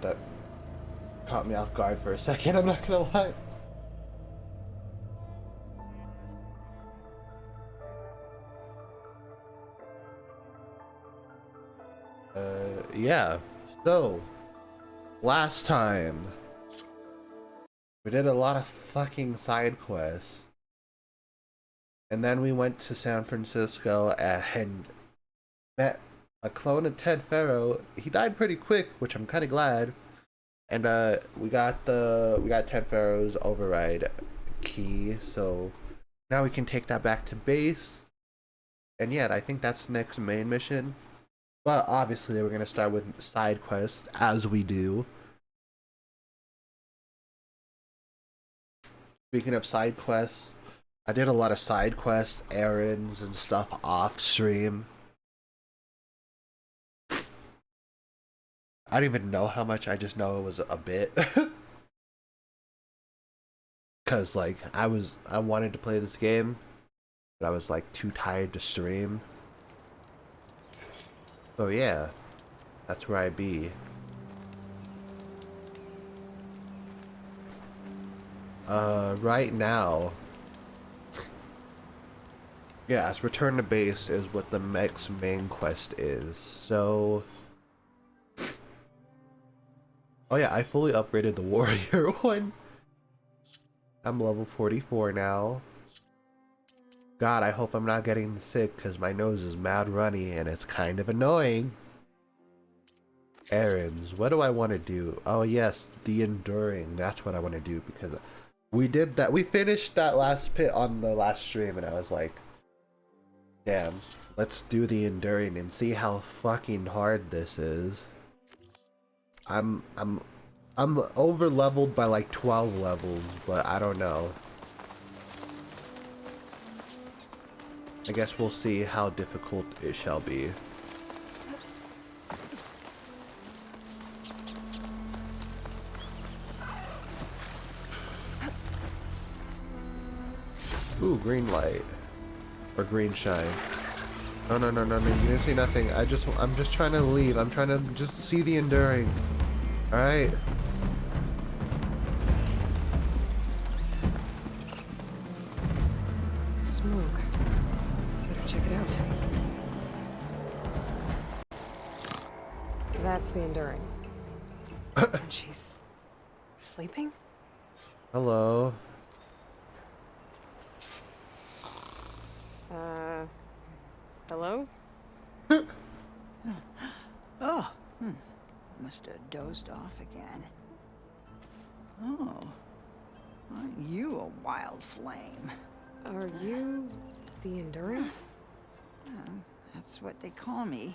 That caught me off guard for a second, I'm not gonna lie. Yeah. So, last time, we did a lot of fucking side quests. And then we went to San Francisco and met a clone of Ted Farrow. He died pretty quick, which I'm kind of glad. And we got Ted Farrow's override key, so now we can take that back to base. And yeah, I think that's the next main mission. But obviously, we're gonna start with side quests as we do. Speaking of side quests, I did a lot of side quests, errands, and stuff off stream. I don't even know how much, I just know it was a bit. Cause like I wanted to play this game, but I was like too tired to stream. So yeah, that's where I be. Right now, yes, return to base is what the next main quest is. So, oh yeah, I fully upgraded the warrior one. I'm level 44 now. God, I hope I'm not getting sick because my nose is mad runny and it's kind of annoying. Errands. What do I want to do? Oh yes, the enduring. That's what I want to do because we did that. We finished that last pit on the last stream and I was like, damn, let's do the enduring and see how fucking hard this is. I'm over leveled by like 12 levels, but I don't know. I guess we'll see how difficult it shall be. Ooh, green light. Or green shine. No, no, no, no, no, you didn't see nothing. I'm just trying to leave. I'm trying to just see the enduring. Alright. Smoke. Better check it out. That's the enduring. And she's sleeping? Hello. Hello? Oh, must have dozed off again. Oh, aren't you a wild flame? Are you the enduring? That's what they call me.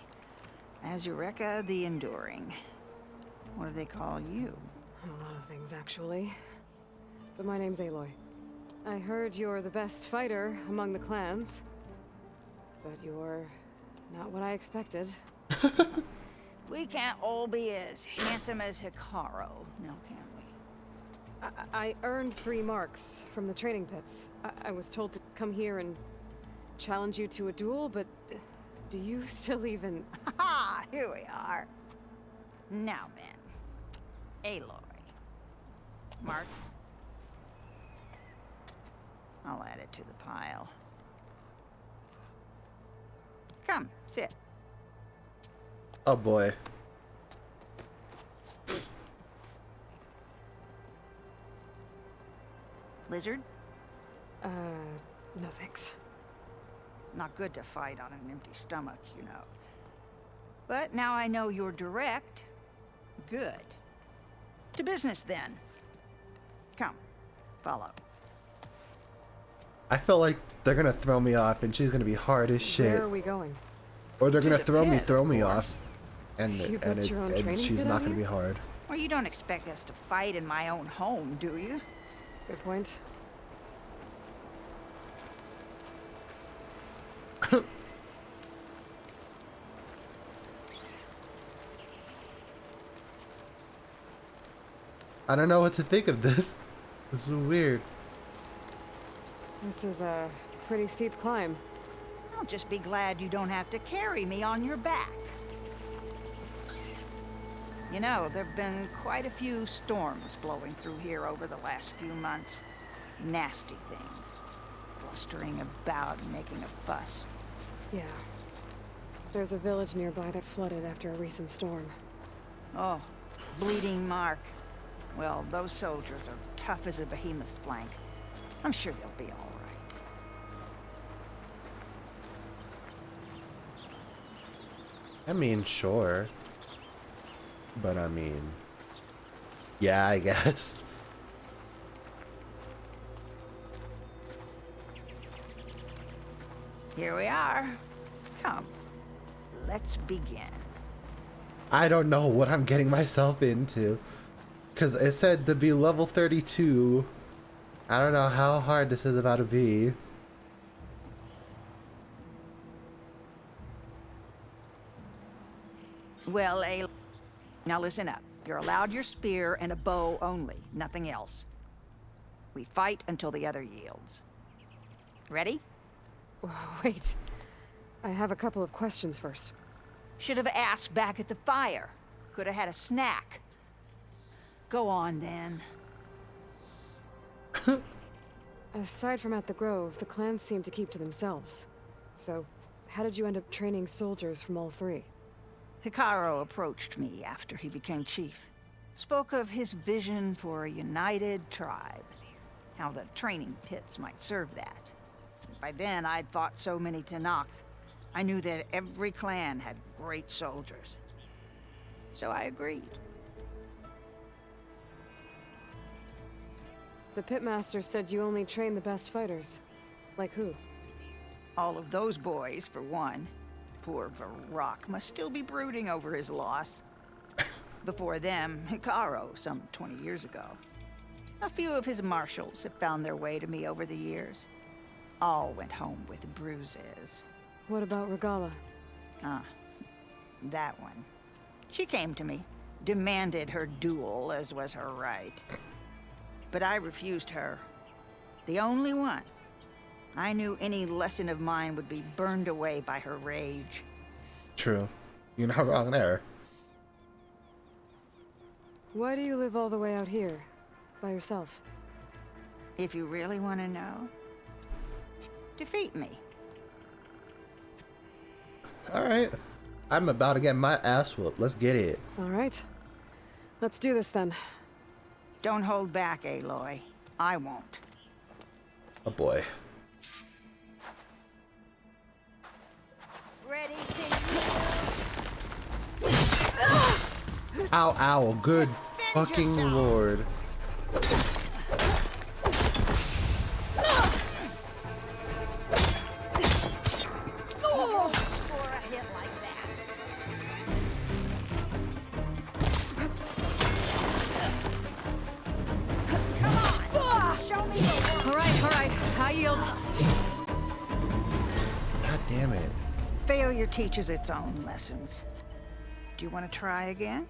Azureka the Enduring. What do they call you? A lot of things, actually. But my name's Aloy. I heard you're the best fighter among the clans. But you're not what I expected. We can't all be as handsome as Hikaru, now can we? I earned 3 marks from the training pits. I was told to come here and challenge you to a duel, but do you still even... Ha! Here we are. Now then, Aloy. Marks. I'll add it to the pile. Come, sit. Oh boy. Lizard? No thanks. Not good to fight on an empty stomach, you know. But now I know you're direct. Good. To business then. Come, follow. I feel like they're gonna throw me off and she's gonna be hard as shit. Where are we going? Or they're gonna the throw pit, me of off. And You built your own training she's pit not out gonna here? be hard. Well, you don't expect us to fight in my own home, do you? Good point. I don't know what to think of this. This is weird. This is a pretty steep climb. I'll just be glad you don't have to carry me on your back. You know, there've been quite a few storms blowing through here over the last few months. Nasty things. Blustering about and making a fuss. Yeah. There's a village nearby that flooded after a recent storm. Oh, Bleeding Mark. Well, those soldiers are tough as a behemoth's flank. I'm sure they'll be all right. I mean, sure. But I mean, yeah, I guess. Here we are. Come, let's begin. I don't know what I'm getting myself into. Because it said to be level 32. I don't know how hard this is about to be. Well, Aloy, now listen up. You're allowed your spear and a bow only, nothing else. We fight until the other yields. Ready? Wait. I have a couple of questions first. Should have asked back at the fire. Could have had a snack. Go on, then. Aside from at the Grove, the clans seem to keep to themselves. So, how did you end up training soldiers from all three? Hikaru approached me after he became chief. Spoke of his vision for a united tribe. How the training pits might serve that. By then, I'd fought so many Tenakth. I knew that every clan had great soldiers. So I agreed. The pitmaster said you only train the best fighters. Like who? All of those boys, for one. Poor Varrock must still be brooding over his loss. Before them, Hikaru, some 20 years ago. A few of his marshals have found their way to me over the years. All went home with bruises. What about Regala? Ah, that one. She came to me, demanded her duel, as was her right. But I refused her. The only one. I knew any lesson of mine would be burned away by her rage. True. You're not wrong there. Why do you live all the way out here? By yourself? If you really want to know, defeat me. Alright. I'm about to get my ass whooped. Let's get it. Alright. Let's do this then. Don't hold back, Aloy. I won't. Oh boy. Ready to... Ow, ow. Good fucking lord. God damn it. Failure teaches its own lessons. Do you want to try again?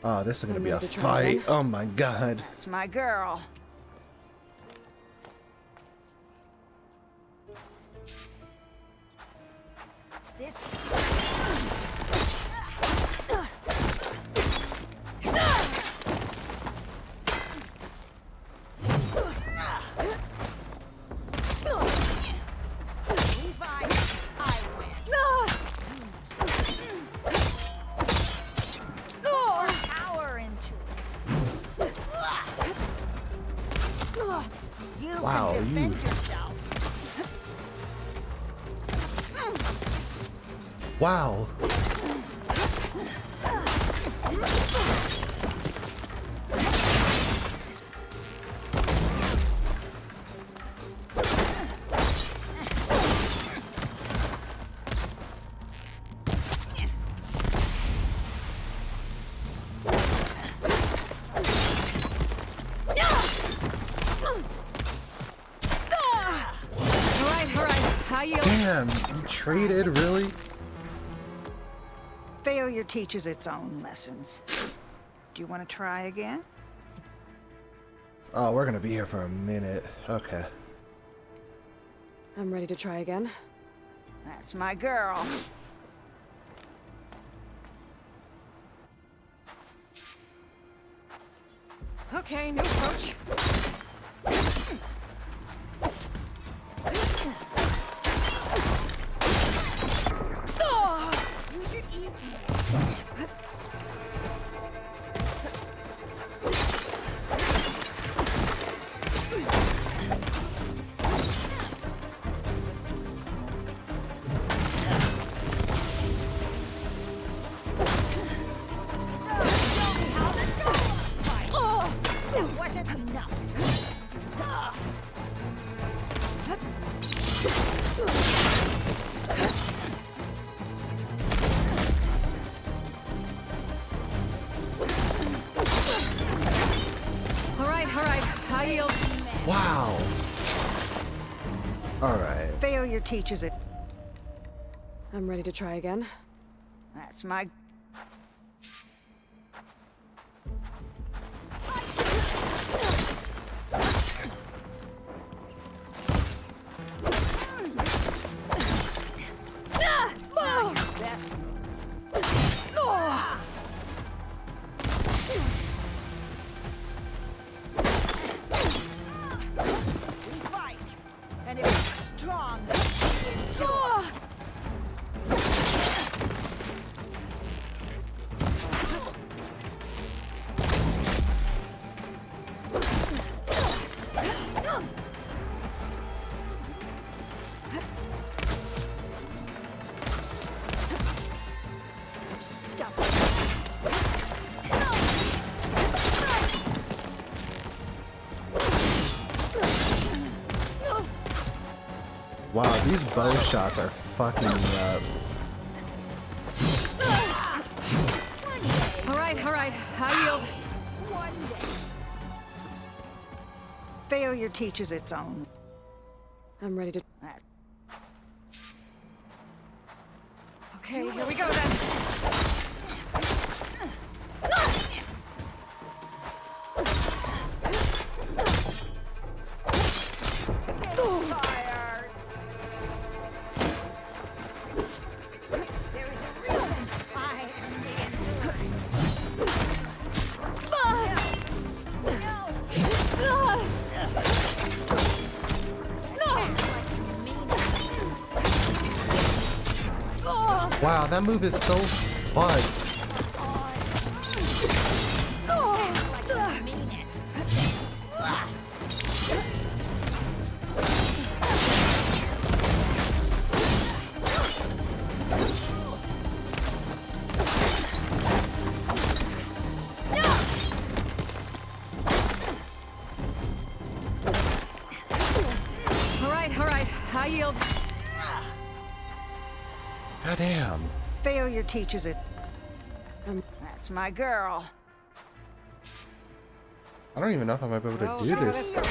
Oh, this is gonna I'm be a ready to try fight. again. Oh my god. That's my girl. This... Wow, you. Wow. Damn, you traded, really? Failure teaches its own lessons. Do you want to try again? Oh, we're gonna be here for a minute. Okay. I'm ready to try again. That's my girl. Okay, new approach. That wasn't enough. All right, high yield. Wow. Alright. Failure teaches it. I'm ready to try again. That's my... And it's strong. Wow, these bow shots are fucking me up. All right, high yield. One day. Failure teaches its own. I'm ready to. That- Okay, here we go then. Fire! There is a reason I am the enduring. Wow, that move is so fun. All right, high yield. Goddamn. Failure teaches it. Um, That's my girl. I don't even know if I might be able to Well, do see how this. goes.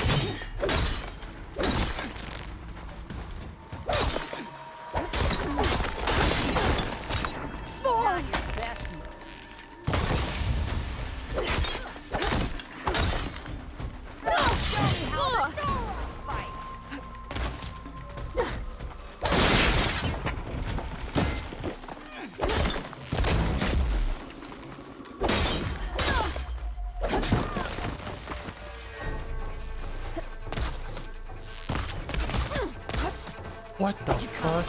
What the fuck?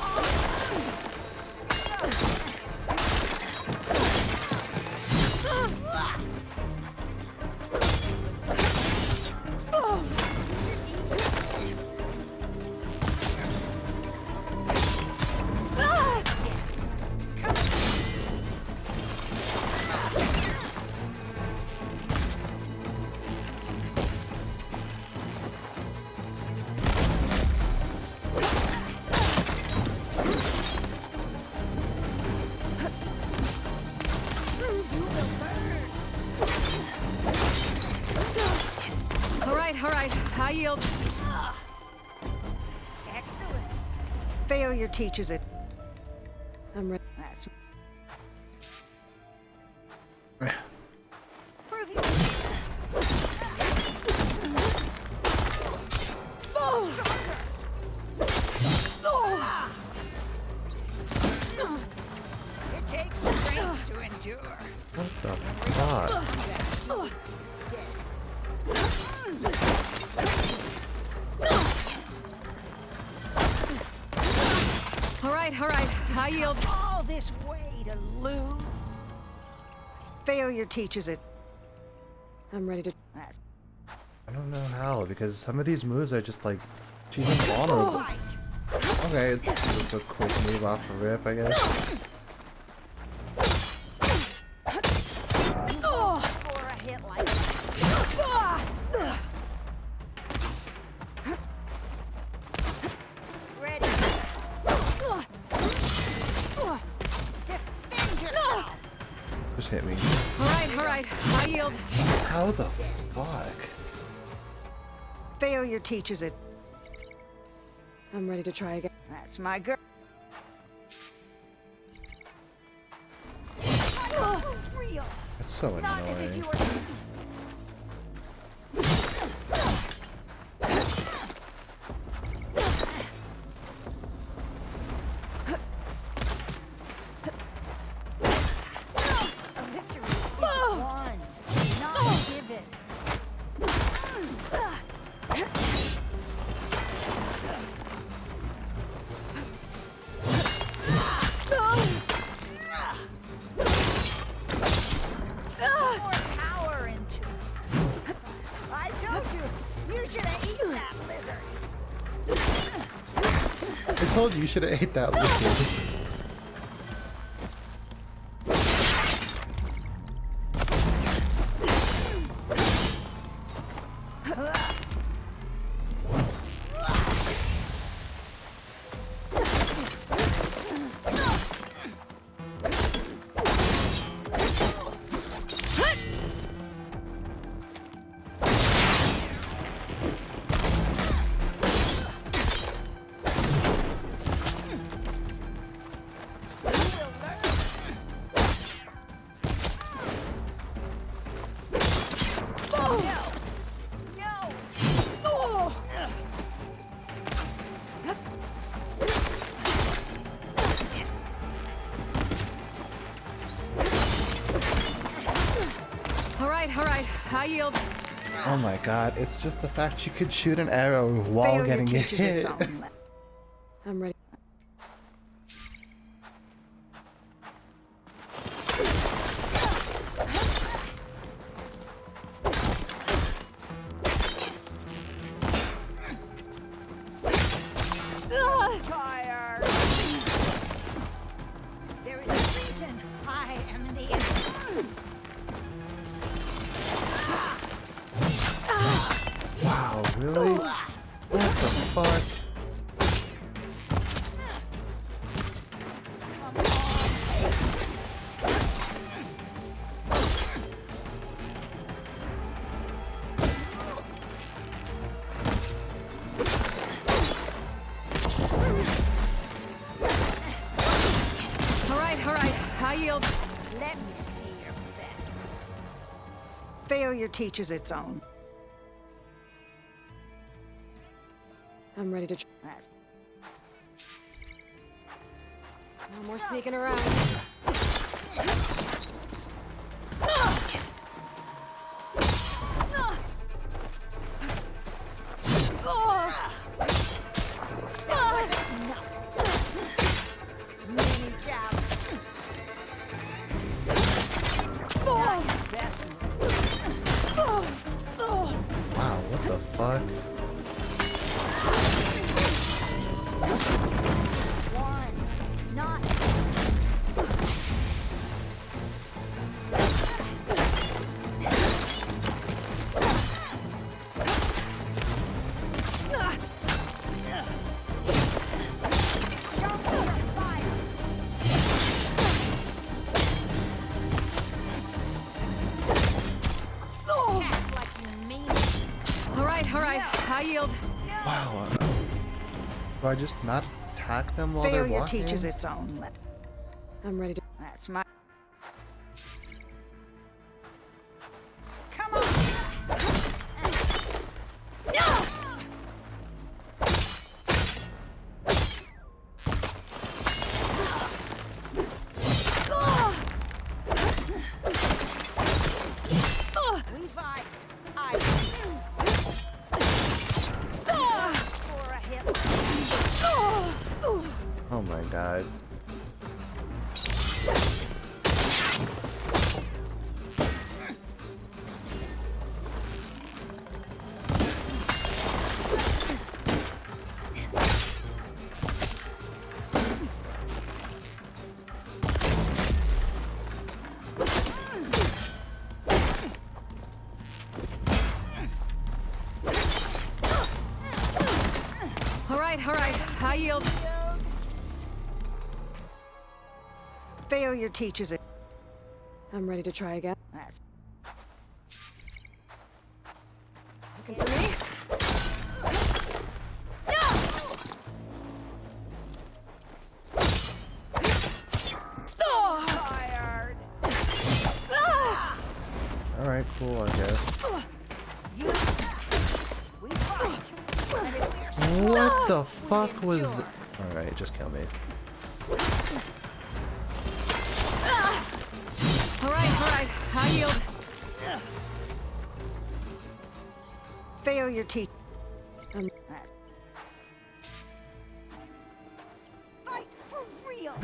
All right, high yield. Excellent. Failure teaches it. I'm ready. That's it takes strength to endure. What the fuck? All right. High yield. All this way to lose. Failure teaches it. I'm ready to... That's I don't know how, because some of these moves are just like, she's invulnerable. Okay, it's just a quick move off the rip, I guess. for a hit like that. Ready. Defend yourself. Just hit me. All right. High yield. How the fuck? Failure teaches it. I'm ready to try again. That's my girl. Real. That's so Not as if annoying. you were. A victory is won, not given. More power into it. I told you, you should have eaten that lizard. I told you should have ate that lizard. All right. High yield. Oh my god, it's just the fact she could shoot an arrow while Failure getting teaches hit. its own. I'm ready. Fire. There is a reason I am the enemy. Wow, really? What the fuck? All right. High yield. Let me see your best. Failure teaches its own. I'm ready to... That's No more sneaking around. mini jab. Wow, what the fuck? One, not. Jump for fire. Act like you mean it. All right. High yield. Wow. Do I just not attack them while they're Failure walking? teaches its own. I'm ready to... That's my. Come on. We fight. I. yield. Failure teaches it. I'm ready to try again. That's Looking for me? tired. Alright, cool, I guess. We fight. And if What the fuck was th- Alright, just kill me. All right. High yield. failure teach. Um, That's fight for real.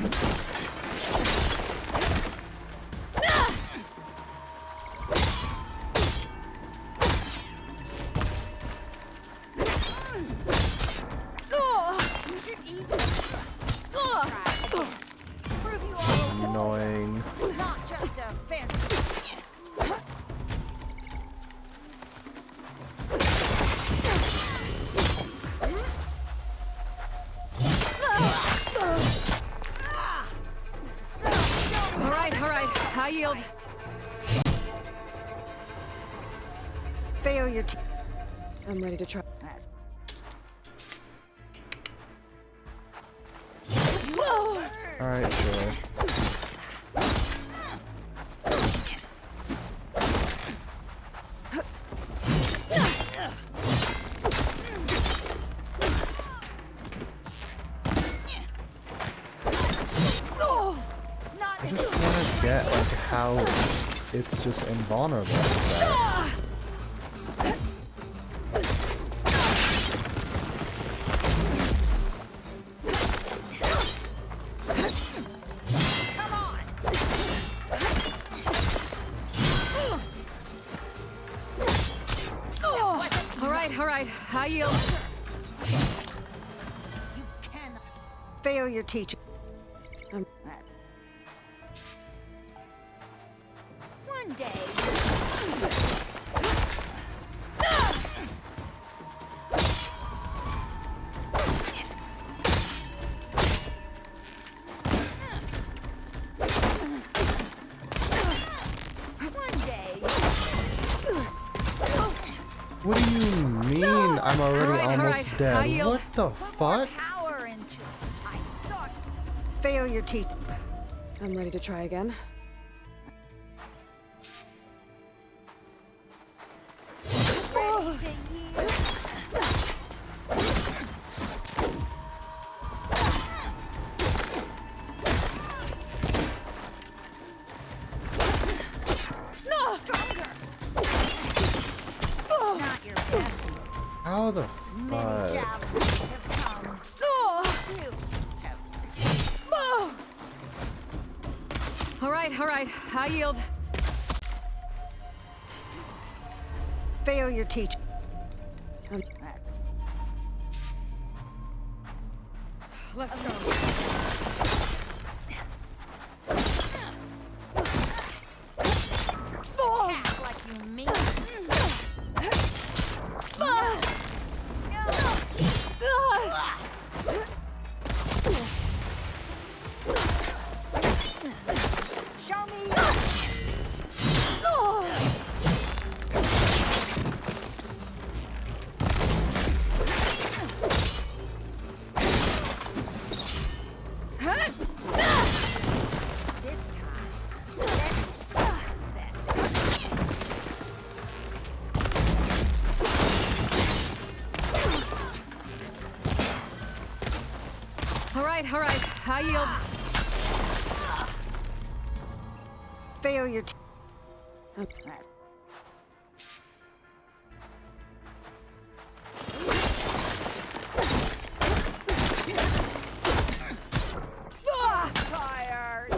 Prove you all Annoying. not just a fancy. all right. High yield. Failure teach. I'm ready to try. That's Alright, sure. not I just want to get like how it's just invulnerable like that. come on. All right. High yield. You cannot. Failure teach. Um, That- One day. One day. What do you mean I'm already Alright, almost alright. dead? High yield. What the Put more fuck? power into it. I thought. Failure teach. I'm ready to try again. Ready to yield. Stronger. Not your best move. How the Many fuck? javelins have come. You have. All right. High yield. Failure teach. Um, That- Let's go. Act like you mean it. Show me. This time. Let's this. All right. High yield. Failure. Um, That- Tired.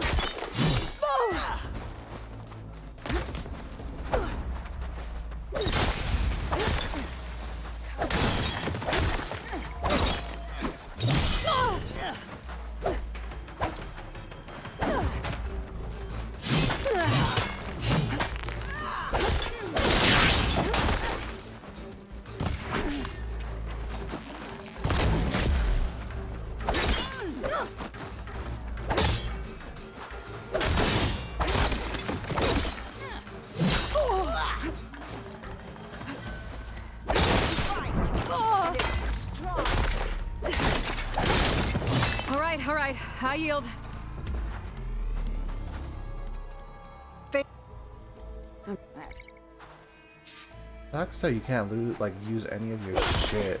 right. I yield. Sucks that you can't use any of your shit.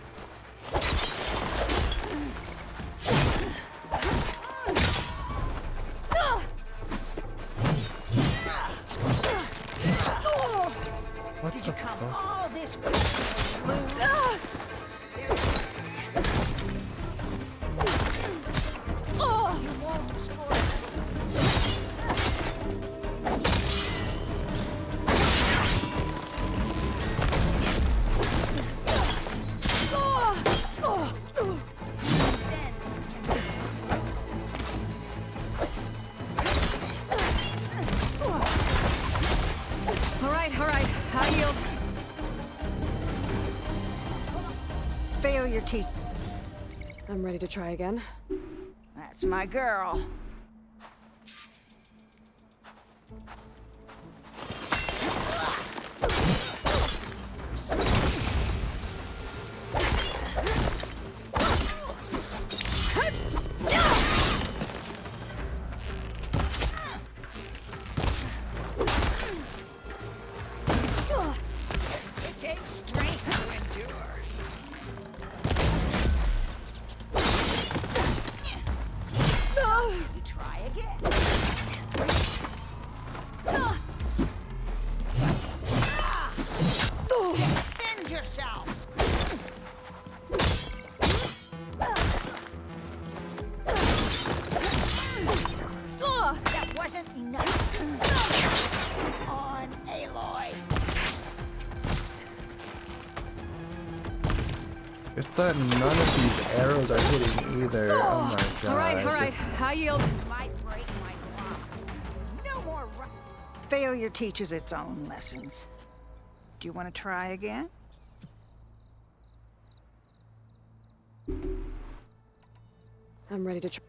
What Did the you come fuck? all this way? You won't score. All right. I yield. Fail your teeth. I'm ready to try again. That's my girl. It takes strength to endure. You try again. Defend yourself. That wasn't enough. On Aloy. It's that none of these arrows are hitting either. Oh my god. All right. I yield. Might break my arm. No more. Failure teaches its own lessons. Do you want to try again? I'm ready to try.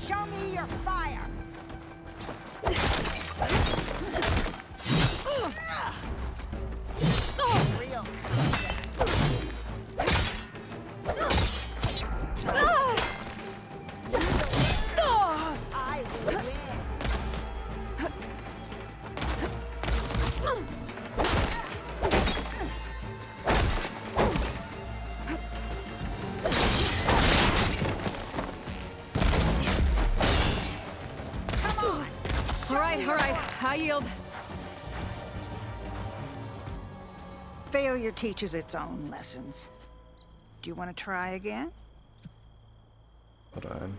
Show me your fire. Real I will win. Come on. All right. I yield. Failure teaches its own lessons. Do you want to try again? Hold on.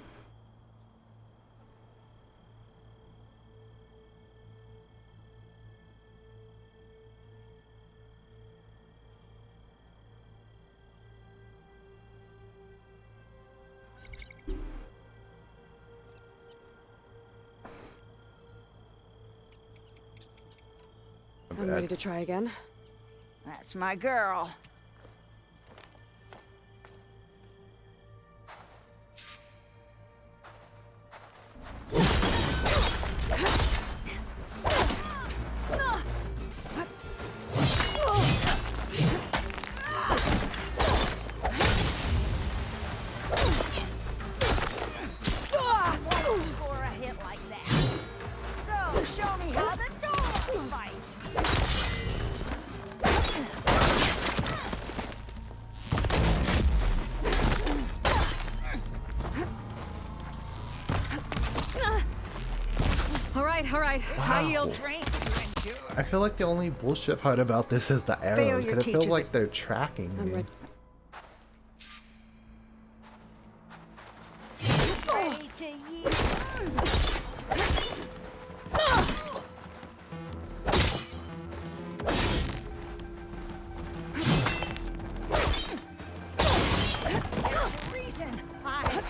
I'm ready to try again. That's my girl. Won't score a hit like that. So, show me how the dogs fight. All right. I Wow. yield. Strength to endure. I feel like the only bullshit part about this is the arrows, Failure because it feels teaches like it. they're tracking I'm me. ready. Ready to yield. There's a reason I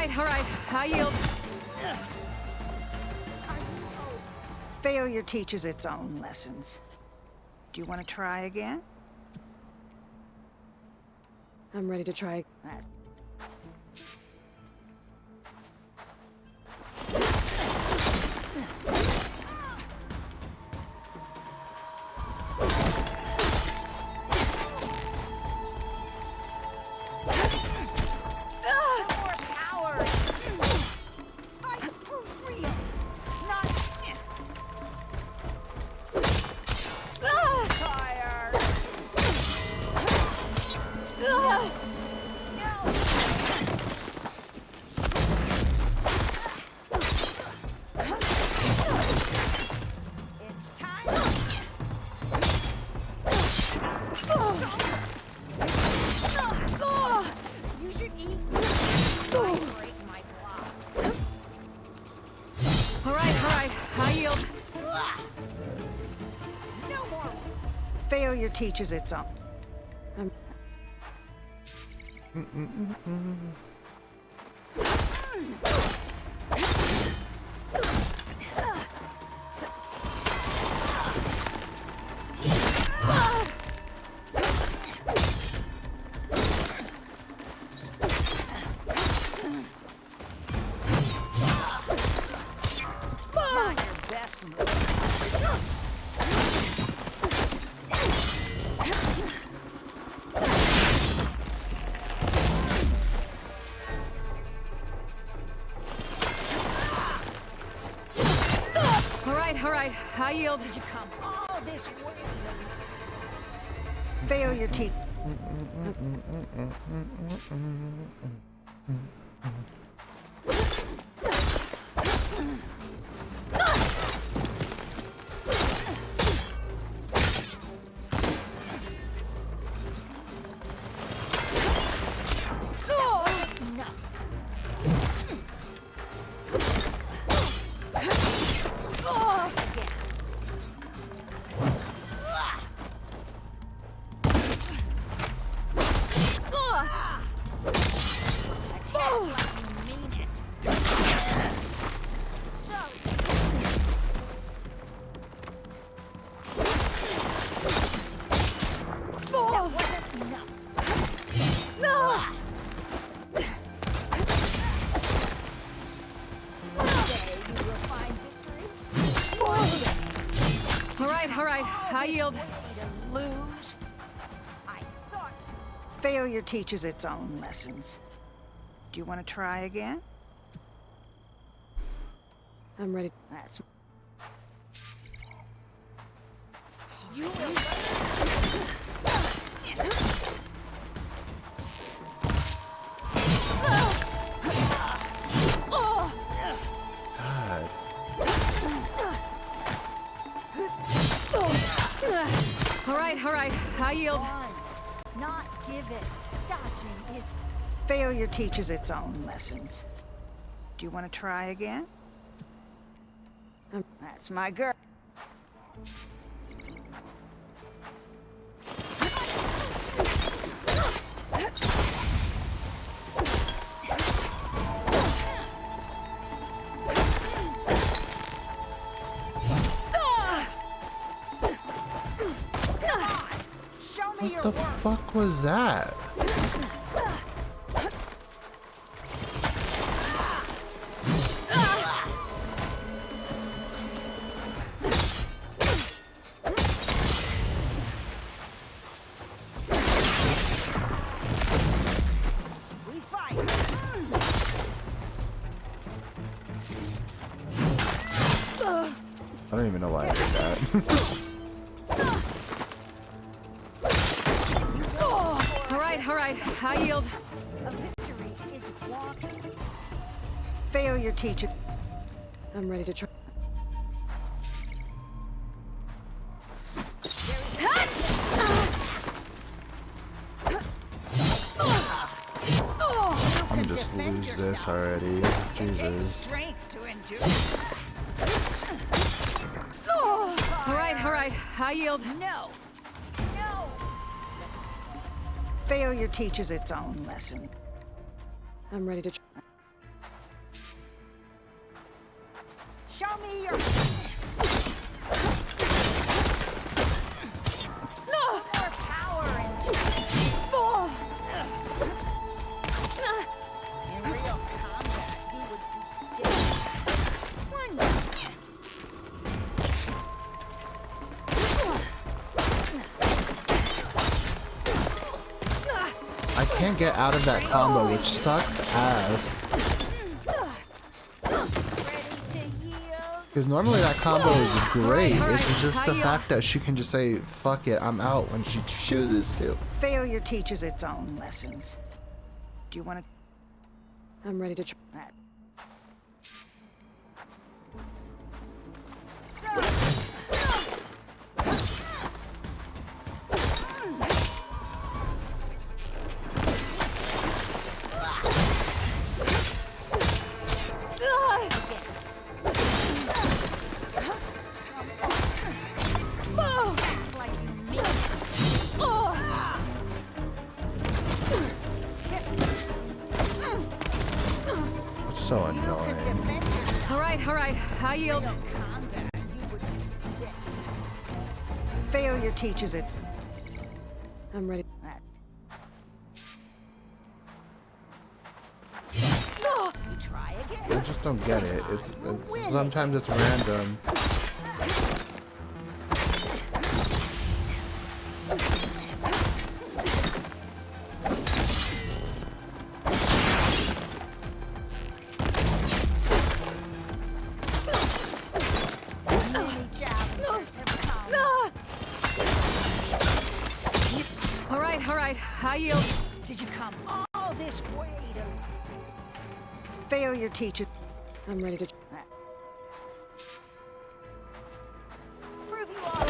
all right. I yield. Failure teaches its own lessons. Do you want to try again? I'm ready to try. That's All right. I yield. no more. Failure teaches its own. I'm... Not your best move. All right. I yield. Did you come all this way? Failure teach. All right. I yield. Lose. I thought. Failure teaches its own lessons. Do you want to try again? I'm ready. That's. You will. God. All right. I yield. Not give it. Dodging it. Failure teaches its own lessons. Do you want to try again? That's my girl. What the fuck was that? We fight. I don't even know why I did that. All right. I yield. A victory is walking. Failure teaches. I'm ready to try. I'm just lose this already. Jesus. Strength to endure. All right. I yield. No. No. Failure teaches its own lesson. I'm ready to try. can't get out of that combo, which sucks ass. Because normally that combo is great. It's just the fact that she can just say, fuck it, I'm out when she chooses to. Failure teaches its own lessons. Do you want to... I'm ready to try. So annoying. All right, I yield. Failure teaches it. I'm ready. Try again. I just don't get it. It's sometimes it's random. All right, I yield. Did you come all this way to... Failure teaches... I'm ready to. Prove you all...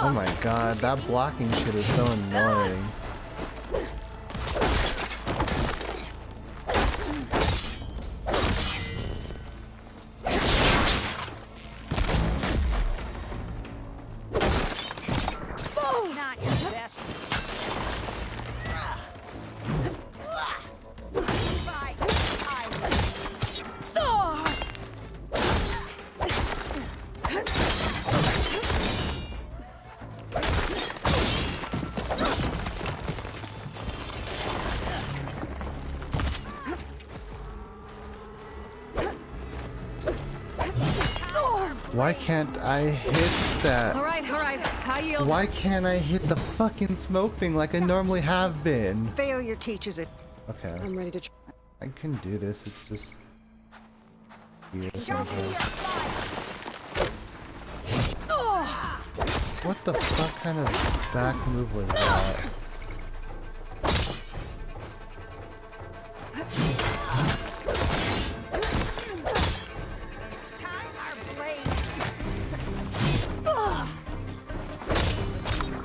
Oh my god, that blocking shit is so annoying. Not your best. Why can't I hit that? All right, I yield. Why can't I hit the fucking smoke thing like I normally have been? Failure teaches it. Okay, I'm ready to. I can do this. It's just weird Show me your sometimes. fight. What the fuck kind of back move was that? Time our blade.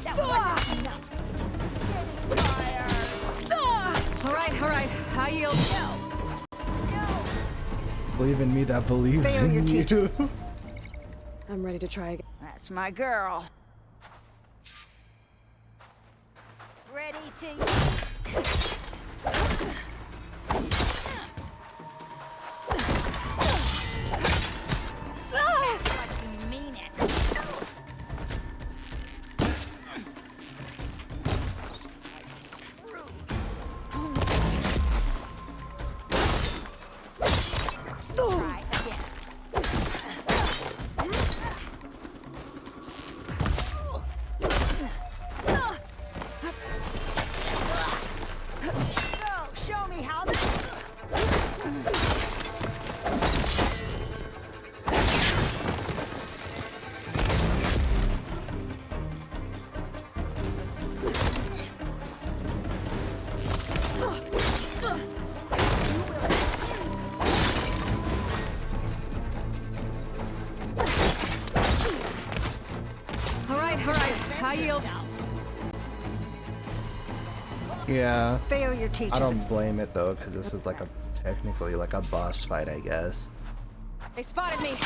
That wasn't enough. Getting tired. All right, I yield. Believe in me that believes Failure in you. teacher. I'm ready to try again. That's my girl. Ready to... Like you mean it. Try again. Go, show me how this... All right, I yield. Yeah. Failure teaches I don't blame it though, because this is like a technically like a boss fight, I guess. They spotted me.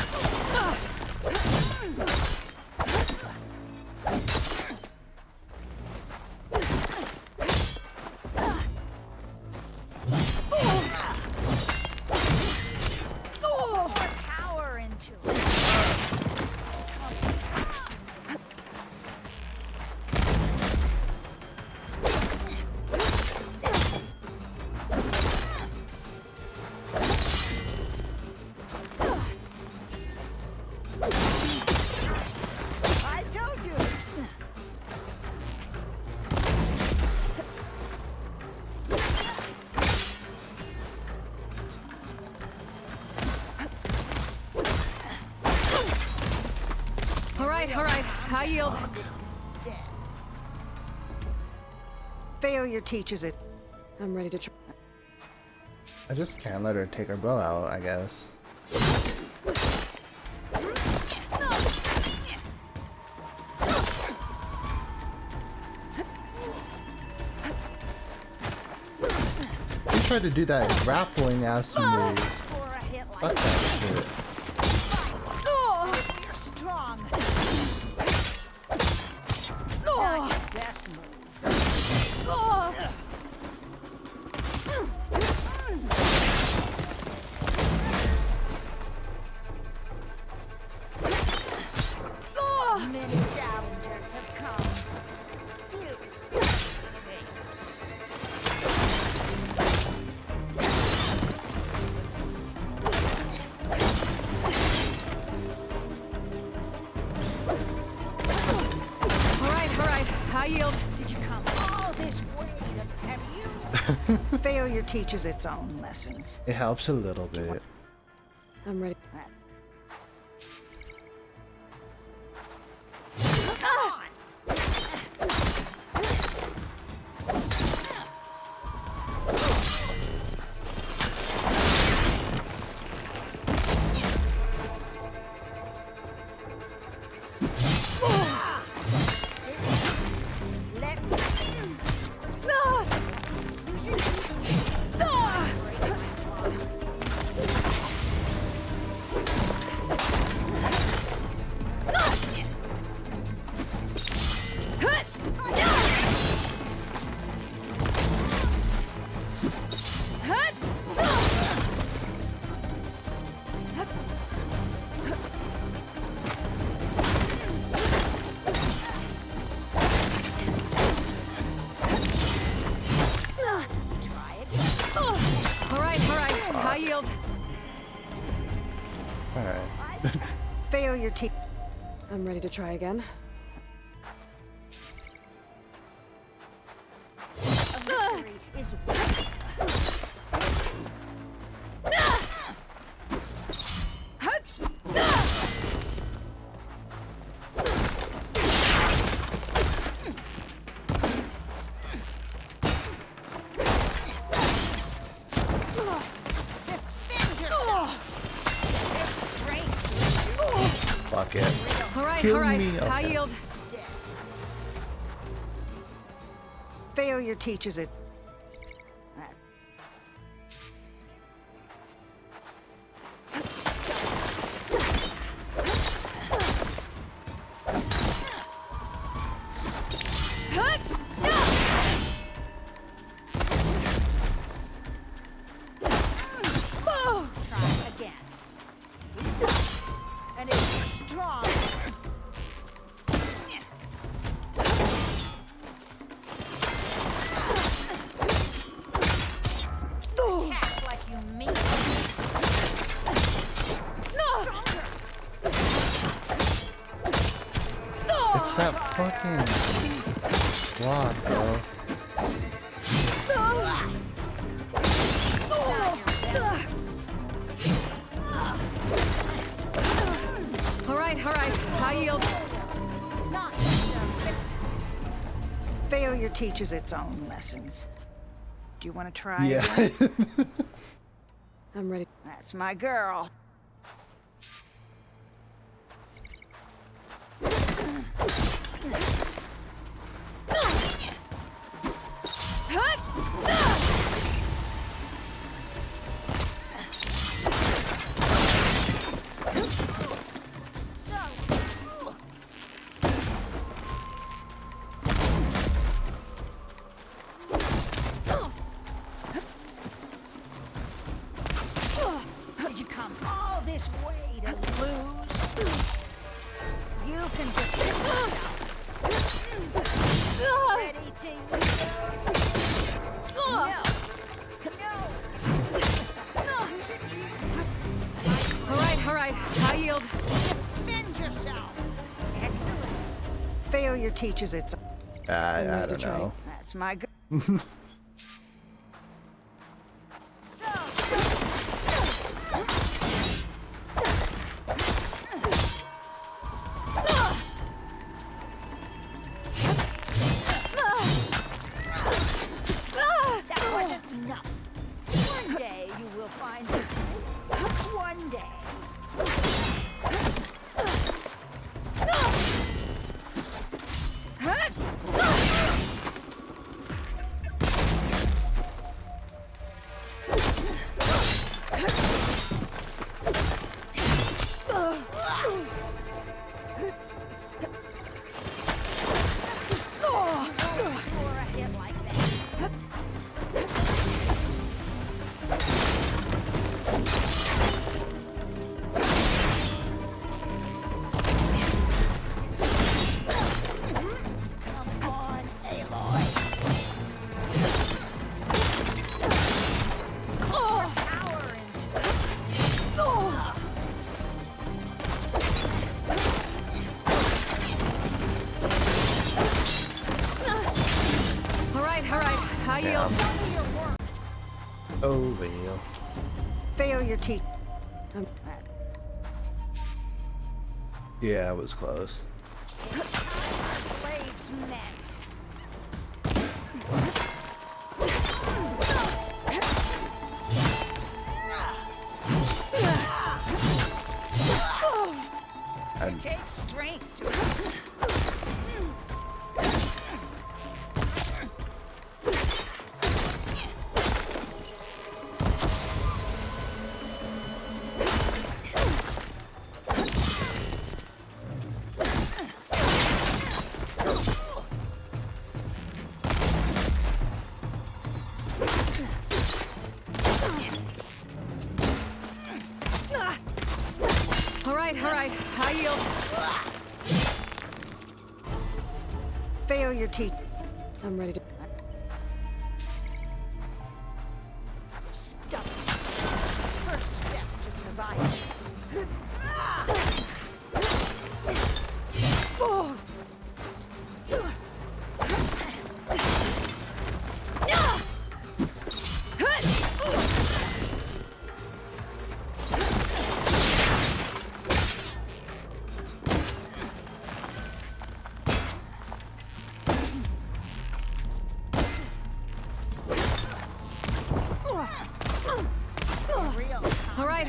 yield. Dead. Failure teaches it. I'm ready to try. I just can't let her take her bow out, I guess. He tried to do that grappling ass move. For a hit like Fuck that shit. You're strong. Not your best move. Many challengers have come. You. All right. I yield. Did you come all this way to have you? Failure teaches its own lessons. It helps a little bit. I'm ready. Let me. I yield. Alright. Failure teach. I'm ready to try again. Victory is Fuck it. All Kill right. me. I Okay. yield. failure teaches it. Try again. And it's strong. Attack like you mean it. It's that fucking block, bro. All right. I yield. Failure teaches its own lessons. Do you want to try again? Yeah. I'm ready. That's my girl. Did you come all this way to lose? You can just ready to All right. I yield. defend yourself. Excellent. Failure teaches its. I ready to don't try. know. That's my girl. yield. down. Oh, well. Failure, teeth. Yeah, it was close. Blades met. And It takes strength to. All right. High yield. Failure, teeth. I'm ready to. Stop. First step to survival. Oh.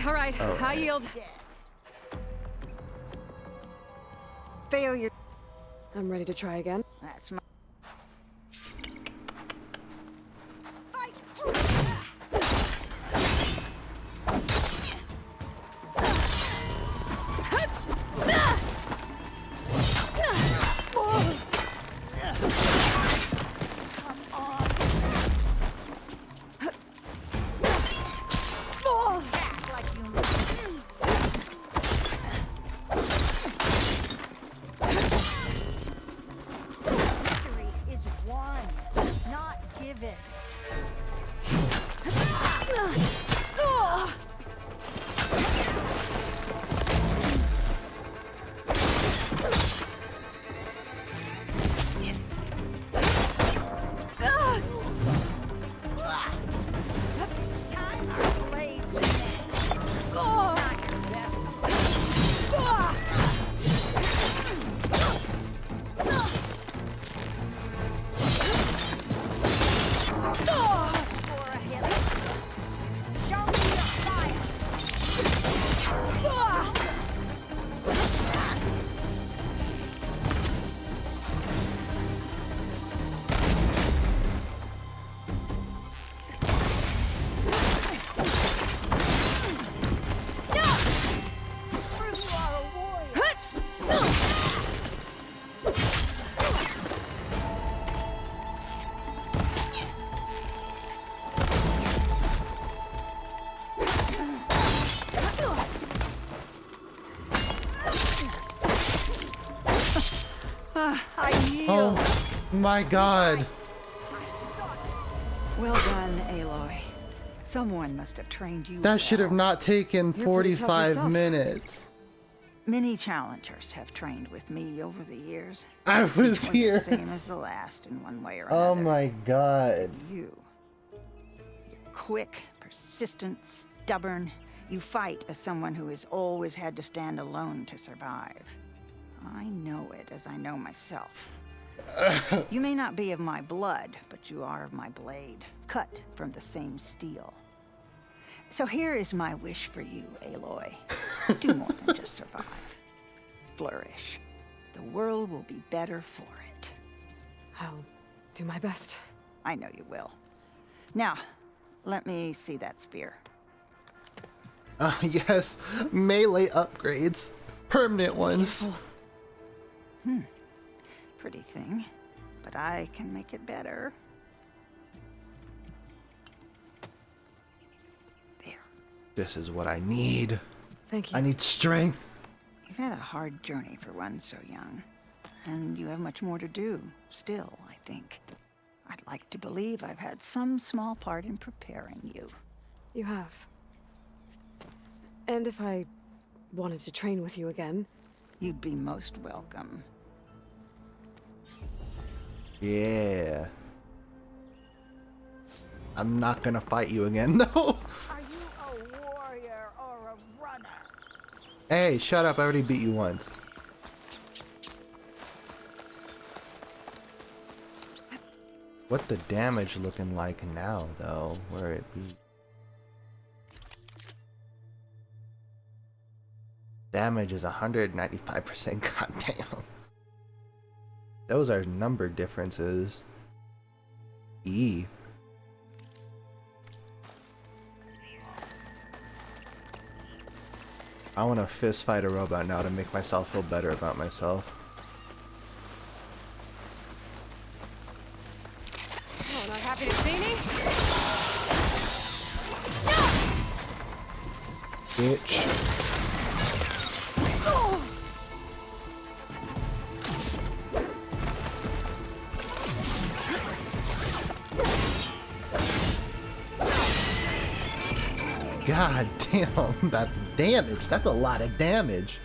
All right. Oh. High yield. Failure. I'm ready to try again. That's my. Victory is won, not given. It's time our blades met. Not your best. For a hit. Show me your fire. Prove you are a warrior. I yield. oh my god. Well done, Aloy. Someone must have trained you. That should have well. not taken You're pretty tough 45 yourself. minutes. Many challengers have trained with me over the years. I Each was one here. the same as the last in one way or Oh another. my god. You're quick, persistent, stubborn. You fight as someone who has always had to stand alone to survive. I know it as I know myself. You may not be of my blood, but you are of my blade, cut from the same steel. So here is my wish for you, Aloy. Do more than just survive. Flourish. The world will be better for it. I'll do my best. I know you will. Now, let me see that spear. Yes, melee upgrades. Permanent ones. Pretty thing, but I can make it better. There. This is what I need. Thank you. I need strength. You've had a hard journey for one so young, and you have much more to do, still, I think. I'd like to believe I've had some small part in preparing you. You have. And if I wanted to train with you again, You'd be most welcome. Yeah. I'm not gonna fight you again, no. Are you a warrior or a runner? Hey, shut up! I already beat you once. What the damage looking like now, though? Where it be? Damage is 195%. Goddamn. Those are number differences. E. I want to fist fight a robot now to make myself feel better about myself. Oh, not happy to see me? Bitch. God damn, that's damage. That's a lot of damage.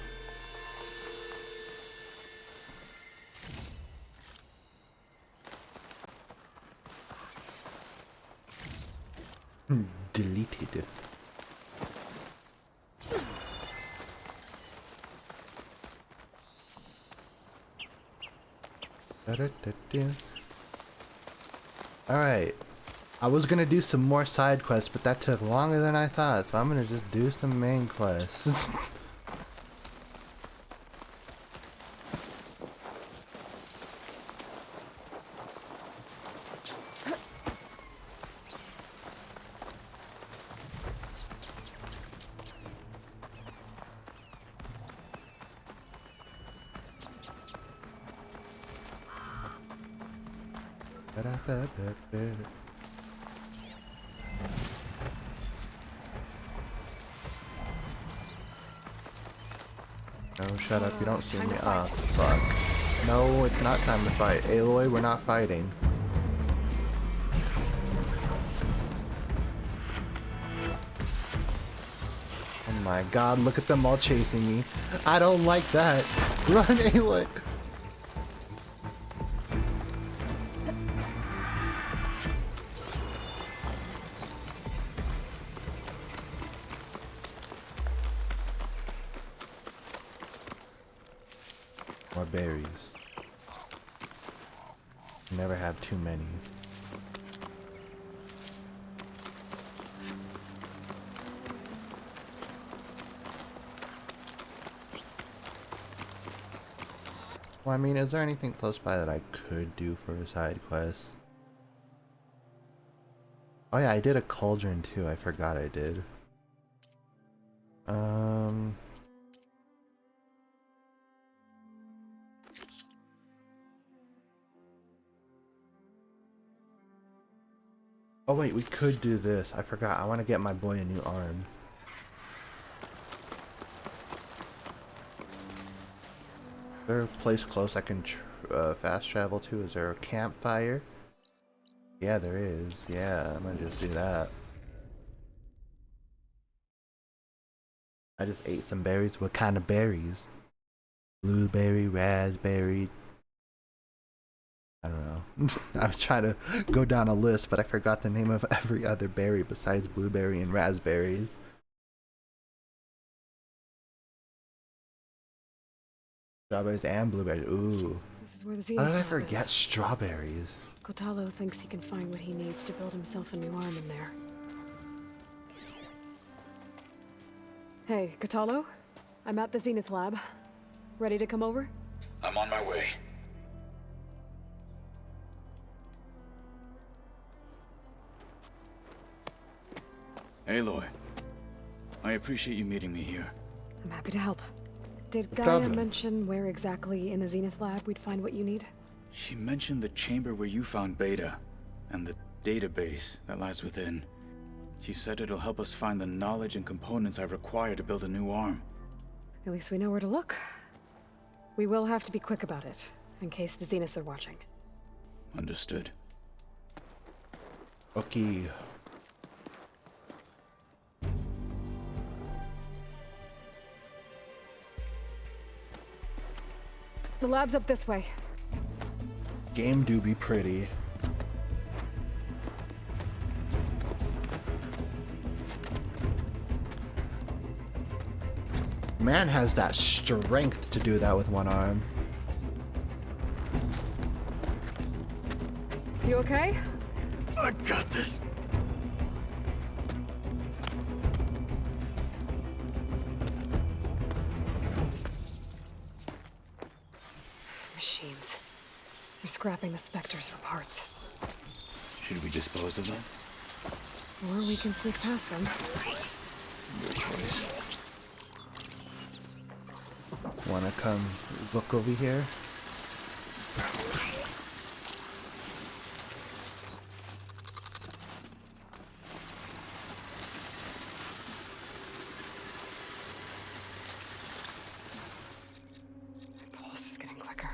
Deleted. Alright. I was gonna do some more side quests, but that took longer than I thought, so I'm gonna just do some main quests. No, shut up, you don't see me. Ah, fuck. No, it's not time to fight. Aloy, we're not fighting. Oh my god, look at them all chasing me. I don't like that. Run, Aloy! More berries. Never have too many. Well, I mean, is there anything close by that I could do for a side quest? Oh yeah, I did a cauldron too. I forgot I did. Oh wait, we could do this. I forgot. I want to get my boy a new arm. Is there a place close I can fast travel to? Is there a campfire? Yeah, there is. Yeah, I'm gonna just do that. I just ate some berries. What kind of berries? Blueberry, raspberry. I don't know. I was trying to go down a list, but I forgot the name of every other berry besides blueberry and raspberries. Strawberries and blueberries. Ooh. This is where the How did I Xenophab forget is. strawberries? Kotalo thinks he can find what he needs to build himself a new arm in there. Hey, Kotalo? I'm at the Zenith Lab. Ready to come over? I'm on my way. Aloy, I appreciate you meeting me here. I'm happy to help. Did No Gaia problem. mention where exactly in the Zenith Lab we'd find what you need? She mentioned the chamber where you found Beta, and the database that lies within. She said it'll help us find the knowledge and components I require to build a new arm. At least we know where to look. We will have to be quick about it, in case the Zeniths are watching. Understood. Okay. The lab's up this way. Game do be pretty. Man has that strength to do that with one arm. You okay? I got this. Machines. They're scrapping the specters for parts. Should we dispose of them? Or we can sneak past them. Your choice. Wanna come look over here? The pulse is getting quicker.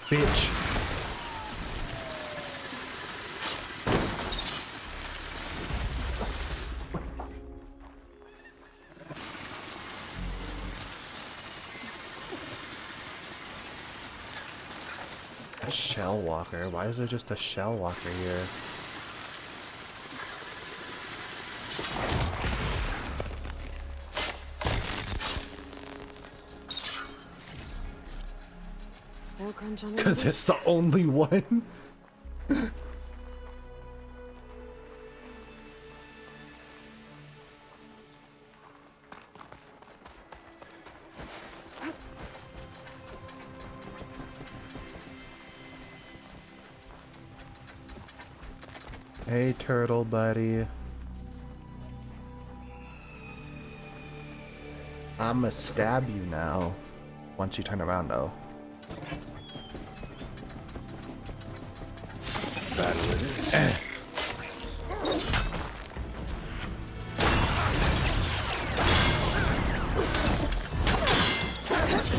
Bitch. A shell walker? Why is there just a shell walker here? Slow crunch on Because it. it's the only one. Hey, turtle buddy. I'ma stab you now. Once you turn around, though. Battle it is.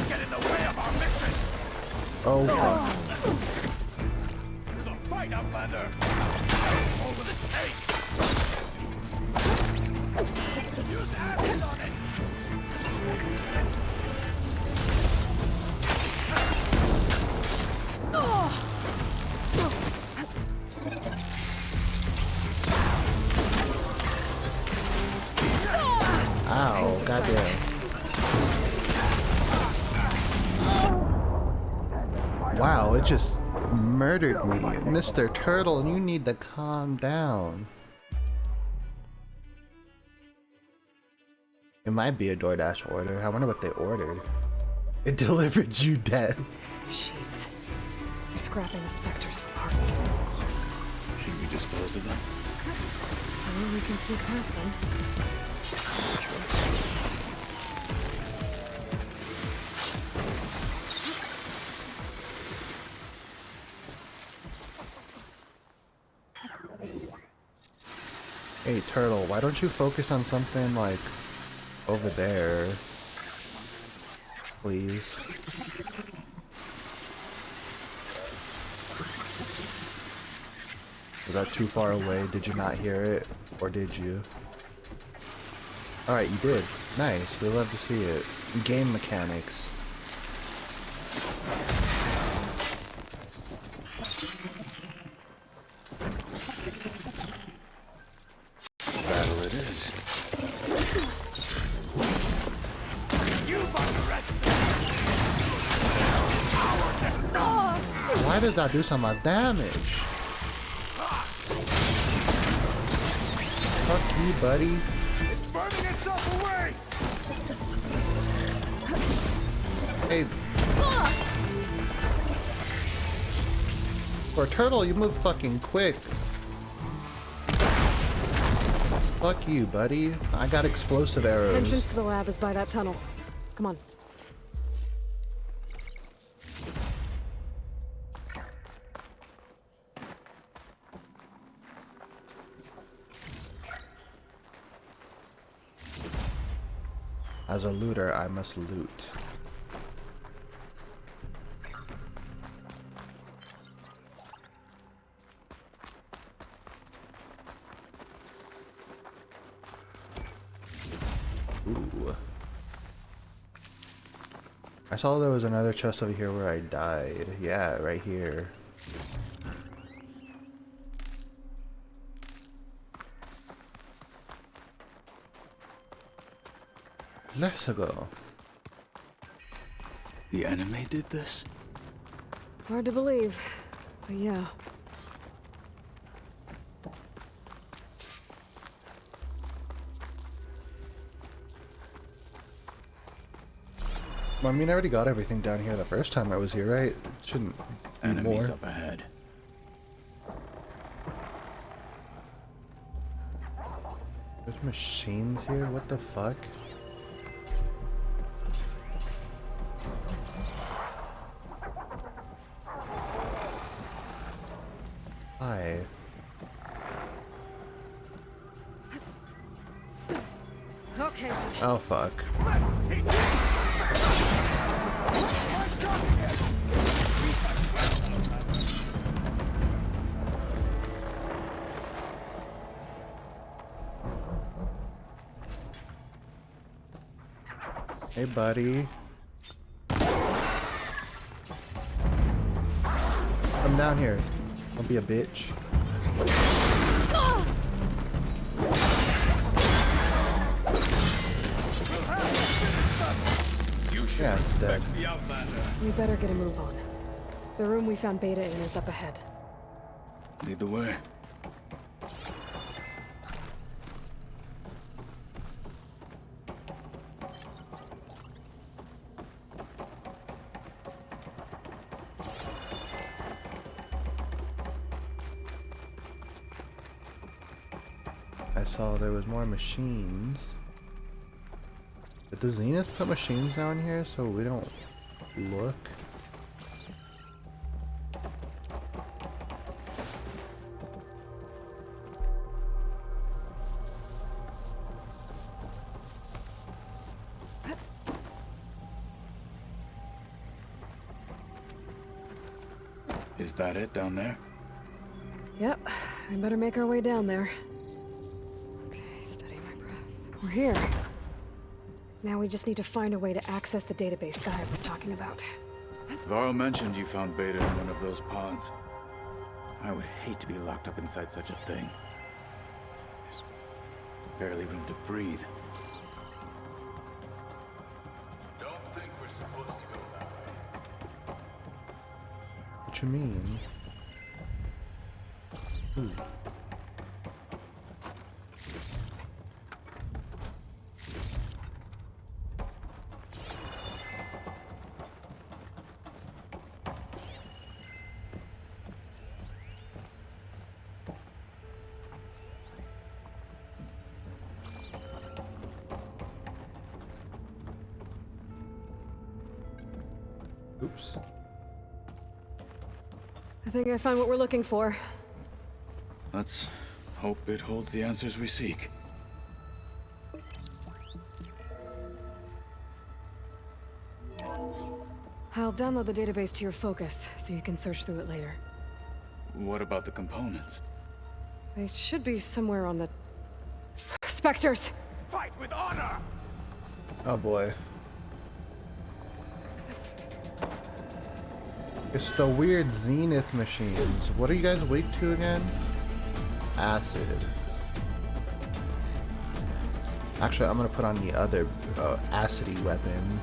Get in the way of our mission! Oh, To the fight, Outlander! Over the tank! Use acid on it! ow, goddamn. Wow, it just murdered me. Mr. Turtle, you need to calm down. It might be a DoorDash order. I wonder what they ordered. It delivered you dead. Machines. They're scrapping the specters for parts. Should we dispose of them? Or we can sneak past them. Your choice. Hey, Turtle, why don't you focus on something like over there? Please. Was that too far away? Did you not hear it? Or did you? Alright, you did. Nice. We love to see it. Game mechanics. Battle it is. You've underestimated! Why does that do so much damage? Fuck you, buddy. It's burning itself away! Hey. For a turtle, you move fucking quick. Fuck you, buddy. I got explosive arrows. Entrance to the lab is by that tunnel. Come on. As a looter, I must loot. Ooh. I saw there was another chest over here where I died. Yeah, right here. Let's go. The anime did this? Hard to believe, but yeah. Well, I mean, I already got everything down here the first time I was here, right? It shouldn't be Enemies more. up ahead. There's machines here? What the fuck? Hi. Okay. Oh fuck. Hey buddy. Come down here. Don't be a bitch. Yeah, it's dead. The Outlander. We better get a move on. The room we found Beta in is up ahead. Lead the way. I saw there was more machines. Did the Zenith put machines down here so we don't look? Is that it down there? Yep, we better make our way down there. Okay, steady my breath. We're here. Now we just need to find a way to access the database guy was talking about. Varl mentioned you found Beta in one of those pods. I would hate to be locked up inside such a thing. There's barely room to breathe. Don't think we're supposed to go that way. What you mean? Ooh. Oops. I think I found what we're looking for. Let's hope it holds the answers we seek. I'll download the database to your Focus, so you can search through it later. What about the components? They should be somewhere on the... Spectres! Fight with honor! Oh boy. It's the weird Zenith machines. What are you guys weak to again? Acid. Actually, I'm gonna put on the other acidy weapon.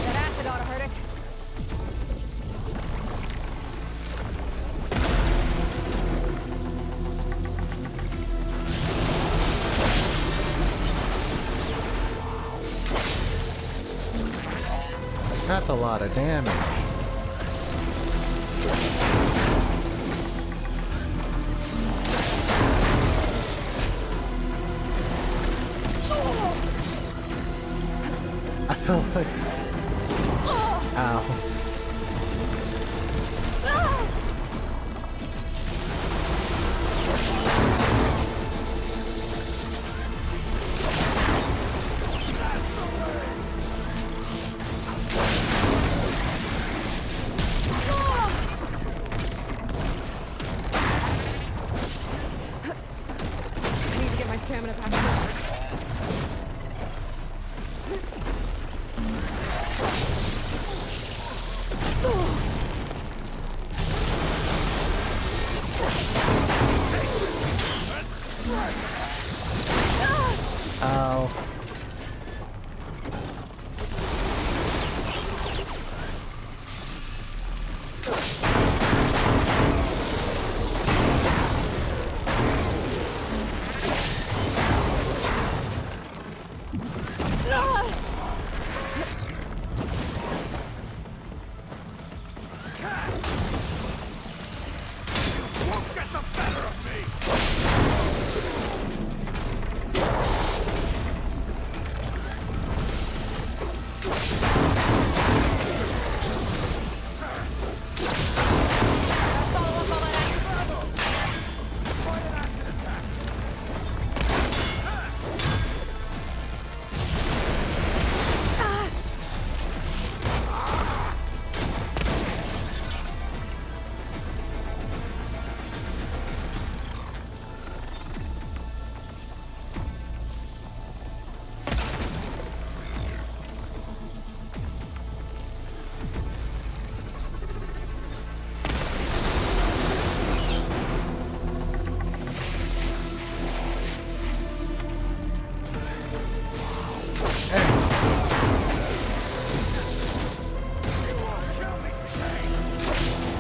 That acid ought to hurt it. That's a lot of damage. I feel like... Ow. Get the better of me!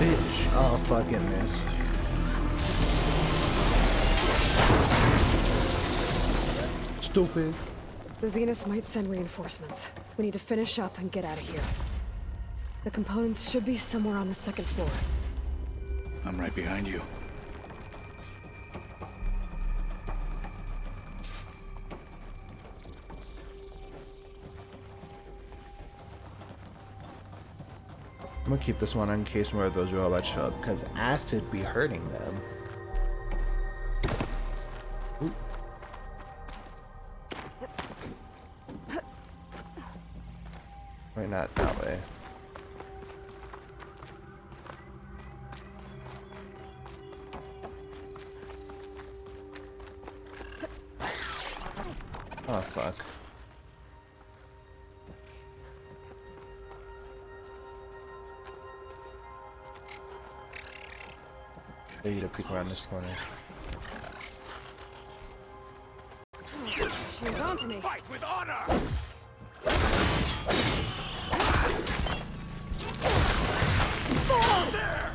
Bitch. Oh, fucking miss. Stupid. The Zeniths might send reinforcements. We need to finish up and get out of here. The components should be somewhere on the second floor. I'm right behind you. I'm gonna keep this one in case more of those robots show up, because acid be hurting them. Ooh. Wait, not that way. Oh, fuck. I need to peek around this corner. She was on to me. Fight with honor! There!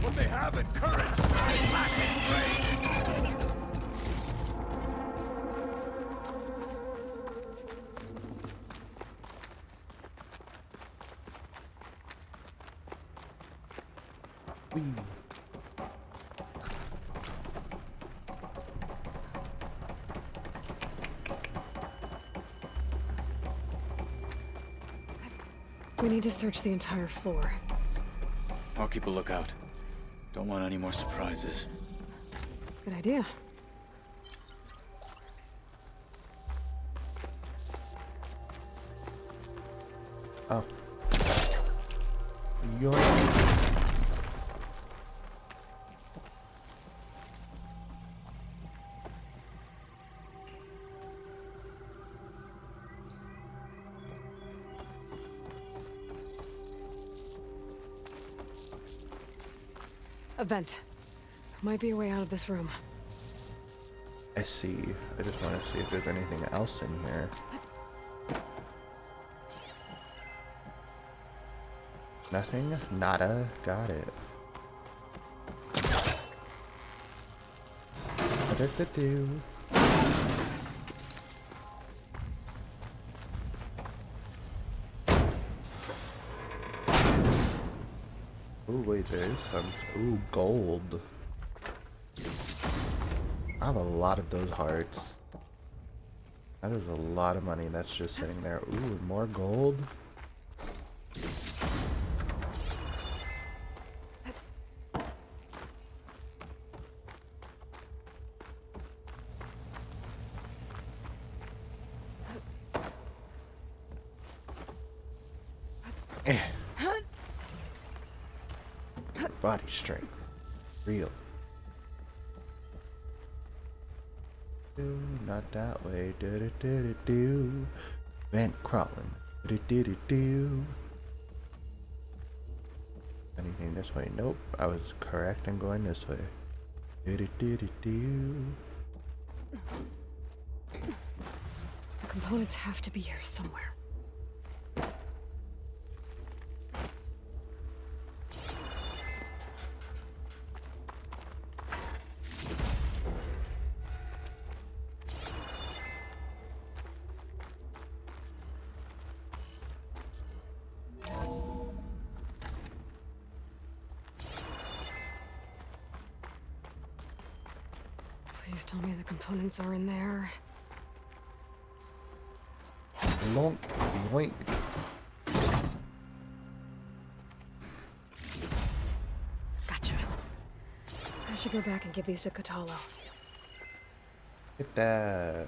What they have in courage, they lack in grace! Whee. We need to search the entire floor. I'll keep a lookout. Don't want any more surprises. Good idea. Oh. You're... A vent. Might be a way out of this room. I see. I just want to see if there's anything else in here. Nothing? Nada? Got it. Do. Ooh, wait, there is some. Ooh, gold. I have a lot of those hearts. That is a lot of money that's just sitting there. Ooh, more gold? Eh. Body strength. Real. Not that way. Do. Vent crawling. Do. Anything this way? Nope. I was correct in going this way. Do. The components have to be here somewhere. Please tell me the components are in there. Lonk, yoink. Gotcha. I should go back and give these to Kotalo. Get that.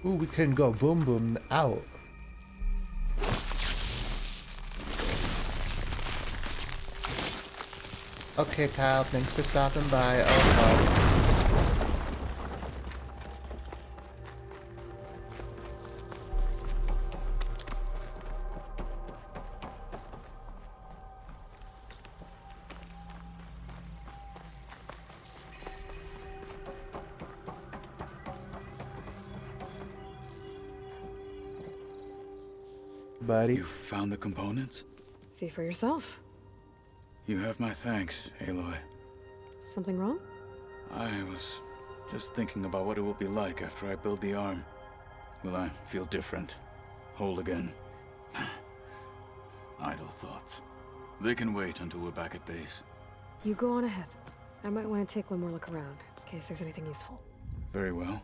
Ooh, we can go boom boom out. Okay, Kyle, thanks for stopping by. Oh, buddy. You found the components? See for yourself. You have my thanks, Aloy. Something wrong? I was just thinking about what it will be like after I build the arm. Will I feel different? Whole again? Idle thoughts. They can wait until we're back at base. You go on ahead. I might want to take one more look around, in case there's anything useful. Very well.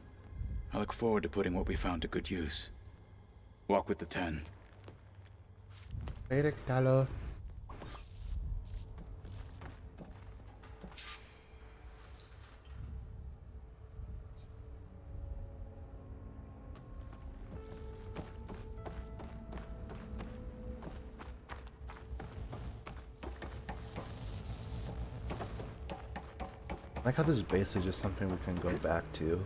I look forward to putting what we found to good use. Walk with the 10. Later, Kalo. I like how this is basically just something we can go back to.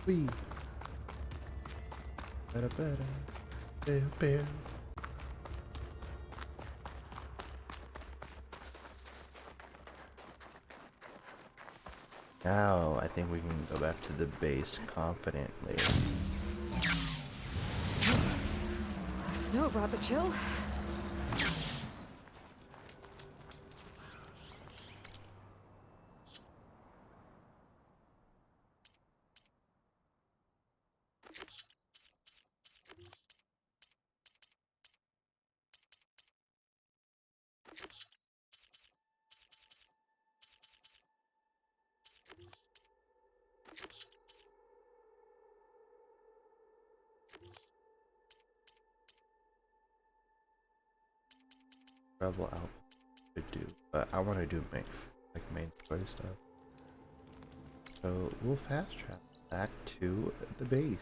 Wee. Better, better. Now, I think we can go back to the base confidently. The snow brought the chill. Travel out to do, but I want to do main story stuff. So we'll fast travel back to the base.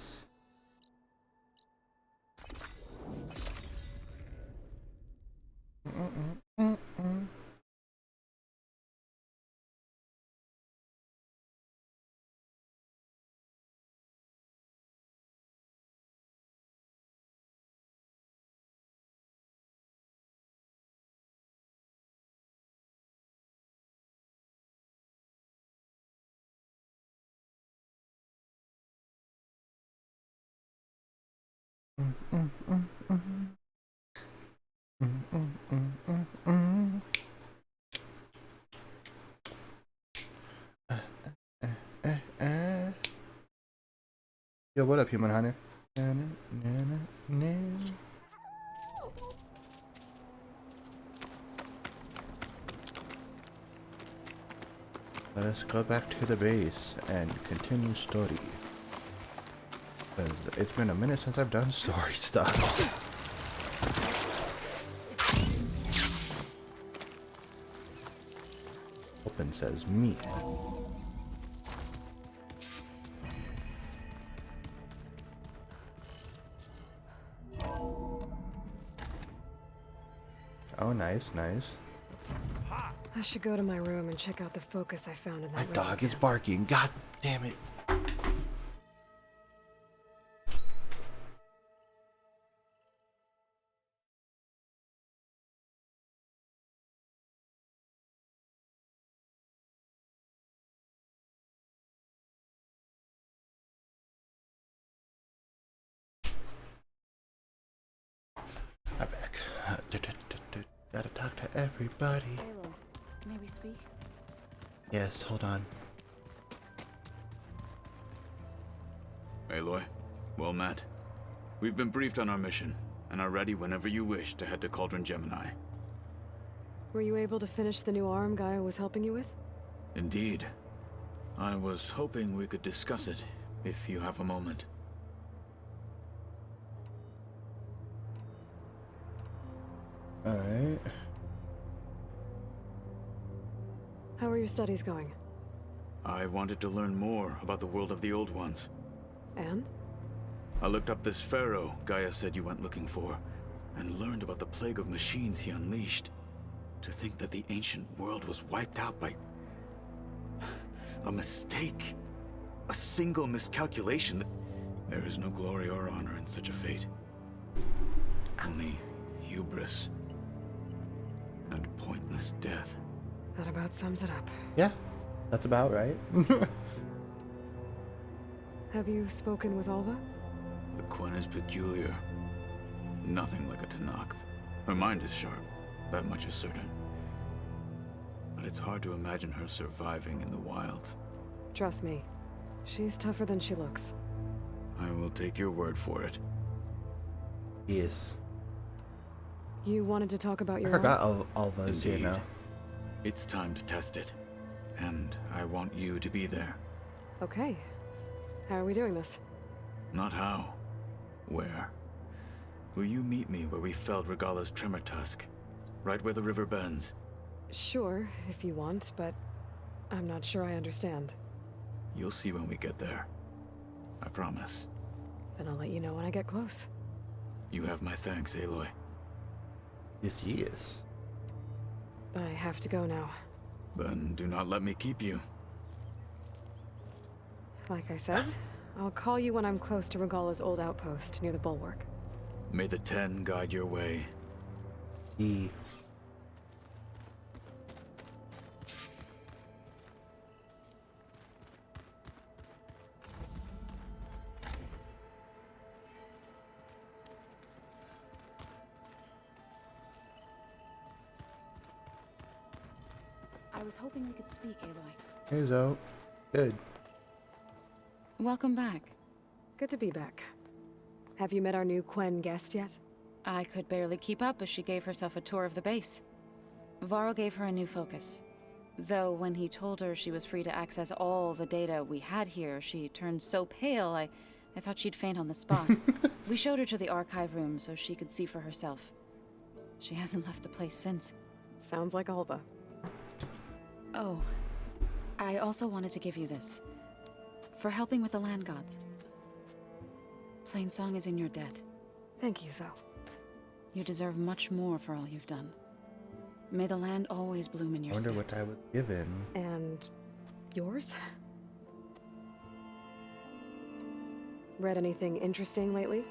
Yo, what up, human hunter? Let us go back to the base and continue story. Because it's been a minute since I've done story stuff. Open says me. Oh, nice, nice. I should go to my room and check out the focus I found in that My room dog is again. barking. God damn it. Gotta talk to everybody. Aloy, may we speak? Yes, hold on. Aloy, well met. We've been briefed on our mission, and are ready whenever you wish to head to Cauldron Gemini. Were you able to finish the new arm Gaia was helping you with? Indeed. I was hoping we could discuss it, if you have a moment. Alright. How are your studies going? I wanted to learn more about the world of the Old Ones. And? I looked up this pharaoh Gaia said you went looking for, and learned about the plague of machines he unleashed. To think that the ancient world was wiped out by a mistake. A single miscalculation. There is no glory or honor in such a fate. Only hubris and pointless death. That about sums it up. Yeah, that's about right. Have you spoken with Alva? The Quen is peculiar. Nothing like a Tenakth. Her mind is sharp, that much is certain. But it's hard to imagine her surviving in the wilds. Trust me, she's tougher than she looks. I will take your word for it. Yes. You wanted to talk about I your forgot arm? Alva's here Indeed. now. It's time to test it. And I want you to be there. Okay. How are we doing this? Not how. Where? Will you meet me where we felled Regala's tremor tusk? Right where the river bends? Sure, if you want, but I'm not sure I understand. You'll see when we get there. I promise. Then I'll let you know when I get close. You have my thanks, Aloy. Yes, he is. I have to go now. Then do not let me keep you. Like I said, I'll call you when I'm close to Regala's old outpost near the bulwark. May the Ten guide your way. He. I was hoping we could speak, Aloy. Hey, Zoe. Good. Welcome back. Good to be back. Have you met our new Quen guest yet? I could barely keep up as she gave herself a tour of the base. Varl gave her a new focus. Though when he told her she was free to access all the data we had here, she turned so pale I thought she'd faint on the spot. We showed her to the archive room so she could see for herself. She hasn't left the place since. Sounds like Alva. Oh, I also wanted to give you this. For helping with the land gods. Plainsong is in your debt. Thank you, Zoe. You deserve much more for all you've done. May the land always bloom in I your wonder steps. what I was given. And yours? Read anything interesting lately?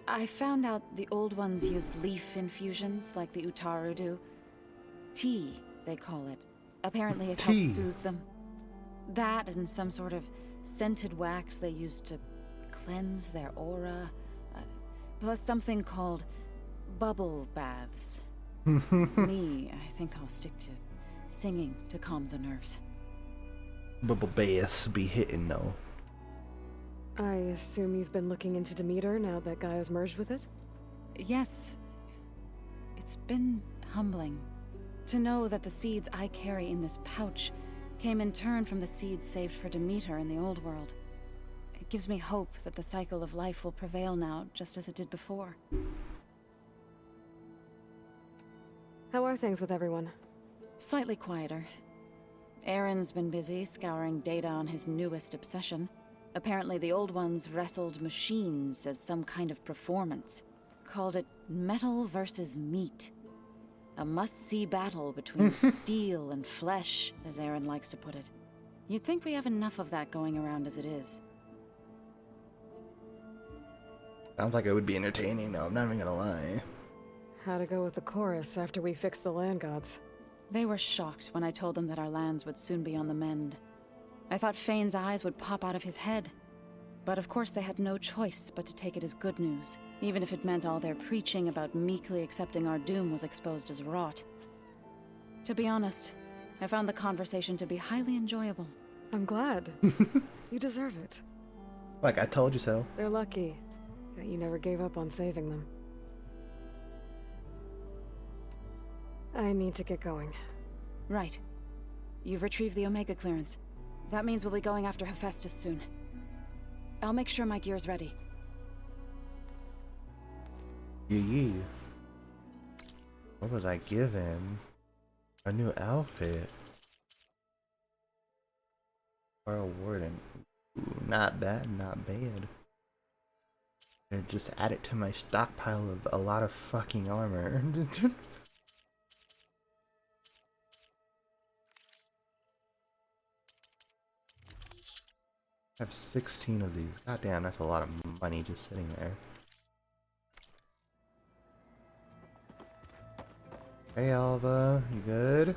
I found out the old ones used leaf infusions like the Utaru do. Tea, they call it. Apparently it Tea. helps soothe them. That and some sort of scented wax they used to cleanse their aura. Plus something called bubble baths. Me, I think I'll stick to singing to calm the nerves. Bubble bass be hitting though. I assume you've been looking into Demeter now that Gaia's merged with it? Yes. It's been humbling to know that the seeds I carry in this pouch came in turn from the seeds saved for Demeter in the old world. It gives me hope that the cycle of life will prevail now, just as it did before. How are things with everyone? Slightly quieter. Aaron's been busy scouring data on his newest obsession. Apparently the old ones wrestled machines as some kind of performance. Called it metal versus meat. A must-see battle between steel and flesh, as Aaron likes to put it. You'd think we have enough of that going around as it is. Sounds like it would be entertaining though, I'm not even gonna lie. How to go with the chorus after we fix the land gods? They were shocked when I told them that our lands would soon be on the mend. I thought Fane's eyes would pop out of his head. But of course they had no choice but to take it as good news, even if it meant all their preaching about meekly accepting our doom was exposed as rot. To be honest, I found the conversation to be highly enjoyable. I'm glad. You deserve it. Like, I told you so. They're lucky that you never gave up on saving them. I need to get going. Right. You've retrieved the Omega clearance. That means we'll be going after Hephaestus soon. I'll make sure my gear's ready. Yee. What was I given? A new outfit. Or a warden. Ooh, not bad, not bad. And just add it to my stockpile of a lot of fucking armor. I have 16 of these. God damn, that's a lot of money just sitting there. Hey Alva, you good?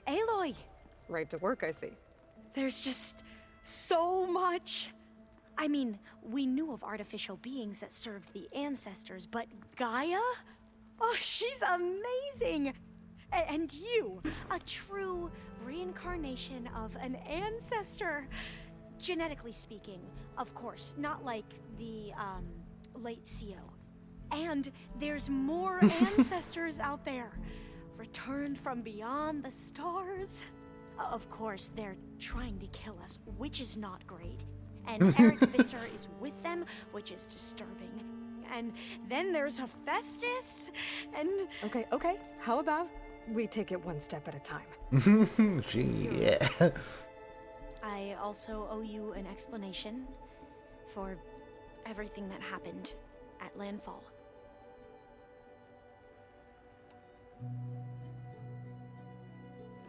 Aloy! Right to work, I see. There's just so much. I mean, we knew of artificial beings that served the ancestors, but Gaia? Oh, she's amazing! And you, a true reincarnation of an ancestor. Genetically speaking, of course, not like the, late CO. And there's more ancestors out there, returned from beyond the stars. Of course, they're trying to kill us, which is not great. And Eric Visser is with them, which is disturbing. And then there's Hephaestus, and... Okay. How about we take it one step at a time? Yeah. I also owe you an explanation for everything that happened at Landfall.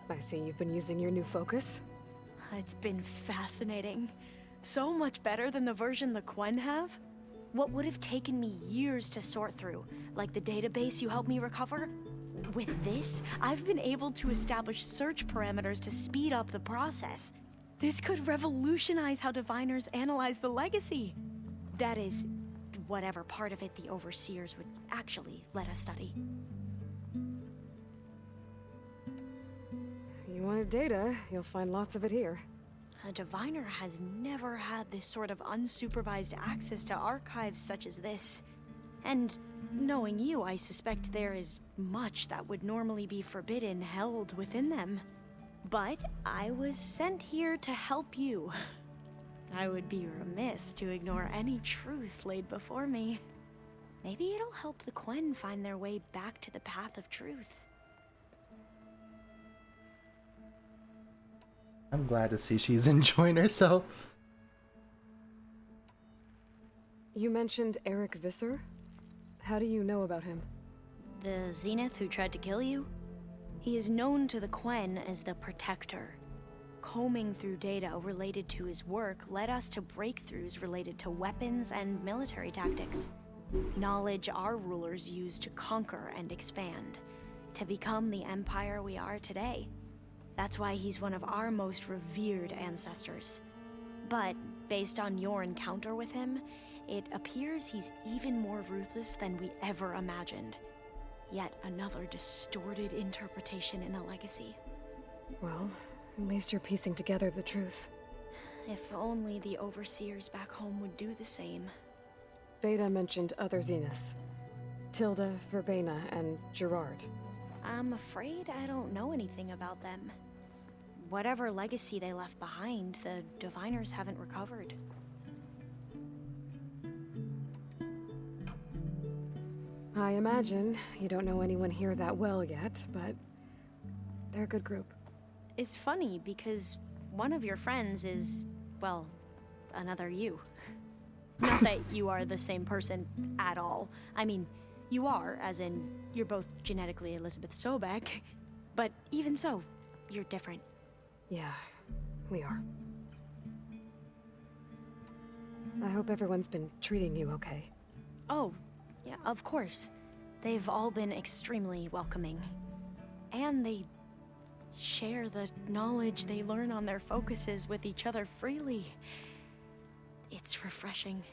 I see you've been using your new focus. It's been fascinating. So much better than the version the Quen have. What would have taken me years to sort through, like the database you helped me recover, with this, I've been able to establish search parameters to speed up the process. This could revolutionize how diviners analyze the legacy. That is, whatever part of it the overseers would actually let us study. You wanted data, you'll find lots of it here. A diviner has never had this sort of unsupervised access to archives such as this. And knowing you, I suspect there is much that would normally be forbidden held within them. But I was sent here to help you. I would be remiss to ignore any truth laid before me. Maybe it'll help the Quen find their way back to the path of truth. I'm glad to see she's enjoying herself. You mentioned Eric Visser? How do you know about him? The Zenith who tried to kill you? He is known to the Quen as the Protector. Combing through data related to his work led us to breakthroughs related to weapons and military tactics. Knowledge our rulers used to conquer and expand, to become the empire we are today. That's why he's one of our most revered ancestors. But based on your encounter with him, it appears he's even more ruthless than we ever imagined. Yet another distorted interpretation in the legacy. Well, at least you're piecing together the truth. If only the overseers back home would do the same. Beta mentioned other Zeniths. Tilda, Verbena, and Gerard. I'm afraid I don't know anything about them. Whatever legacy they left behind, the diviners haven't recovered. I imagine you don't know anyone here that well yet, but they're a good group. It's funny because one of your friends is, well, another you. Not that you are the same person at all. I mean, you are, as in, you're both genetically Elizabeth Sobek, but even so, you're different. Yeah, we are. I hope everyone's been treating you okay. Oh, yeah, of course. They've all been extremely welcoming. And they share the knowledge they learn on their focuses with each other freely. It's refreshing.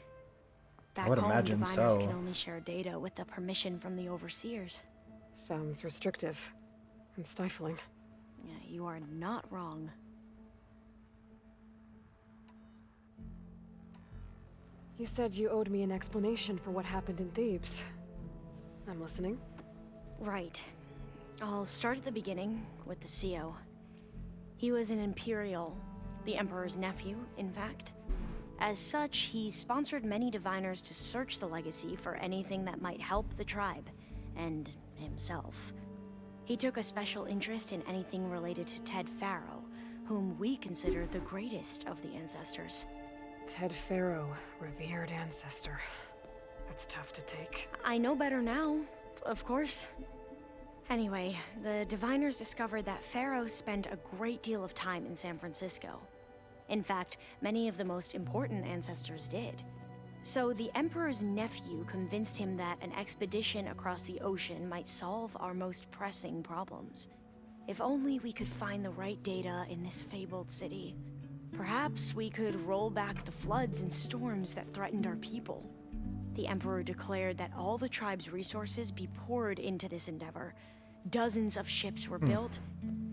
Back would home, imagine diviners so. can only share data with the permission from the overseers. Sounds restrictive and stifling. Yeah, you are not wrong. You said you owed me an explanation for what happened in Thebes. I'm listening. Right. I'll start at the beginning with the CEO. He was an Imperial, the Emperor's nephew, in fact. As such, he sponsored many diviners to search the legacy for anything that might help the tribe, and himself. He took a special interest in anything related to Ted Faro, whom we consider the greatest of the ancestors. Ted Faro, revered ancestor. That's tough to take. I know better now, of course. Anyway, the diviners discovered that Faro spent a great deal of time in San Francisco. In fact, many of the most important ancestors did. So the Emperor's nephew convinced him that an expedition across the ocean might solve our most pressing problems. If only we could find the right data in this fabled city. Perhaps we could roll back the floods and storms that threatened our people. The Emperor declared that all the tribe's resources be poured into this endeavor. Dozens of ships were built,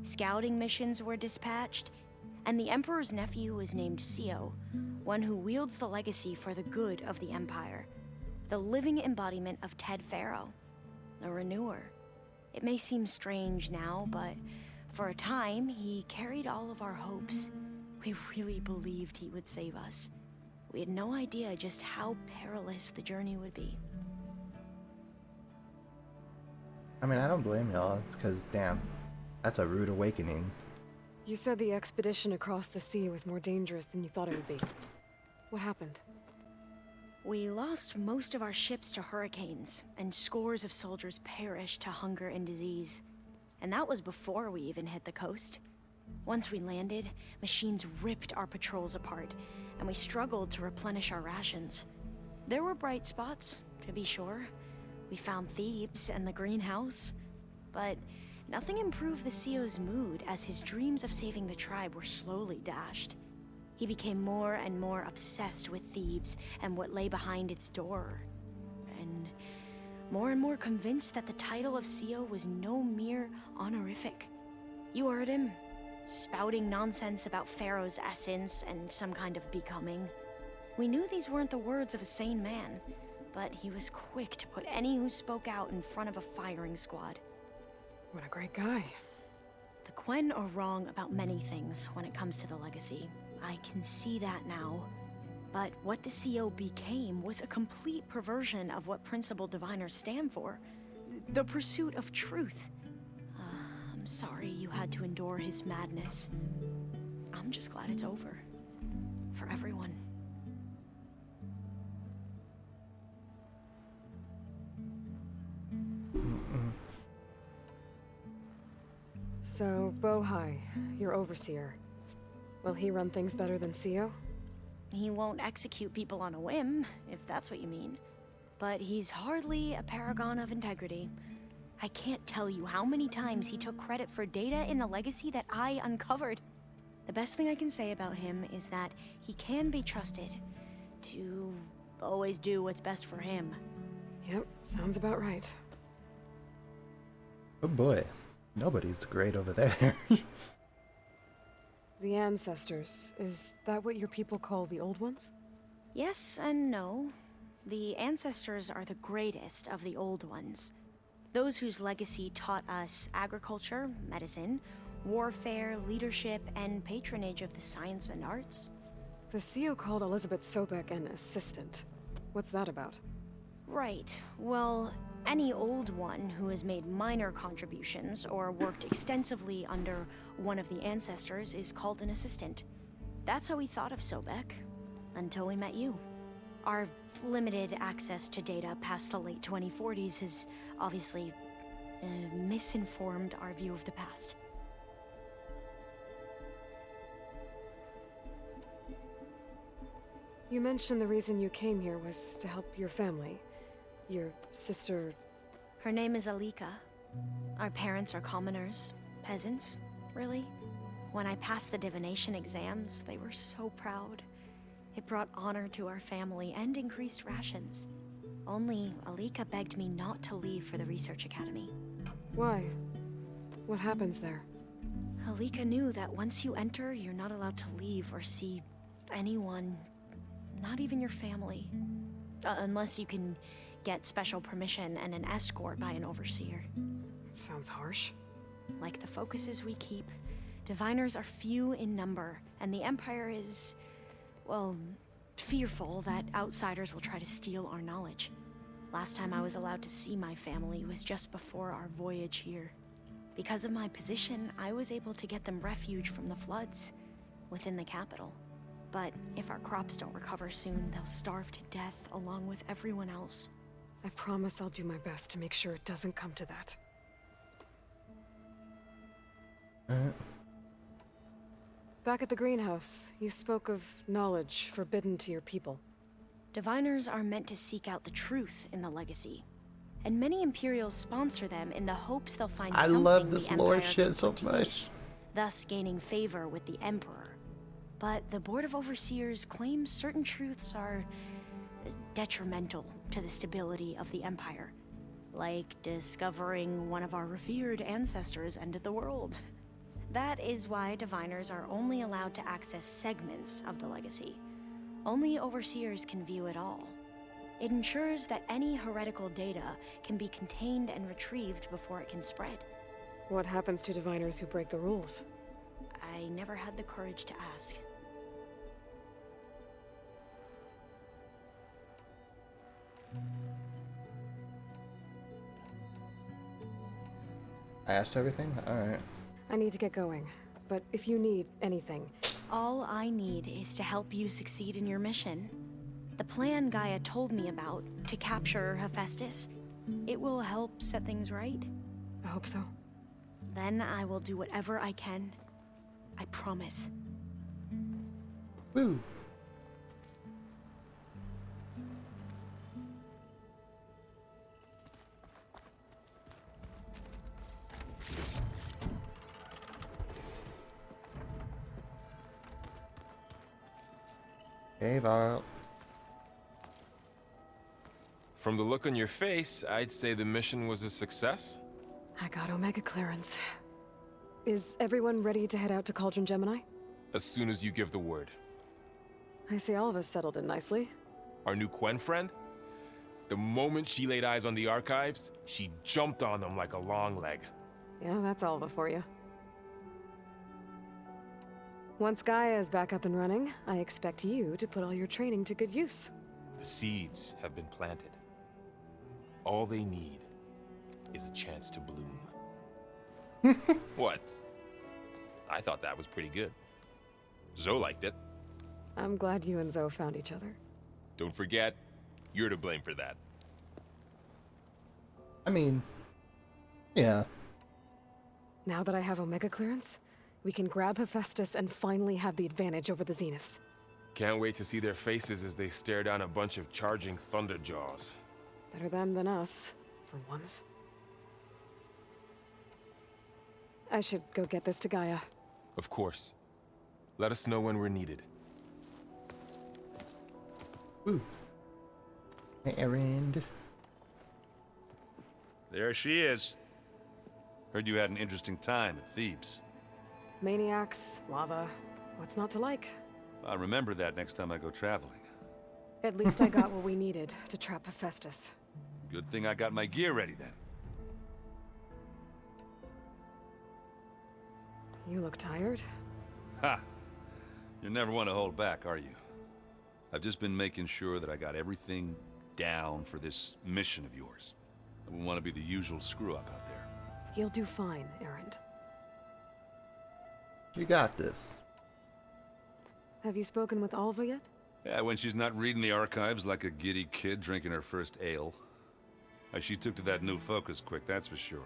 scouting missions were dispatched, and the Emperor's nephew was named Sio, one who wields the legacy for the good of the Empire. The living embodiment of Ted Faro, the renewer. It may seem strange now, but for a time, he carried all of our hopes. We really believed he would save us. We had no idea just how perilous the journey would be. I mean, I don't blame y'all, because damn, that's a rude awakening. You said the expedition across the sea was more dangerous than you thought it would be. What happened? We lost most of our ships to hurricanes, and scores of soldiers perished to hunger and disease. And that was before we even hit the coast. Once we landed, machines ripped our patrols apart, and we struggled to replenish our rations. There were bright spots, to be sure. We found Thebes and the greenhouse, but nothing improved the CEO's mood as his dreams of saving the tribe were slowly dashed. He became more and more obsessed with Thebes and what lay behind its door, and more convinced that the title of CEO was no mere honorific. You heard him, spouting nonsense about Pharaoh's essence and some kind of becoming. We knew these weren't the words of a sane man, but he was quick to put any who spoke out in front of a firing squad. What a great guy. The Quen are wrong about many things when it comes to the legacy. I can see that now. But what the CO became was a complete perversion of what principled diviners stand for. The pursuit of truth. I'm sorry you had to endure his madness. I'm just glad it's over. For everyone. So, Bohai, your overseer. Will he run things better than CEO? He won't execute people on a whim, if that's what you mean. But he's hardly a paragon of integrity. I can't tell you how many times he took credit for data in the legacy that I uncovered. The best thing I can say about him is that he can be trusted to always do what's best for him. Yep, sounds about right. Oh boy, nobody's great over there. The ancestors, is that what your people call the old ones? Yes and no. The ancestors are the greatest of the old ones. Those whose legacy taught us agriculture, medicine, warfare, leadership, and patronage of the science and arts. The CEO called Elizabeth Sobek an assistant. What's that about? Right. Well, any old one who has made minor contributions or worked extensively under one of the ancestors is called an assistant. That's how we thought of Sobek, until we met you. Our limited access to data past the late 2040s has obviously misinformed our view of the past. You mentioned the reason you came here was to help your family. Your sister... Her name is Alika. Our parents are commoners, peasants. really. When I passed the divination exams, they were so proud. It brought honor to our family and increased rations. Only Alika begged me not to leave for the research academy. Why? What happens there? Alika knew that once you enter, you're not allowed to leave or see anyone, not even your family. Unless you can get special permission and an escort by an overseer. It sounds harsh. Like the focuses we keep, diviners are few in number, and the Empire is, well, fearful that outsiders will try to steal our knowledge. Last time I was allowed to see my family was just before our voyage here. Because of my position, I was able to get them refuge from the floods within the capital. But if our crops don't recover soon, they'll starve to death along with everyone else. I promise I'll do my best to make sure it doesn't come to that. Back at the greenhouse, you spoke of knowledge forbidden to your people. Diviners are meant to seek out the truth in the legacy. And many Imperials sponsor them in the hopes they'll find I something love this the lore Empire shit can so put to much. use, thus gaining favor with the Emperor. But the Board of Overseers claims certain truths are detrimental to the stability of the Empire. Like discovering one of our revered ancestors ended the world. That is why diviners are only allowed to access segments of the legacy. Only Overseers can view it all. It ensures that any heretical data can be contained and retrieved before it can spread. What happens to diviners who break the rules? I never had the courage to ask. I asked everything? Alright. I need to get going, but if you need anything, All I need is to help you succeed in your mission. The plan Gaia told me about, to capture Hephaestus, it will help set things right. I hope so. Then I will do whatever I can. I promise. Woo! Hey, Val. From the look on your face, I'd say the mission was a success. I got Omega clearance. Is everyone ready to head out to Cauldron Gemini? As soon as you give the word. I see all of us settled in nicely. Our new Quen friend? The moment she laid eyes on the archives, she jumped on them like a long leg. Yeah, that's Alva for you. Once Gaia is back up and running, I expect you to put all your training to good use. The seeds have been planted. All they need is a chance to bloom. What? I thought that was pretty good. Zoe liked it. I'm glad you and Zoe found each other. Don't forget, you're to blame for that. I mean, yeah. Now that I have Omega clearance, we can grab Hephaestus and finally have the advantage over the Zeniths. Can't wait to see their faces as they stare down a bunch of charging Thunderjaws. Better them than us, for once. I should go get this to Gaia. Of course. Let us know when we're needed. Woo. Hey, errand. There she is. Heard you had an interesting time at Thebes. Maniacs, lava, what's not to like? I'll remember that next time I go traveling. At least I got what we needed to trap Hephaestus. Good thing I got my gear ready then. You look tired. Ha! You're never one to hold back, are you? I've just been making sure that I got everything down for this mission of yours. I wouldn't want to be the usual screw-up out there. You'll do fine, Errand. You got this. Have you spoken with Alva yet? Yeah, when she's not reading the archives like a giddy kid drinking her first ale. She took to that new focus quick, that's for sure.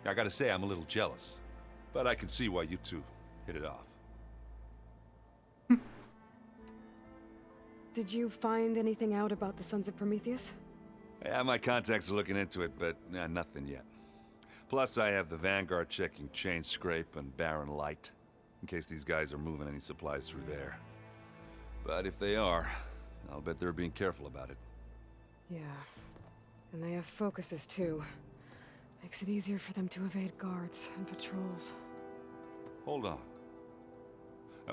I gotta say, I'm a little jealous. But I can see why you two hit it off. Did you find anything out about the Sons of Prometheus? Yeah, my contacts are looking into it, but nothing yet. Plus, I have the Vanguard checking Chain Scrape and Barren Light, in case these guys are moving any supplies through there. But if they are, I'll bet they're being careful about it. Yeah. And they have focuses too. Makes it easier for them to evade guards and patrols. Hold on.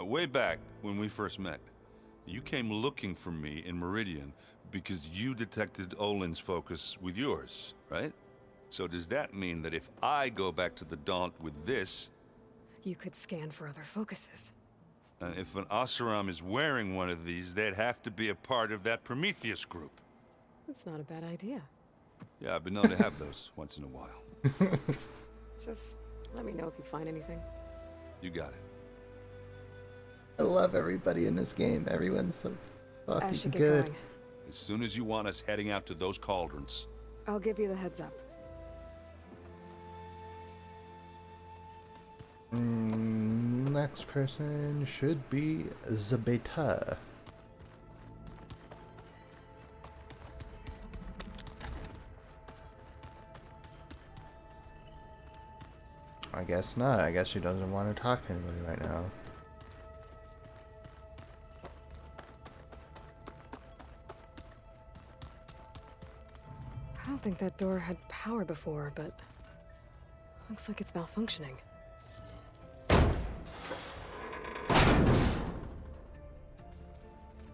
Way back when we first met, you came looking for me in Meridian because you detected Olin's focus with yours, right? So does that mean that if I go back to the Daunt with this... You could scan for other focuses. And if an Oseram is wearing one of these, they'd have to be a part of that Prometheus group. That's not a bad idea. Yeah, I've been known to have those once in a while. Just let me know if you find anything. You got it. I love everybody in this game. Everyone's so I should fucking get good. going. As soon as you want us heading out to those cauldrons. I'll give you the heads up. Next person should be Zabeta. I guess not. I guess she doesn't want to talk to anybody right now. I don't think that door had power before, but looks like it's malfunctioning.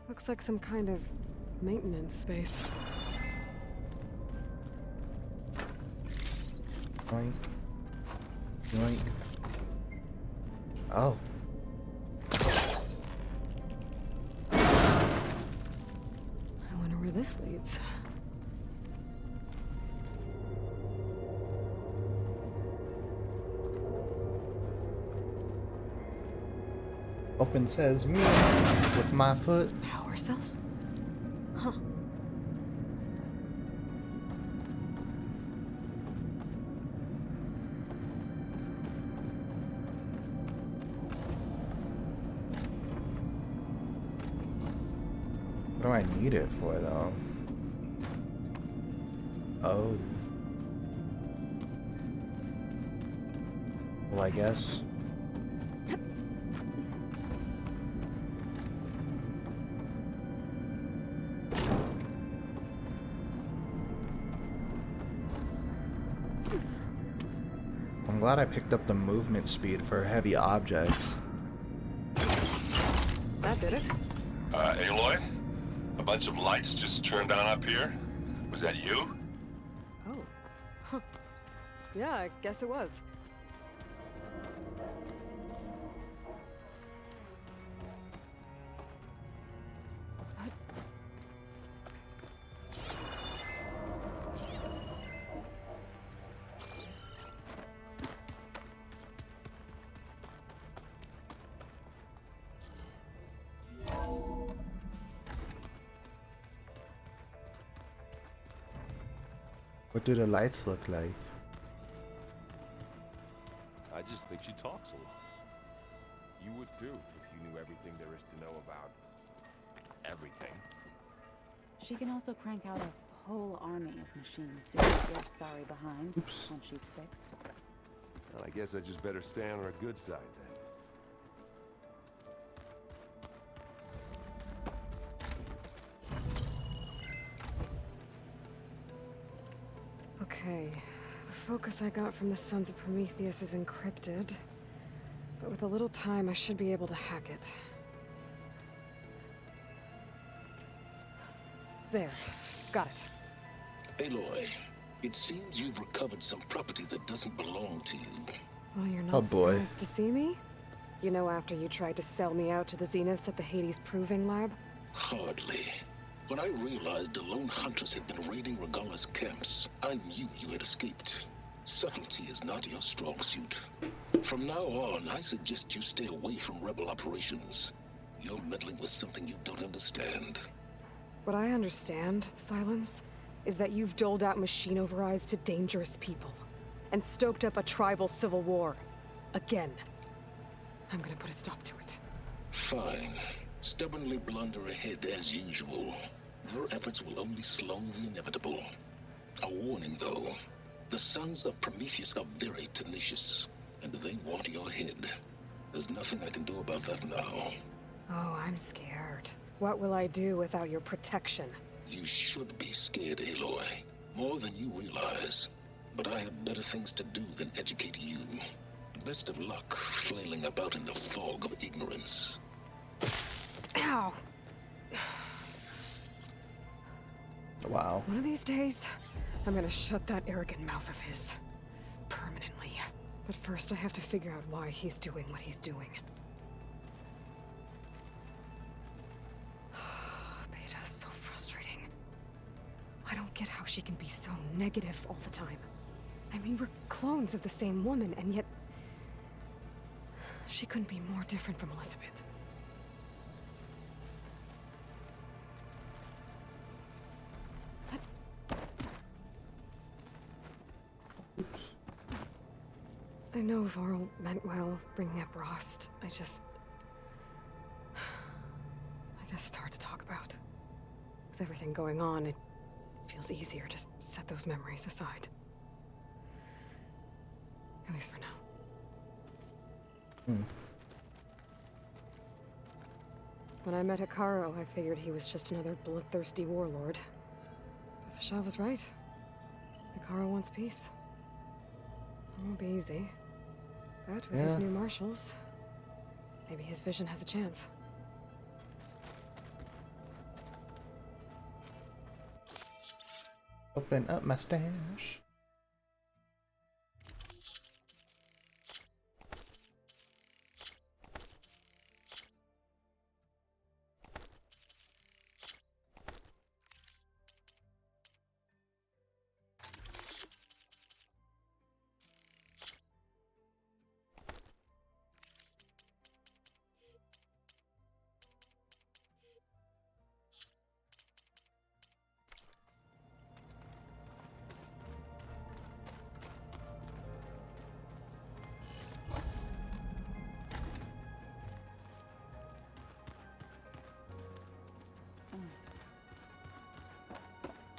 Looks like some kind of maintenance space. Yoink. Yoink. Oh. I wonder where this leads. Open says me with my foot. Power cells? Huh. What do I need it for, though? Oh. Well, I guess. I'm glad I picked up the movement speed for heavy objects. That did it. Aloy? A bunch of lights just turned on up here? Was that you? Oh. Huh. Yeah, I guess it was. What do the lights look like? I just think she talks a lot. You would too, if you knew everything there is to know about everything. She can also crank out a whole army of machines to leave your sorry behind once she's fixed. Well, I guess I just better stay on her good side then. Okay. The focus I got from the Sons of Prometheus is encrypted. But with a little time, I should be able to hack it. There. Got it. Aloy, it seems you've recovered some property that doesn't belong to you. Well, you're Oh, not boy. surprised to see me? You know, after you tried to sell me out to the Zeniths at the Hades Proving Lab? Hardly. When I realized the lone huntress had been raiding Regala's camps, I knew you had escaped. Subtlety is not your strong suit. From now on, I suggest you stay away from rebel operations. You're meddling with something you don't understand. What I understand, Silence, is that you've doled out machine overrides to dangerous people. And stoked up a tribal civil war. Again. I'm gonna put a stop to it. Fine. Stubbornly blunder ahead as usual. Your efforts will only slow the inevitable. A warning, though. The sons of Prometheus are very tenacious, and they want your head. There's nothing I can do about that now. Oh, I'm scared. What will I do without your protection? You should be scared, Aloy. More than you realize. But I have better things to do than educate you. Best of luck flailing about in the fog of ignorance. Ow! Wow. One of these days, I'm gonna shut that arrogant mouth of his. Permanently. But first, I have to figure out why he's doing what he's doing. Beta's so frustrating. I don't get how she can be so negative all the time. I mean, we're clones of the same woman, and yet... she couldn't be more different from Elizabeth. I know Varl meant well, bringing up Rost. I guess it's hard to talk about. With everything going on, it feels easier to set those memories aside. At least for now. When I met Hikaru, I figured he was just another bloodthirsty warlord. But Fashav was right. Hikaru wants peace. It won't be easy. But with his new marshals, maybe his vision has a chance. Open up my stash.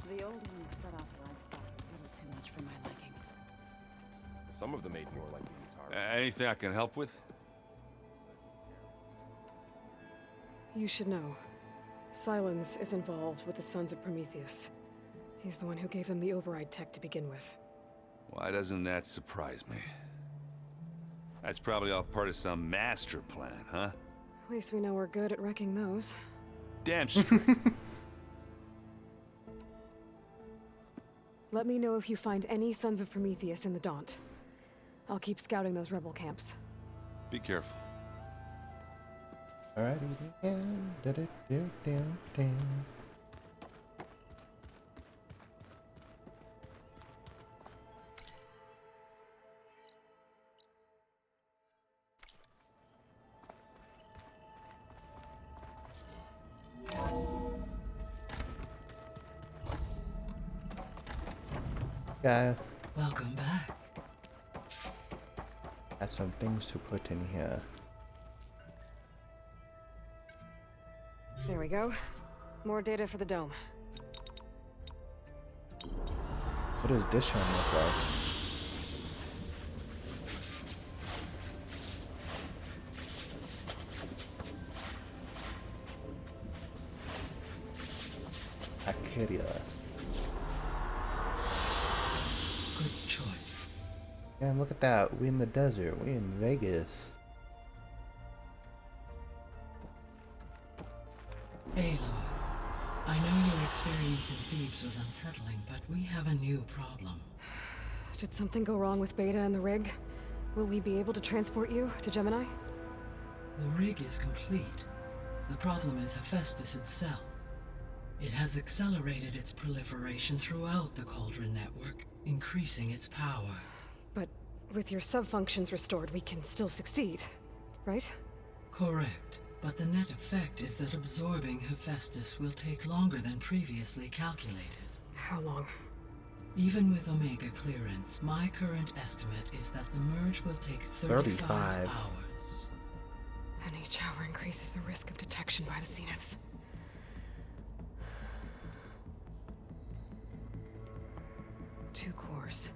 The old ones set off livestock a little too much for my liking. Some of them made more like the guitar. Anything I can help with? You should know. Silence is involved with the Sons of Prometheus. He's the one who gave them the override tech to begin with. Why doesn't that surprise me? That's probably all part of some master plan, huh? At least we know we're good at wrecking those. Damn straight. Let me know if you find any Sons of Prometheus in the Daunt. I'll keep scouting those rebel camps. Be careful. Alrighty then. Da-da-do-do-do. Yeah, Welcome back. got some things to put in here. There we go. More data for the dome. What does this one look like? Acadia. Good choice. Yeah, look at that. We in the desert. We in Vegas. Aloy, I know your experience in Thebes was unsettling, but we have a new problem. Did something go wrong with Beta and the rig? Will we be able to transport you to Gemini? The rig is complete. The problem is Hephaestus itself. It has accelerated its proliferation throughout the Cauldron network, increasing its power. But with your sub-functions restored, we can still succeed, right? Correct. But the net effect is that absorbing Hephaestus will take longer than previously calculated. How long? Even with Omega clearance, my current estimate is that the merge will take 35 hours. And each hour increases the risk of detection by the Zeniths. Two cores.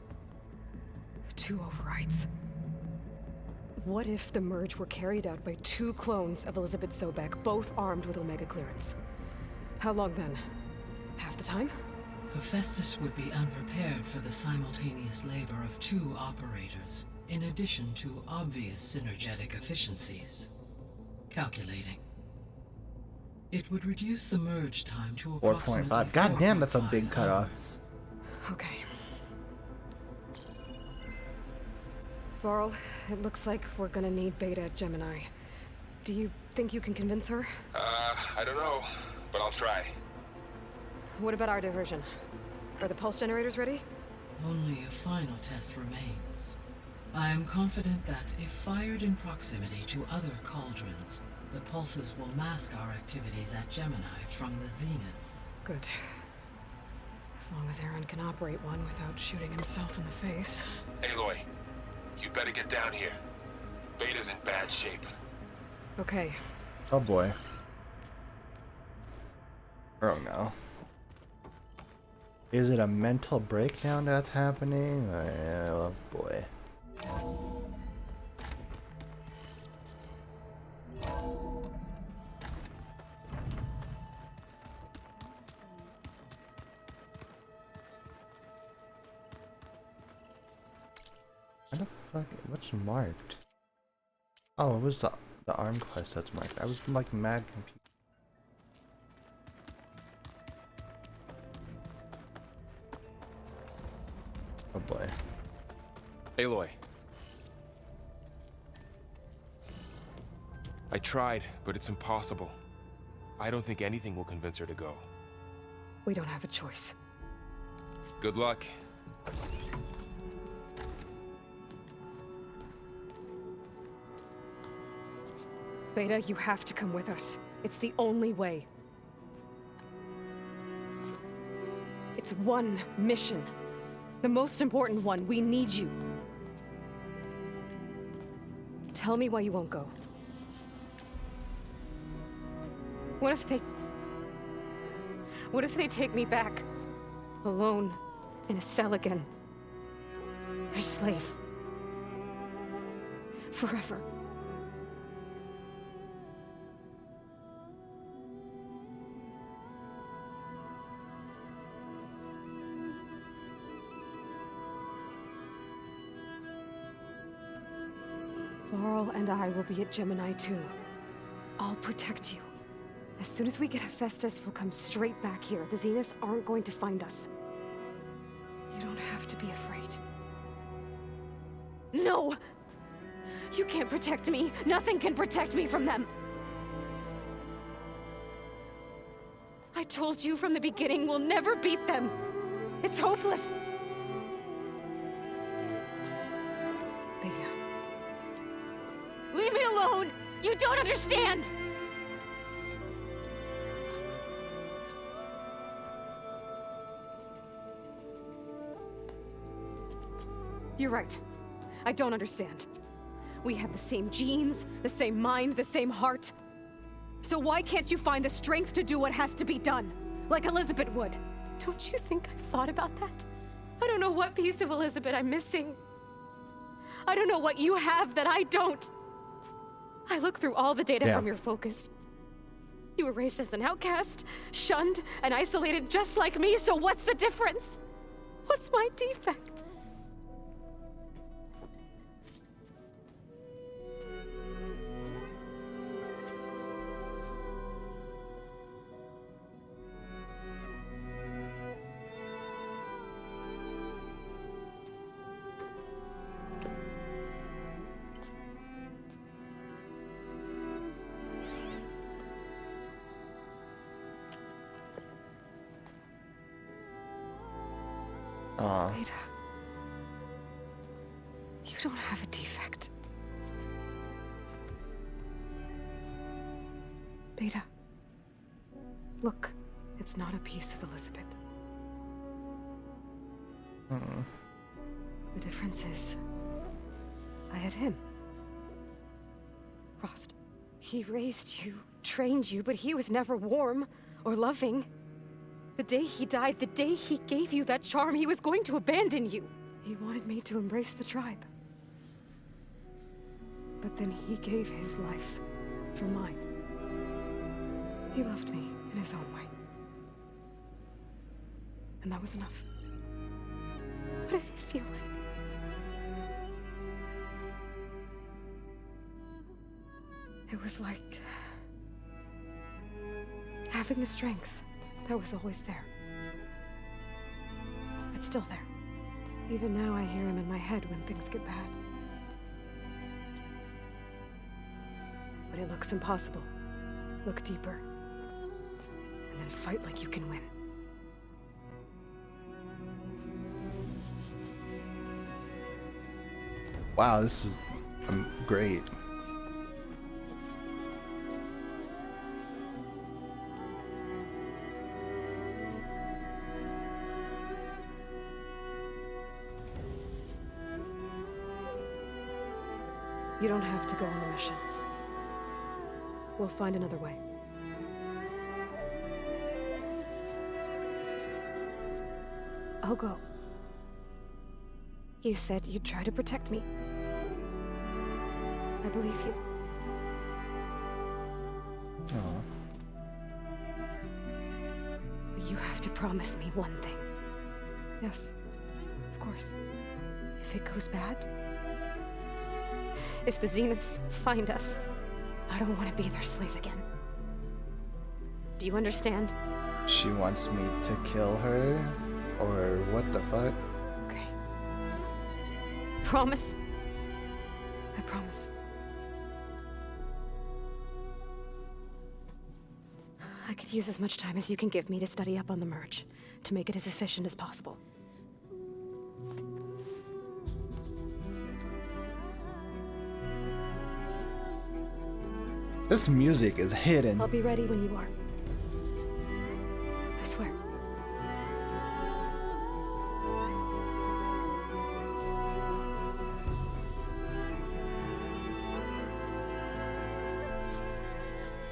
2 overrides. What if the merge were carried out by 2 clones of Elizabeth Sobek, both armed with Omega clearance? How long then? Half the time? Hephaestus would be unprepared for the simultaneous labor of 2 operators, in addition to obvious synergetic efficiencies. Calculating. It would reduce the merge time to approximately 4.5. God damn, that's a 4.5 big cutoff. hours. Okay. Varl, it looks like we're gonna need Beta at Gemini. Do you think you can convince her? I don't know, but I'll try. What about our diversion? Are the pulse generators ready? Only a final test remains. I am confident that if fired in proximity to other cauldrons, the pulses will mask our activities at Gemini from the zeniths. Good. As long as Aaron can operate one without shooting himself in the face. Aloy, you better get down here. Beta's in bad shape. Okay. Oh boy. Oh no. Is it a mental breakdown that's happening? Oh boy. What the fuck? What's marked? Oh, it was the arm quest that's marked. I was like mad confused. Oh boy. Aloy. I tried, but it's impossible. I don't think anything will convince her to go. We don't have a choice. Good luck. Beta, you have to come with us. It's the only way. It's one mission. The most important one. We need you. Tell me why you won't go. What if they take me back? Alone, in a cell again. Their slave. Forever. Varl and I will be at Gemini too. I'll protect you. As soon as we get Hephaestus, we'll come straight back here. The Zeniths aren't going to find us. You don't have to be afraid. No! You can't protect me. Nothing can protect me from them. I told you from the beginning we'll never beat them. It's hopeless. Beta. Leave me alone! You don't understand! You're right. I don't understand. We have the same genes, the same mind, the same heart. So why can't you find the strength to do what has to be done? Like Elizabeth would. Don't you think I've thought about that? I don't know what piece of Elizabeth I'm missing. I don't know what you have that I don't. I look through all the data from your focus. You were raised as an outcast, shunned, and isolated just like me, so what's the difference? What's my defect? Beta, you don't have a defect. Beta, look, it's not a piece of Elizabeth. The difference is, I had him. Frost. He raised you, trained you, but he was never warm or loving. The day he died, the day he gave you that charm, he was going to abandon you. He wanted me to embrace the tribe. But then he gave his life for mine. He loved me in his own way. And that was enough. What did it feel like? It was like having the strength that was always there. It's still there. Even now I hear him in my head when things get bad. But it looks impossible. Look deeper. And then fight like you can win. Wow, this is great. You don't have to go on the mission. We'll find another way. I'll go. You said you'd try to protect me. I believe you. But you have to promise me one thing. Yes, of course. If it goes bad, if the Zeniths find us, I don't want to be their slave again. Do you understand? She wants me to kill her? Or what the fuck? Okay. Promise? I promise. I could use as much time as you can give me to study up on the merge, to make it as efficient as possible. This music is hidden. I'll be ready when you are. I swear.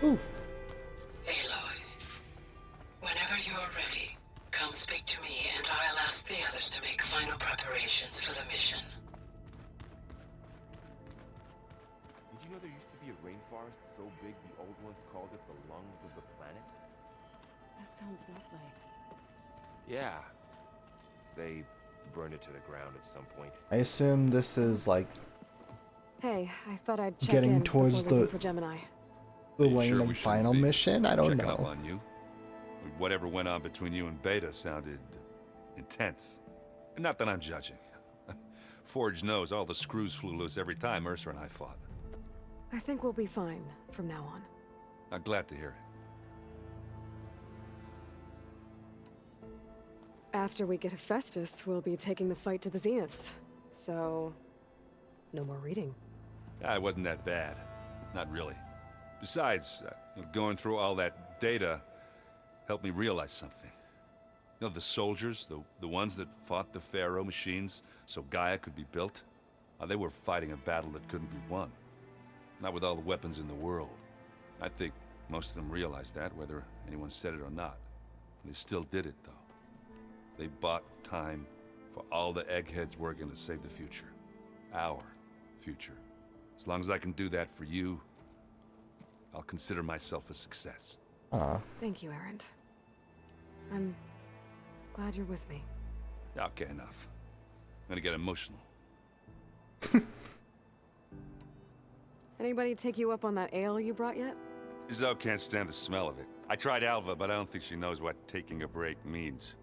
Ooh. Aloy, whenever you're ready, come speak to me and I'll ask the others to make final preparations for the mission. Did you know there used to be a rainforest so big the old ones called it the lungs of the planet? That sounds lovely. Yeah. They burned it to the ground at some point. I assume this is like Hey, I thought I'd check Getting in towards before leaving the- for Gemini. the Are you lane sure and we shouldn't final be mission? I don't checking up know. on you? Whatever went on between you and Beta sounded intense. Not that I'm judging. Forge knows all the screws flew loose every time Mercer and I fought. I think we'll be fine from now on. I'm glad to hear it. After we get Hephaestus, we'll be taking the fight to the Zeniths. So, no more reading. It wasn't that bad. Not really. Besides, going through all that data helped me realize something. You know, the soldiers, the ones that fought the Pharaoh machines so Gaia could be built, they were fighting a battle that couldn't be won. Not with all the weapons in the world. I think most of them realized that, whether anyone said it or not. They still did it, though. They bought time for all the eggheads working to save the future. Our future. As long as I can do that for you, I'll consider myself a success. Thank you, Erend. I'm glad you're with me. Okay, enough. I'm gonna get emotional. Anybody take you up on that ale you brought yet? Zoe can't stand the smell of it. I tried Alva, but I don't think she knows what taking a break means.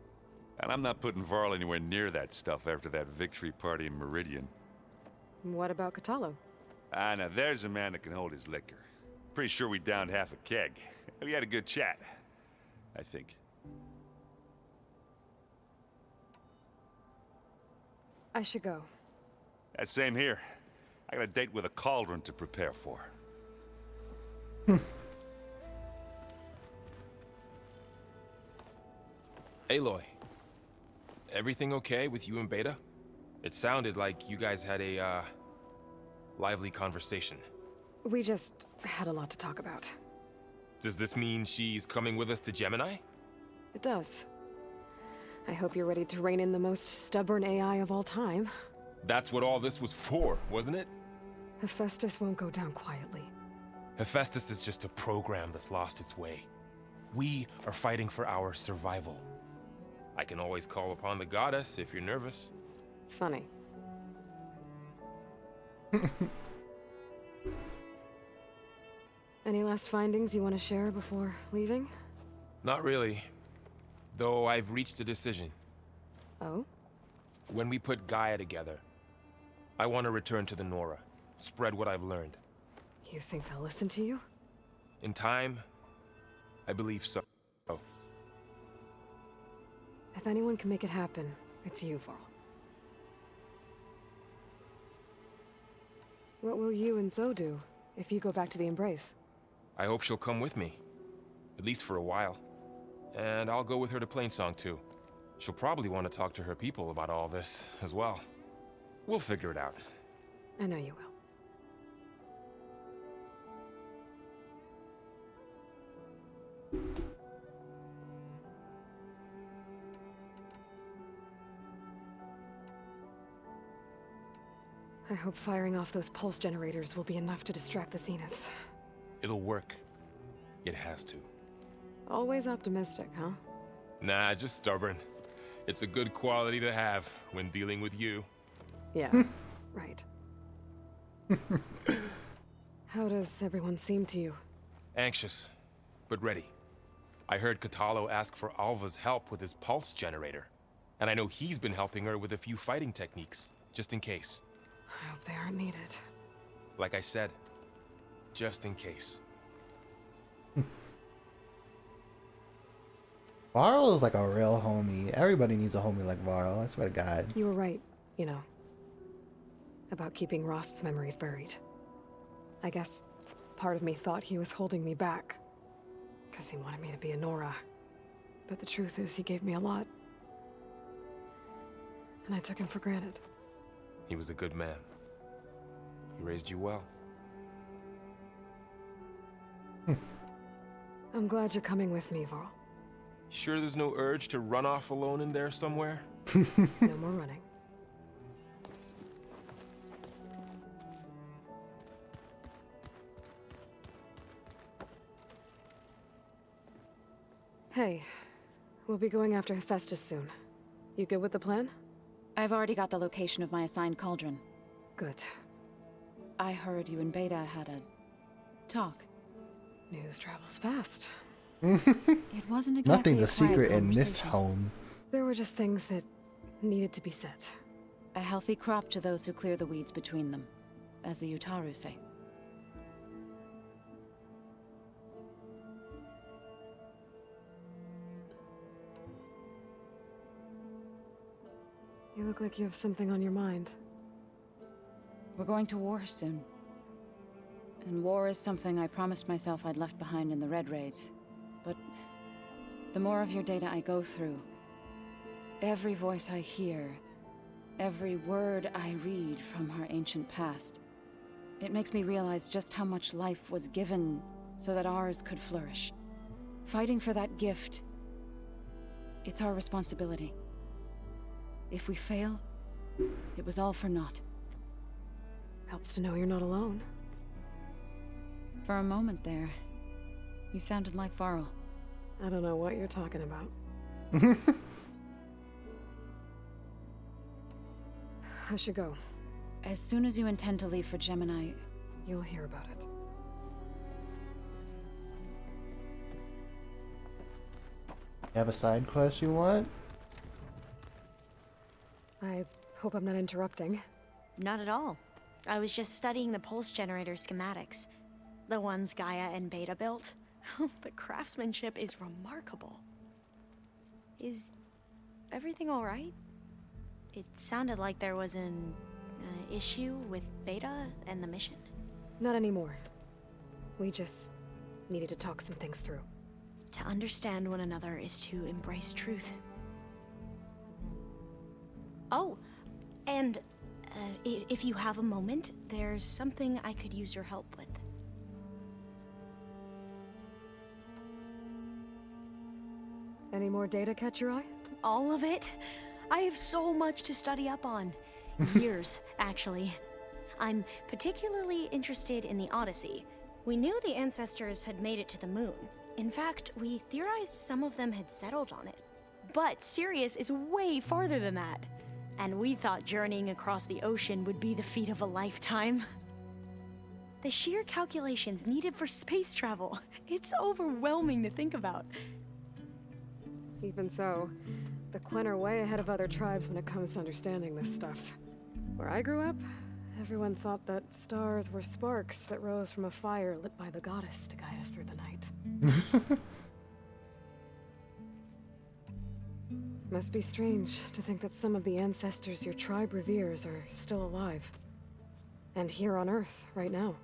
And I'm not putting Varl anywhere near that stuff after that victory party in Meridian. What about Catalo? Now there's a man that can hold his liquor. Pretty sure we downed half a keg. We had a good chat, I think. I should go. Same here. I got a date with a cauldron to prepare for. Aloy, everything okay with you and Beta? It sounded like you guys had a, lively conversation. We just had a lot to talk about. Does this mean she's coming with us to Gemini? It does. I hope you're ready to rein in the most stubborn AI of all time. That's what all this was for, wasn't it? Hephaestus won't go down quietly. Hephaestus is just a program that's lost its way. We are fighting for our survival. I can always call upon the goddess if you're nervous. Funny. Any last findings you want to share before leaving? Not really. Though I've reached a decision. Oh? When we put Gaia together, I want to return to the Nora. Spread what I've learned. You think they'll listen to you? In time, I believe so. If anyone can make it happen, it's you, Varl. What will you and Zoe do if you go back to the Embrace? I hope she'll come with me. At least for a while. And I'll go with her to Plainsong too. She'll probably want to talk to her people about all this as well. We'll figure it out. I know you will. I hope firing off those pulse generators will be enough to distract the Zeniths. It'll work. It has to. Always optimistic, huh? Nah, just stubborn. It's a good quality to have when dealing with you. Yeah, right. How does everyone seem to you? Anxious, but ready. I heard Katalo ask for Alva's help with his pulse generator. And I know he's been helping her with a few fighting techniques, just in case. I hope they aren't needed. Like I said, just in case. Varl is like a real homie. Everybody needs a homie like Varl, I swear to God. You were right, you know, about keeping Rost's memories buried. I guess part of me thought he was holding me back, because he wanted me to be a Nora. But the truth is, he gave me a lot. And I took him for granted. He was a good man. He raised you well. I'm glad you're coming with me, Varl. Sure there's no urge to run off alone in there somewhere? No more running. Hey, we'll be going after Hephaestus soon. You good with the plan? I've already got the location of my assigned cauldron. Good. I heard you and Beta had a talk. News travels fast. It wasn't exactly Nothing a a secret quiet in this conversation. home. There were just things that needed to be said. A healthy crop to those who clear the weeds between them, as the Utaru say. You look like you have something on your mind. We're going to war soon. And war is something I promised myself I'd left behind in the Red Raids. But the more of your data I go through, every voice I hear, every word I read from our ancient past, it makes me realize just how much life was given so that ours could flourish. Fighting for that gift, it's our responsibility. If we fail, it was all for naught. Helps to know you're not alone. For a moment there, you sounded like Varl. I don't know what you're talking about. I should go. As soon as you intend to leave for Gemini, You'll hear about it. You have a side quest you want? I hope I'm not interrupting. Not at all. I was just studying the pulse generator schematics. The ones Gaia and Beta built. The craftsmanship is remarkable. Is everything all right? It sounded like there was an issue with Beta and the mission. Not anymore. We just needed to talk some things through. To understand one another is to embrace truth. Oh, and if you have a moment, there's something I could use your help with. Any more data catch your eye? all of it. I have so much to study up on. Years, actually. I'm particularly interested in the Odyssey. We knew the ancestors had made it to the moon. In fact, we theorized some of them had settled on it. But Sirius is way farther than that. And we thought journeying across the ocean would be the feat of a lifetime. The sheer calculations needed for space travel, it's overwhelming to think about. Even so, the Quen are way ahead of other tribes when it comes to understanding this stuff. Where I grew up, everyone thought that stars were sparks that rose from a fire lit by the goddess to guide us through the night. Must be strange to think that some of the ancestors your tribe reveres are still alive. And here on Earth, right now.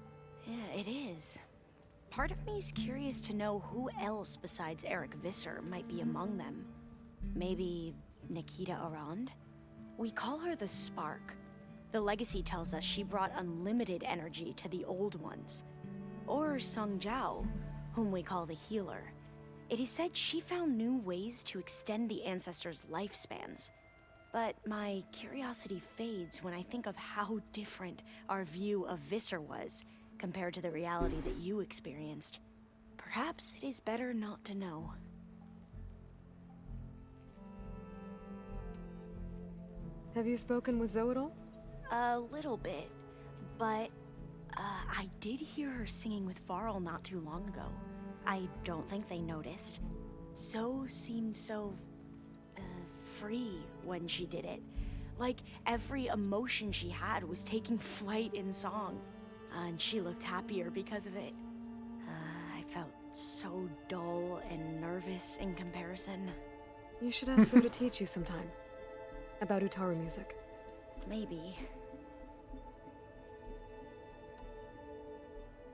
Yeah, it is. Part of me's curious to know who else besides Eric Visser might be among them. Maybe Nikita Arand? We call her the Spark. The legacy tells us she brought unlimited energy to the old ones. Or Sung Jiao, whom we call the Healer. It is said she found new ways to extend the ancestors' lifespans. But my curiosity fades when I think of how different our view of Visser was compared to the reality that you experienced. Perhaps it is better not to know. Have you spoken with Zoe at all? A little bit, but I did hear her singing with Varl not too long ago. I don't think they noticed. Zoe seemed so free when she did it. Like every emotion she had was taking flight in song. And she looked happier because of it. I felt so dull and nervous in comparison. You should ask Zoe to teach you sometime. About Utaru music. Maybe.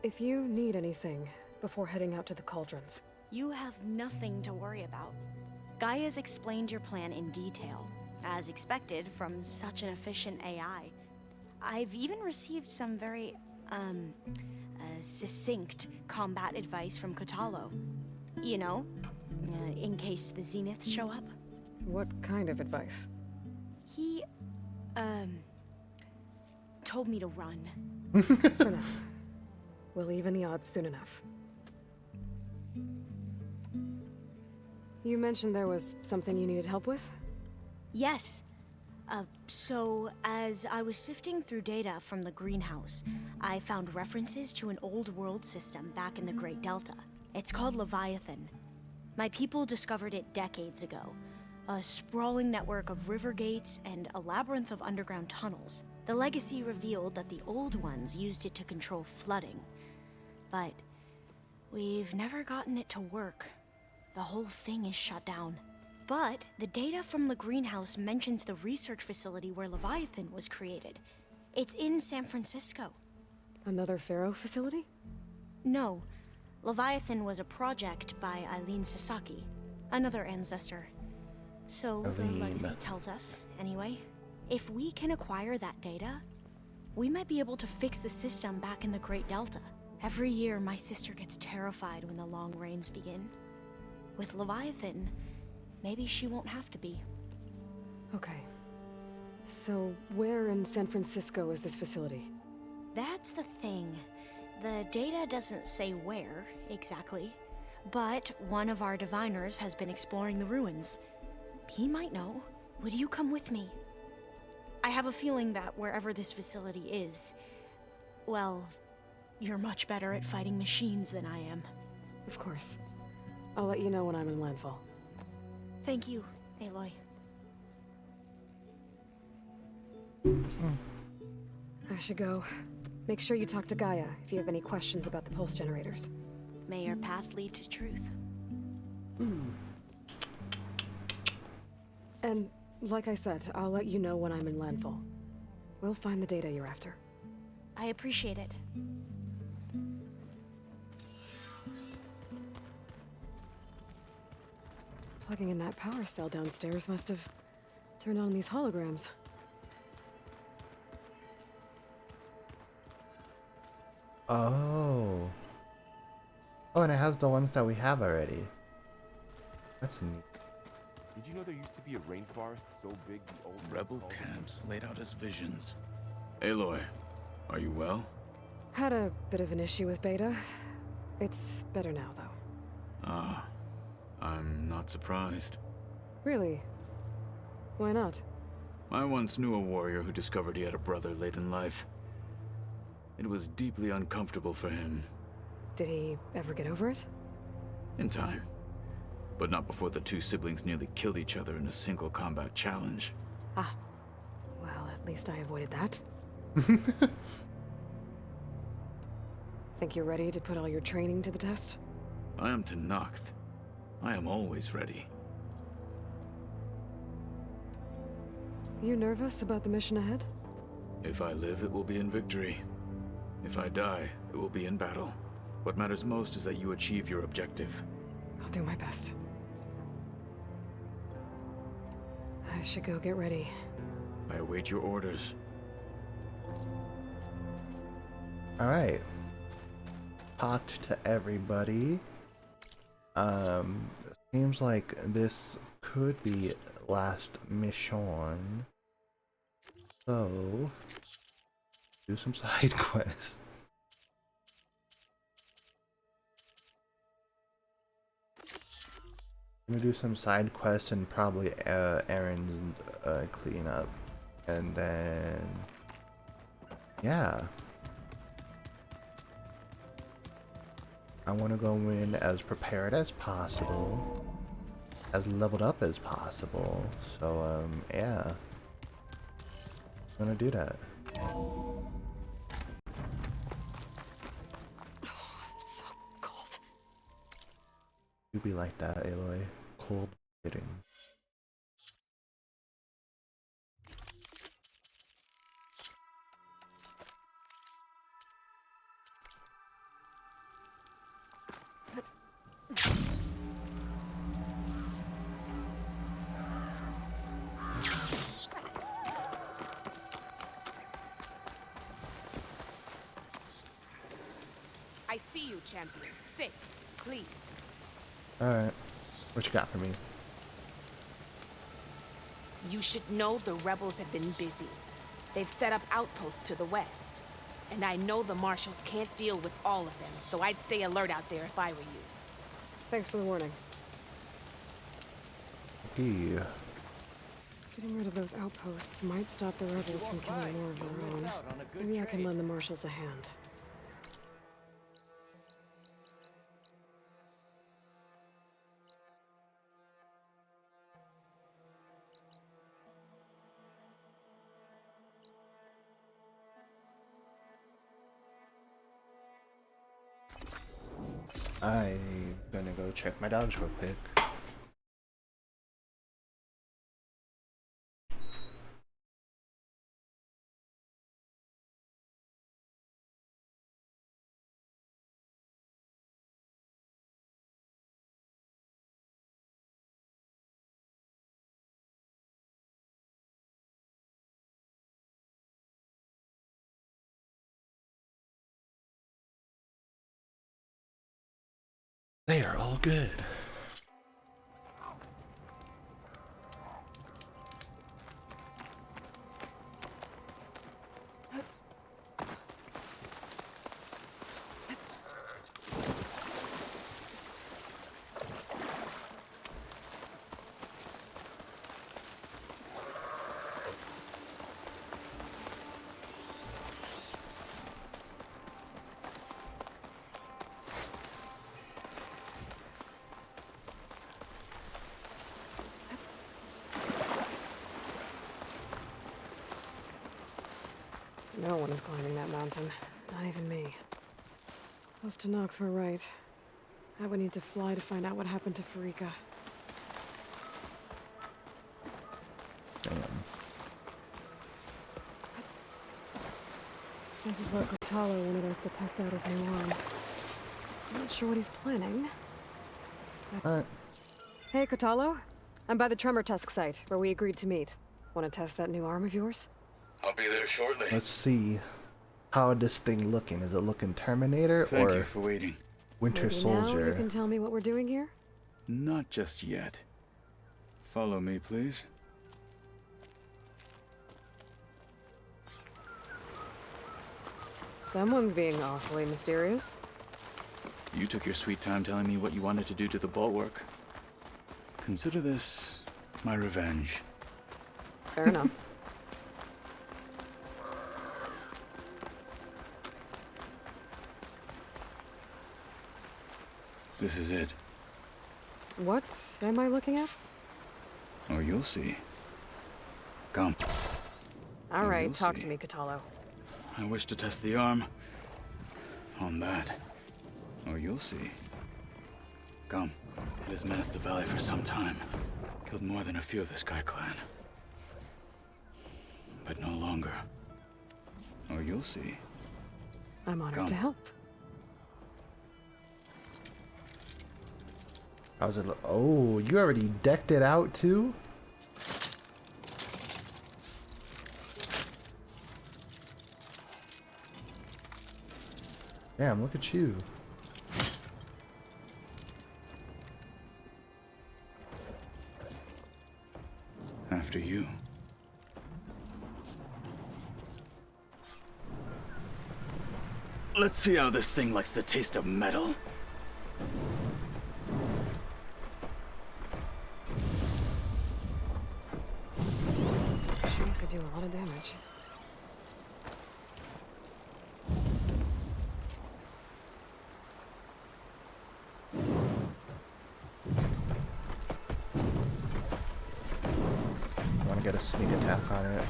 If you need anything before heading out to the cauldrons. You have nothing to worry about. Gaia's explained your plan in detail, as expected from such an efficient AI. I've even received some very, succinct combat advice from Kotalo. You know, in case the Zeniths show up. What kind of advice? He, told me to run. For now. We'll even the odds soon enough. You mentioned there was something you needed help with? Yes. So, as I was sifting through data from the greenhouse, I found references to an old world system back in the Great Delta. It's called Leviathan. My people discovered it decades ago. A sprawling network of river gates and a labyrinth of underground tunnels. The legacy revealed that the old ones used it to control flooding. But we've never gotten it to work. The whole thing is shut down. But the data from the greenhouse mentions the research facility where Leviathan was created. It's in San Francisco. Another Pharaoh facility? No. Leviathan was a project by Eileen Sasaki, another ancestor. So the legacy tells us, anyway. If we can acquire that data, we might be able to fix the system back in the Great Delta. Every year, my sister gets terrified when the long rains begin. With Leviathan, maybe she won't have to be. Okay. So, where in San Francisco is this facility? That's the thing. The data doesn't say where, exactly. But one of our diviners has been exploring the ruins. He might know. Would you come with me? I have a feeling that wherever this facility is, well, you're much better at fighting machines than I am. Of course. I'll let you know when I'm in landfall. Thank you, Aloy. I should go. Make sure you talk to Gaia if you have any questions about the pulse generators. May your path lead to truth. And, like I said, I'll let you know when I'm in landfall. We'll find the data you're after. I appreciate it. Plugging in that power cell downstairs must have turned on these holograms. Oh. Oh, and it has the ones that we have already. That's neat. Did you know there used to be a rainforest so big the old Rebel camps laid out as visions. Aloy, are you well? Had a bit of an issue with Beta. It's better now, though. Ah, I'm not surprised. Really? Why not? I once knew a warrior who discovered he had a brother late in life. It was deeply uncomfortable for him. Did he ever get over it? In time. But not before the two siblings nearly killed each other in a single combat challenge. Ah. Well, at least I avoided that. Think you're ready to put all your training to the test? I am Tenakth. I am always ready. You nervous about the mission ahead? If I live, it will be in victory. If I die, it will be in battle. What matters most is that you achieve your objective. I'll do my best. I should go get ready. I await your orders. Alright. Talked to everybody. Seems like this could be last mission. So, do some side quests. I'm gonna do some side quests and probably errands clean up. And then, yeah. I want to go in as prepared as possible, as leveled up as possible. So, yeah. I'm gonna do that. Oh, I'm so cold. You be like that, Aloy. Cold fitting. I see you, champion. Sit, please. Alright. What you got for me? You should know the rebels have been busy. They've set up outposts to the west. And I know the marshals can't deal with all of them, so I'd stay alert out there if I were you. Thanks for the warning. Yeah. Getting rid of those outposts might stop the rebels from killing more of their own. Maybe I can lend the marshals a hand. I'm gonna go check my dogs real quick. They are all good. No one is climbing that mountain. Not even me. Those Tenakth were right. I would need to fly to find out what happened to Farika. Damn. This is what Kotalo wanted us to test out his new arm. I'm not sure what he's planning. Alright. Hey, Kotalo. I'm by the Tremor Tusk site, where we agreed to meet. Want to test that new arm of yours? I'll be there shortly. Let's see. How this thing looking? Is it looking Terminator Thank or you for waiting. Winter Maybe now you Soldier? can tell me what we're doing here? Not just yet. Follow me, please. Someone's being awfully mysterious. You took your sweet time telling me what you wanted to do to the bulwark. Consider this my revenge. Fair enough. This is it. What am I looking at? Oh, you'll see. Come. All right, you'll talk see. to me, Catalo. I wish to test the arm on that. Oh, you'll see. Come. It has menaced the valley for some time. Killed more than a few of the Sky Clan. But no longer. Oh, you'll see. I'm honored Come. to help. How's it look? Oh, you already decked it out too? Damn, look at you. After you. Let's see how this thing likes the taste of metal. Sure could do a lot of damage. Want to get a sneak attack on it.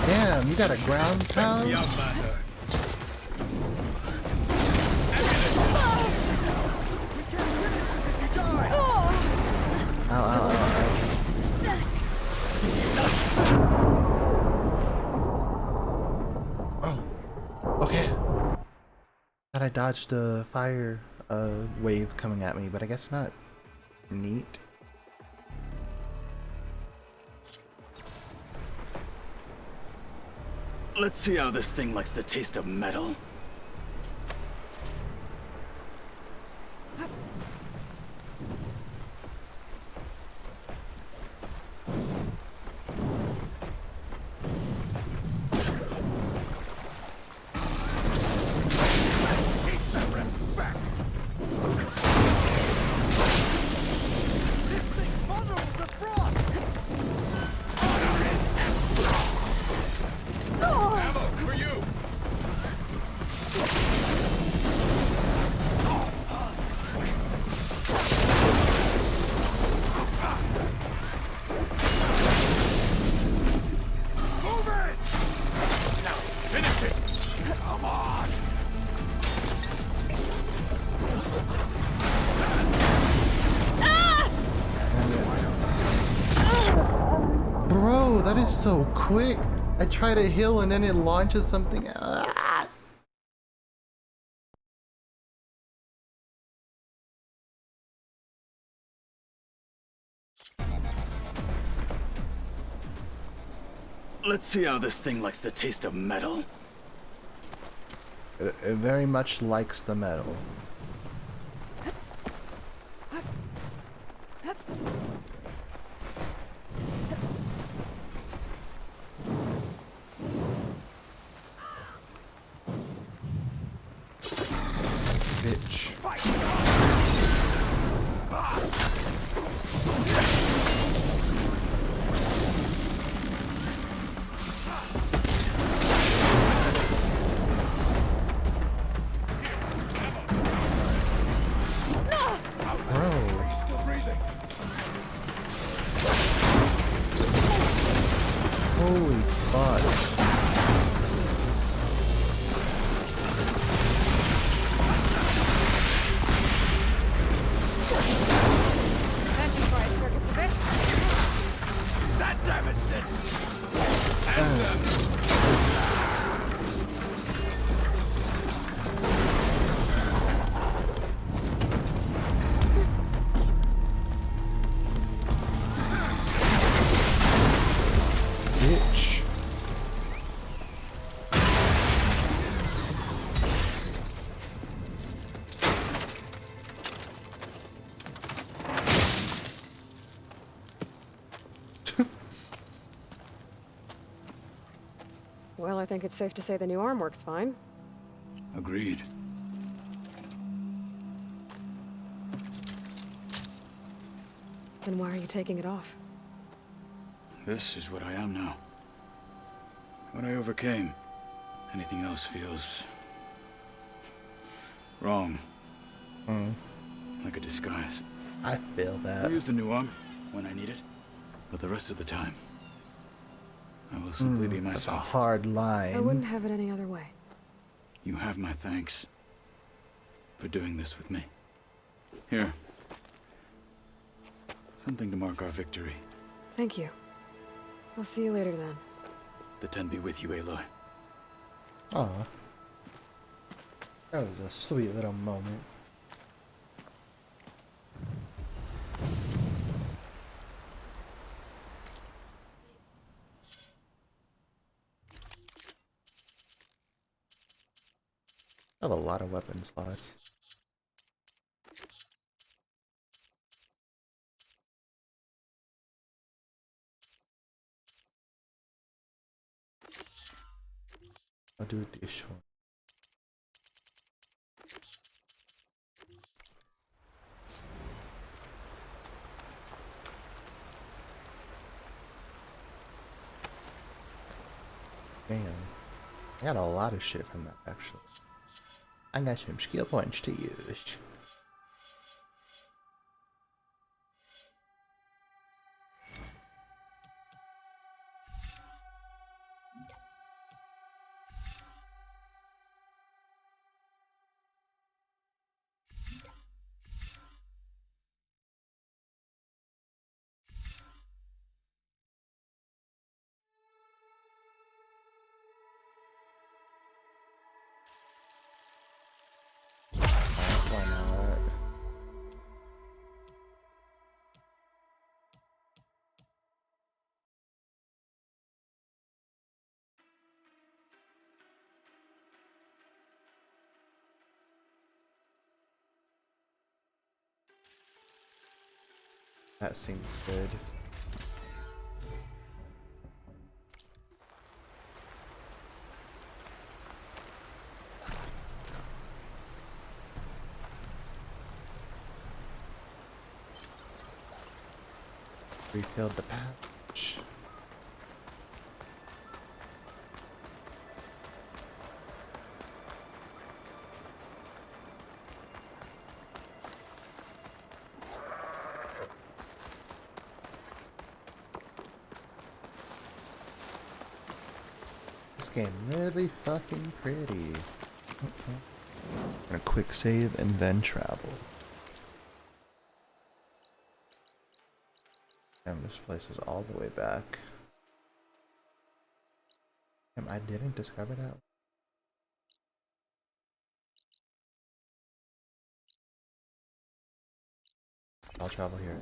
Damn, you got a ground pound? Oh, okay. Thought I dodged a fire wave coming at me, but I guess not. Neat. Let's see how this thing likes the taste of metal. Bro, that is so quick. I try to heal and then it launches something. Ah! Let's see how this thing likes the taste of metal. It very much likes the metal. Bitch. Holy fuck. bitch. Well, I think it's safe to say the new arm works fine. Agreed. Then why are you taking it off? This is what I am now. What I overcame. Anything else feels... wrong. Like a disguise. I feel that. I'll use the new arm when I need it. But the rest of the time, I will simply be That's a myself. hard line. I wouldn't have it any other way. You have my thanks for doing this with me. Here. Something to mark our victory. Thank you. I'll see you later then. The 10 be with you, Aloy. Aw. That was a sweet little moment. I have a lot of weapon slots. I'll do this one. Damn. I got a lot of shit from that actually. I got some skill points to use. Why not? That seems good. Refilled the patch. This game really fucking pretty. Gonna quick save and then travel. And this place is all the way back. I didn't discover that. I'll travel here.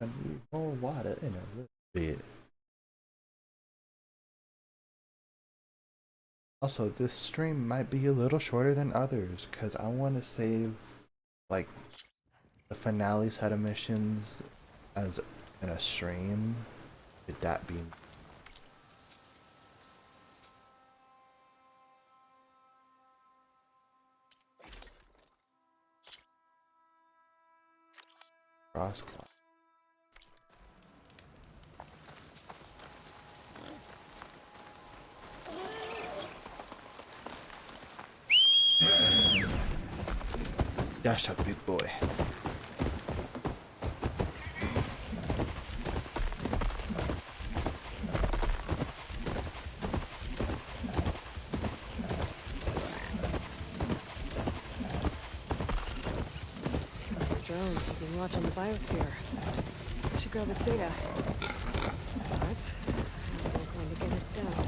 I need more water in a little bit. Also, this stream might be a little shorter than others because I want to save like the finale set of missions as in a stream. Would that be cross clock? That's a big boy. watch on the biosphere. I should grab its data. But how am I going to get it done?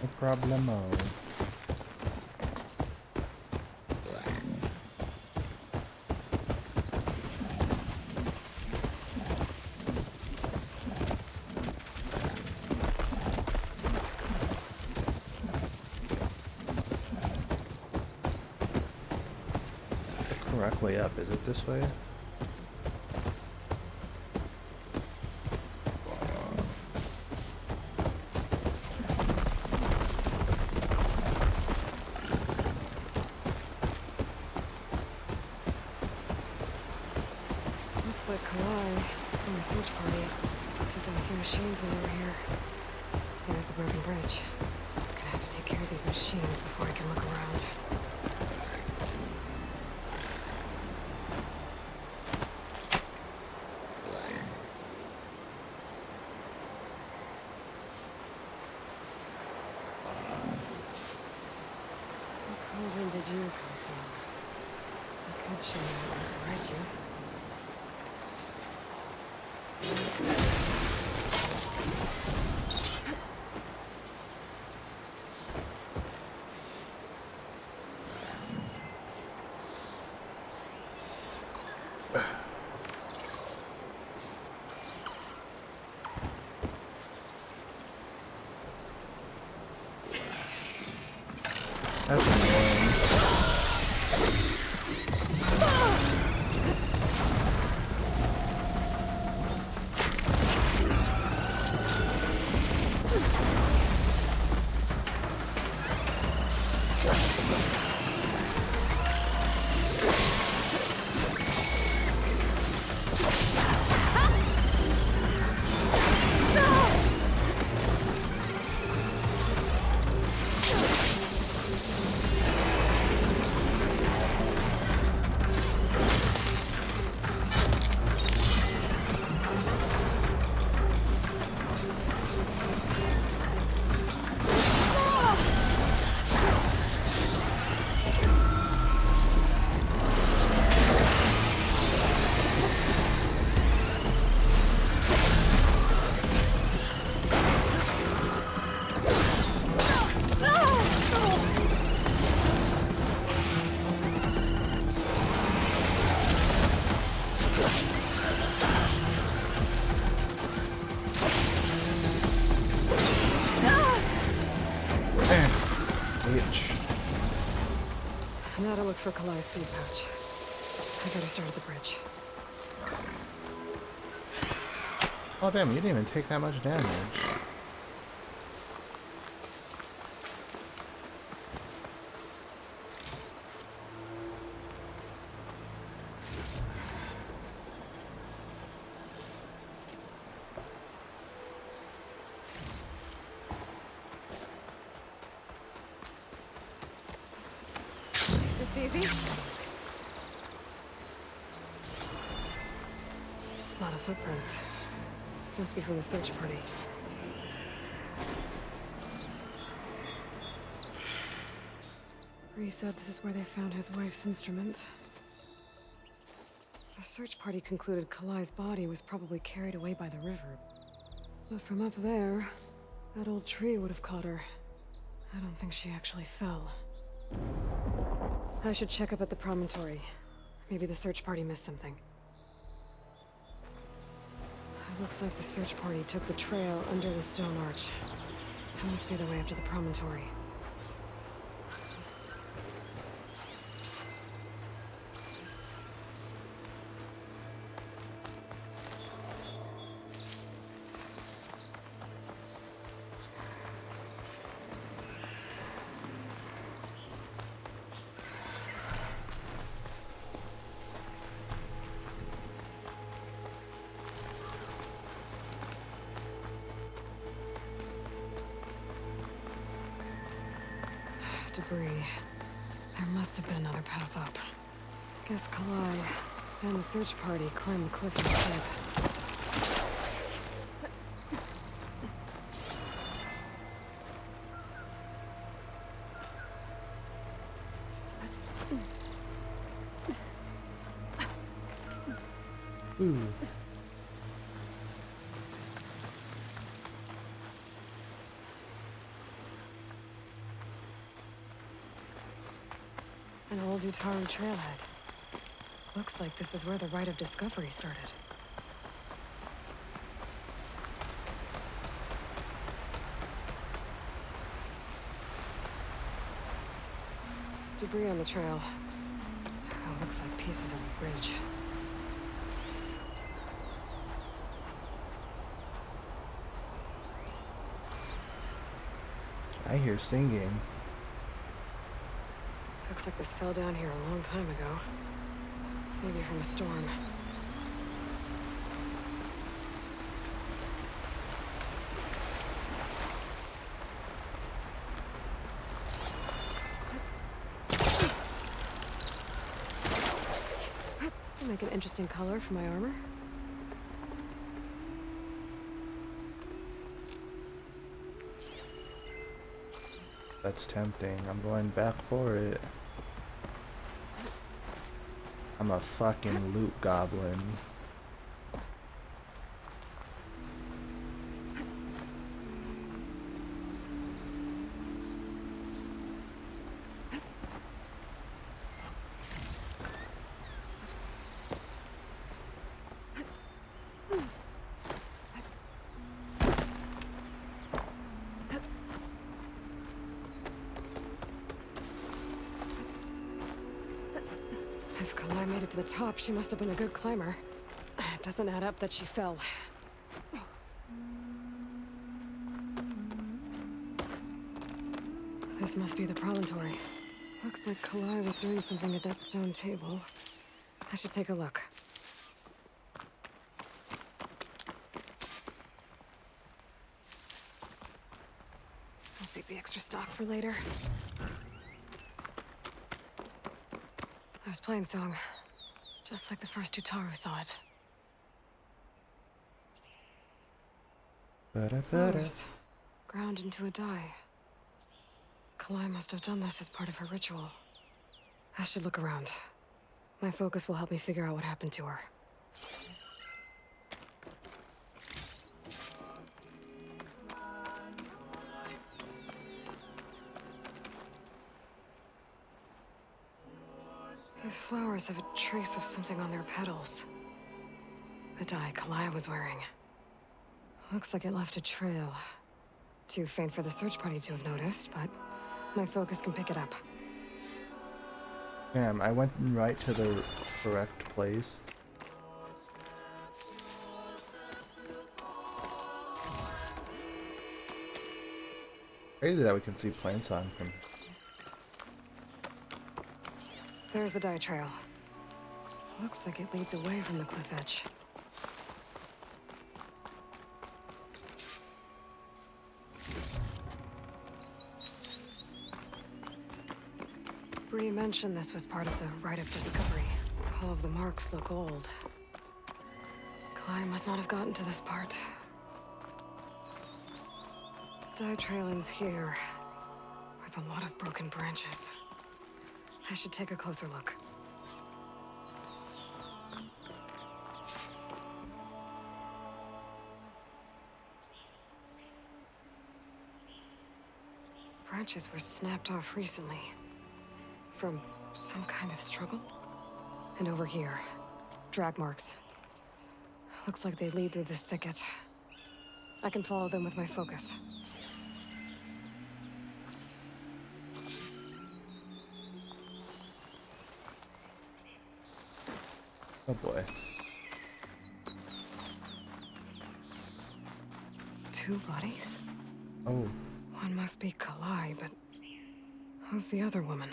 No problemo. The correct way up, is it this way? Looks like Kalai and the search party took down a few machines when they were here. There's the broken bridge. I'm gonna have to take care of these machines before I can look around. What cauldron did you come from? I could show you how to guide you. That's annoying. Now to look for Kalai's seed pouch. I better start at the bridge. Oh damn, you didn't even take that much damage. This easy? A lot of footprints. Must be from the search party. Ree said this is where they found his wife's instrument. The search party concluded Kalai's body was probably carried away by the river. But from up there, that old tree would have caught her. I don't think she actually fell. I should check up at the promontory. Maybe the search party missed something. It looks like the search party took the trail under the stone arch. That must be the way up to the promontory. Debris. There must have been another path up. Guess Kalai and the search party climbed the cliff instead. Ooh. An old Utaru trailhead. Looks like this is where the Rite of Discovery started. Debris on the trail. Oh, looks like pieces of a bridge. I hear singing. Looks like this fell down here a long time ago. Maybe from a storm. Make an interesting color for my armor. That's tempting. I'm going back for it. I'm a fucking loot goblin. If Kalai made it to the top, she must have been a good climber. It doesn't add up that she fell. This must be the promontory. Looks like Kalai was doing something at that stone table. I should take a look. I'll save the extra stock for later. There's Plainsong. Just like the first Utaru saw it. Flowers ground into a dye. Kalai must have done this as part of her ritual. I should look around. My focus will help me figure out what happened to her. These flowers have a trace of something on their petals. The dye Kalai was wearing. Looks like it left a trail. Too faint for the search party to have noticed, but my focus can pick it up. Damn, I went right to the correct place. Crazy that we can see Plainsong from. There's the dye trail. Looks like it leads away from the cliff edge. Bree mentioned this was part of the rite of discovery. All of the marks look old. Clyde must not have gotten to this part. Dye trail ends here, with a lot of broken branches. I should take a closer look. Branches were snapped off recently. From some kind of struggle? And over here, drag marks. Looks like they lead through this thicket. I can follow them with my focus. Oh boy. Two bodies? Oh. One must be Kalai, but who's the other woman?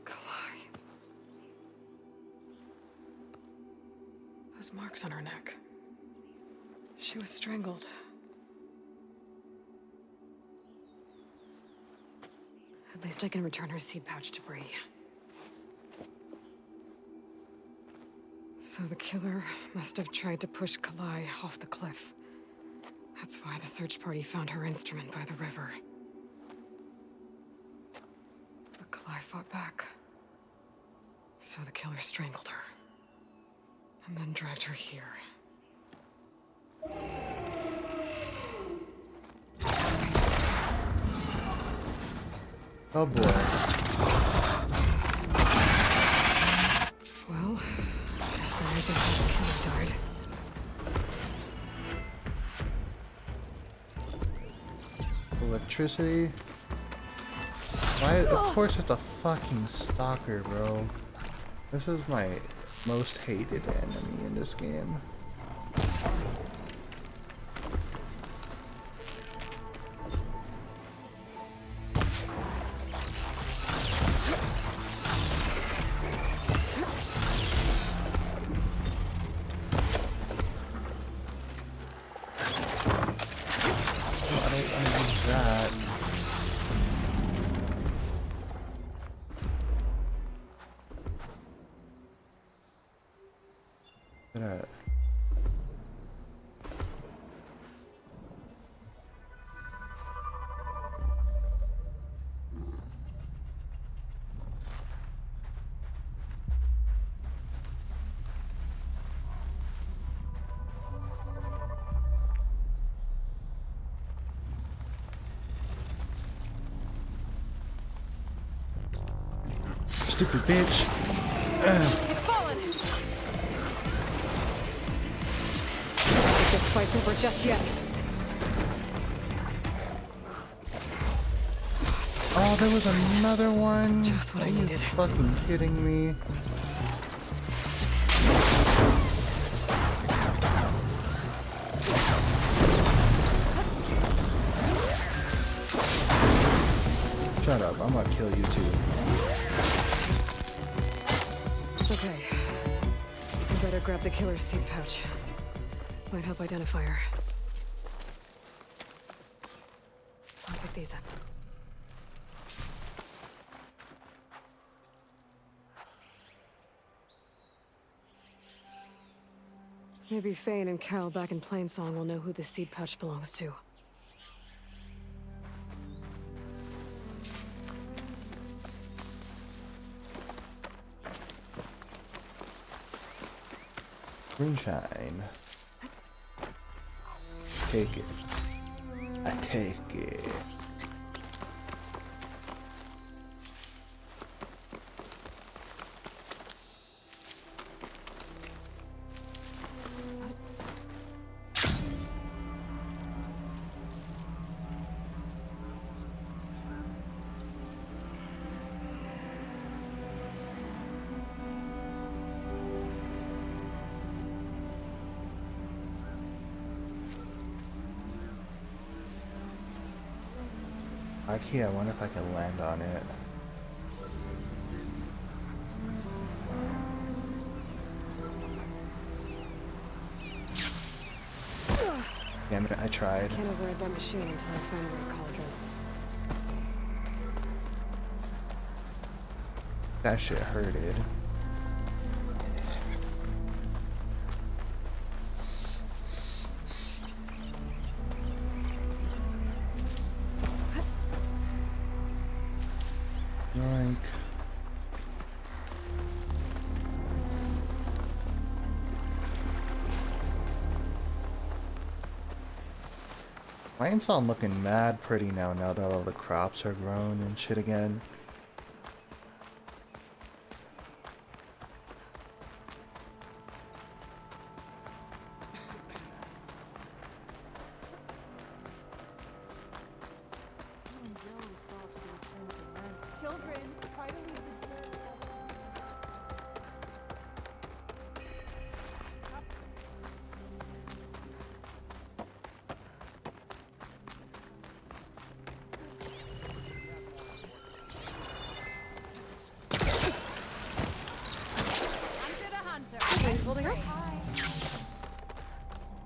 Kalai. Those marks on her neck. She was strangled. At least I can return her seed pouch to Bree. So the killer must have tried to push Kalai off the cliff. That's why the search party found her instrument by the river. But Kalai fought back. So the killer strangled her. And then dragged her here. Oh boy. Well, guess the reason why the killer died. Electricity. Why? Of course it's a fucking stalker, bro. This is my most hated enemy in this game. Stupid bitch. It's fallen. I don't think this fight's over just yet. Oh, there was another one. Just what I Are you needed. fucking kidding me? Shut up, I'm gonna kill you too. Okay. I better grab the killer's seed pouch. Might help identify her. I'll pick these up. Maybe Fane and Cal back in Plainsong will know who the seed pouch belongs to. Moonshine. Take it. I take it. I wonder if I can land on it. Damn it. I tried. Can't override that machine until I find the right cauldron. That shit hurted. Like... Mine's all looking mad pretty now that all the crops are grown and shit again.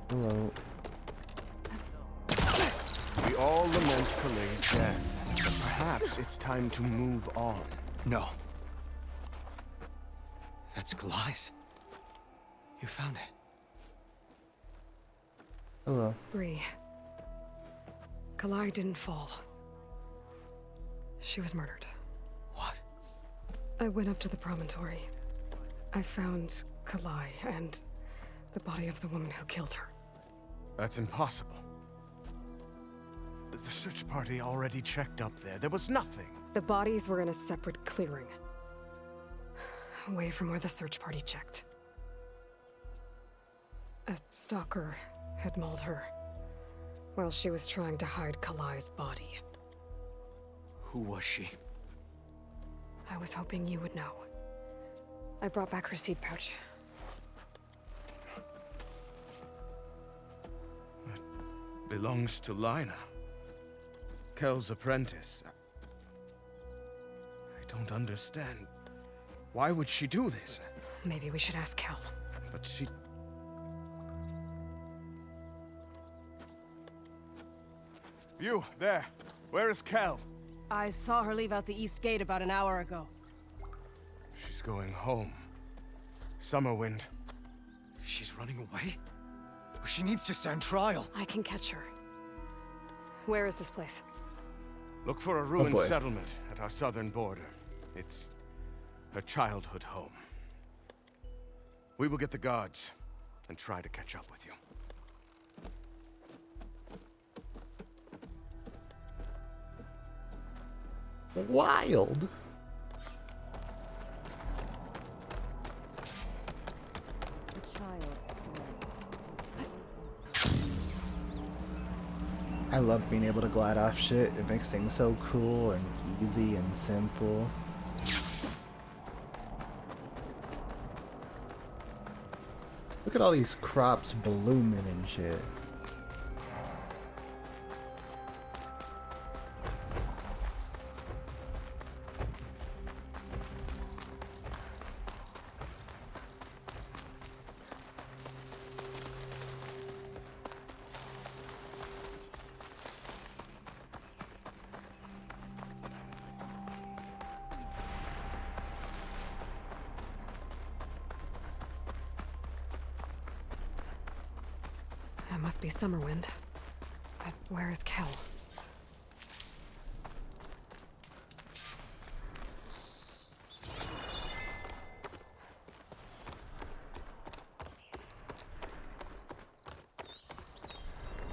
Hello. We all lament Kaleigh's death, but perhaps it's time to move on. No. That's Kaleigh's. You found it. Hello. Bree. Kaleigh didn't fall. She was murdered. What? I went up to the promontory. I found Kaleigh and the body of the woman who killed her. That's impossible. The search party already checked up there. There was nothing. The bodies were in a separate clearing. Away from where the search party checked. A stalker had mauled her while she was trying to hide Kaleigh's body. Who was she? I was hoping you would know. I brought back her seed pouch. It belongs to Lina. Kel's apprentice. I don't understand. Why would she do this? Maybe we should ask Kel. But she... You, there. Where is Kel? I saw her leave out the east gate about an hour ago. She's going home. Summerwind. She's running away? She needs to stand trial. I can catch her. Where is this place? Look for a ruined settlement at our southern border. It's her childhood home. We will get the guards and try to catch up with you. Wild. I love being able to glide off shit. It makes things so cool and easy and simple. Look at all these crops blooming and shit. That must be Summerwind. But where is Kel?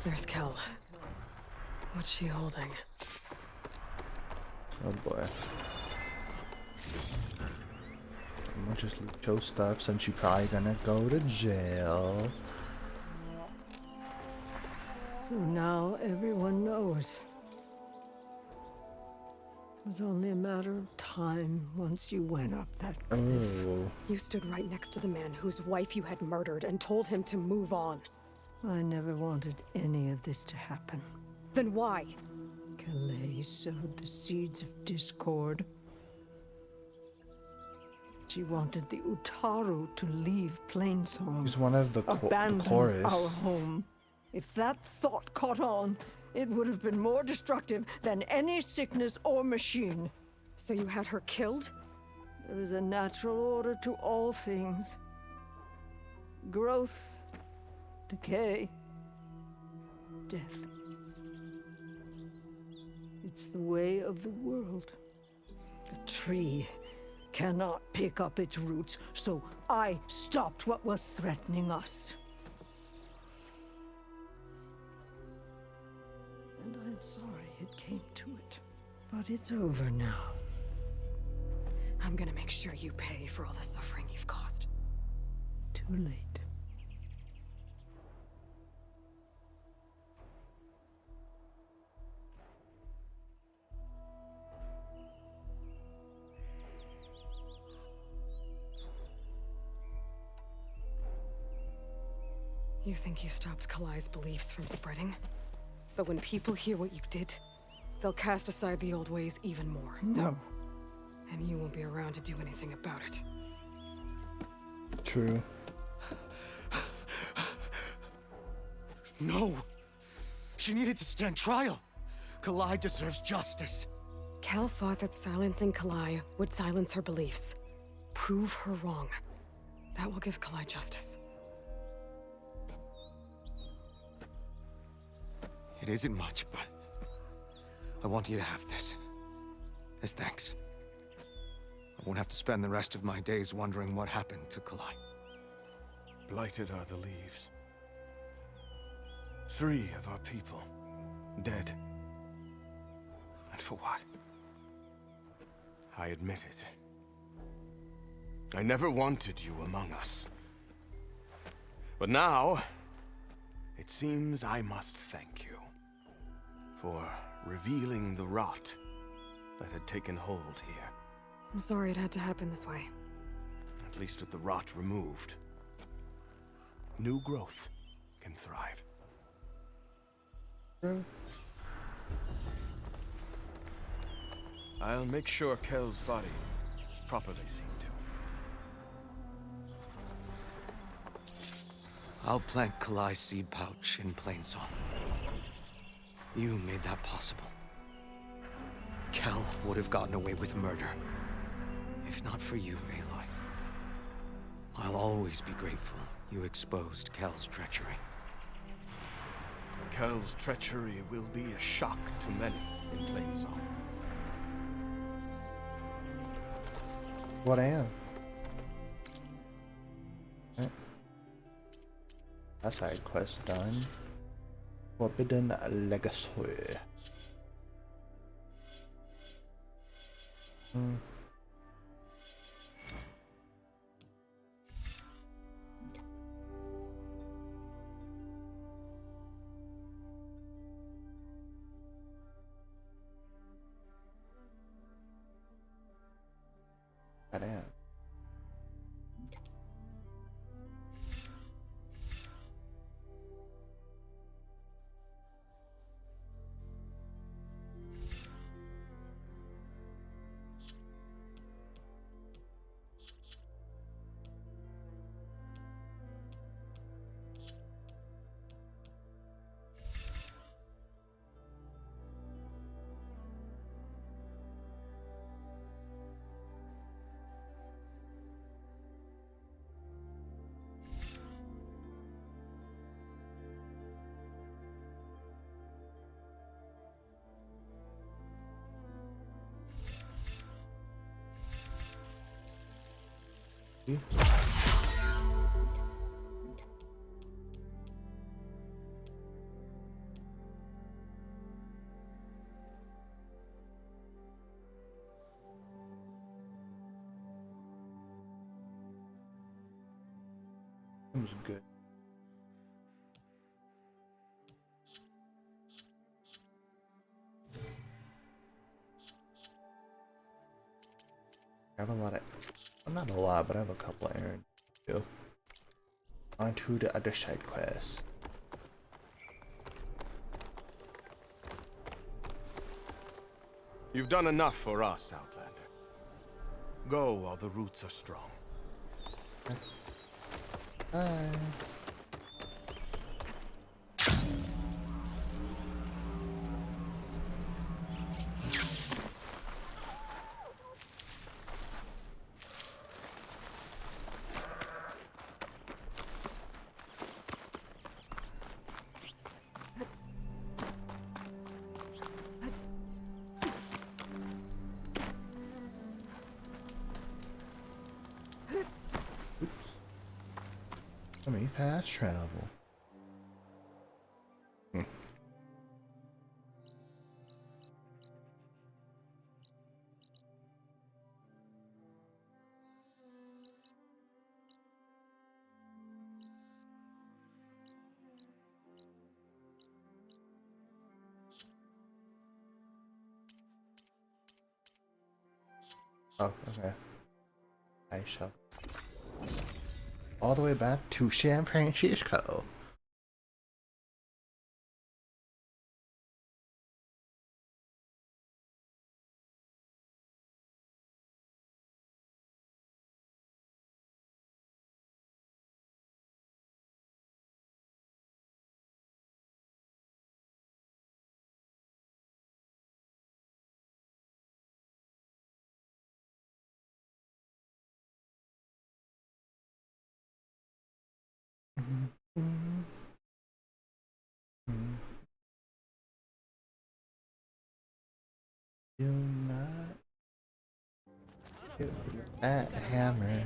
There's Kel. What's she holding? Oh boy. I'll just loot your stuff since you're probably gonna go to jail. So now everyone knows. It was only a matter of time once you went up that cliff. Oh. You stood right next to the man whose wife you had murdered and told him to move on. I never wanted any of this to happen. Then why? Kaleigh sowed the seeds of discord. She wanted the Utaru to leave Plainsong. He's one of the abandon chorus. our home. If that thought caught on, it would have been more destructive than any sickness or machine. So you had her killed? There is a natural order to all things. Growth, decay, death. It's the way of the world. A tree cannot pick up its roots, so I stopped what was threatening us. And I'm sorry it came to it. But it's over now. I'm gonna make sure you pay for all the suffering you've caused. Too late. You think you stopped Kalai's beliefs from spreading? But when people hear what you did, they'll cast aside the old ways even more. No. And you won't be around to do anything about it. True. No! She needed to stand trial! Kalai deserves justice. Kel thought that silencing Kalai would silence her beliefs. Prove her wrong. That will give Kalai justice. It isn't much, but I want you to have this. As thanks. I won't have to spend the rest of my days wondering what happened to Kalai. Blighted are the leaves. 3 of our people, dead. And for what? I admit it. I never wanted you among us. But now, it seems I must thank you for revealing the rot that had taken hold here. I'm sorry it had to happen this way. At least with the rot removed, new growth can thrive. I'll make sure Kel's body is properly seen to. I'll plant Kalai's seed pouch in Plainsong. You made that possible. Kel would have gotten away with murder. If not for you, Aloy. I'll always be grateful you exposed Kel's treachery. Kel's treachery will be a shock to many in Plainsong. What I am. Right. That side quest done. Forbidden Legacy. That am. That was good. I have a lot of, well, not a lot, but I have a couple of errands to do. On to the other side quests. You've done enough for us, Outlander. Go while the roots are strong. Bye. me fast travel. Oh, okay. I shall. All the way back to San Francisco. Do not hit that hammer.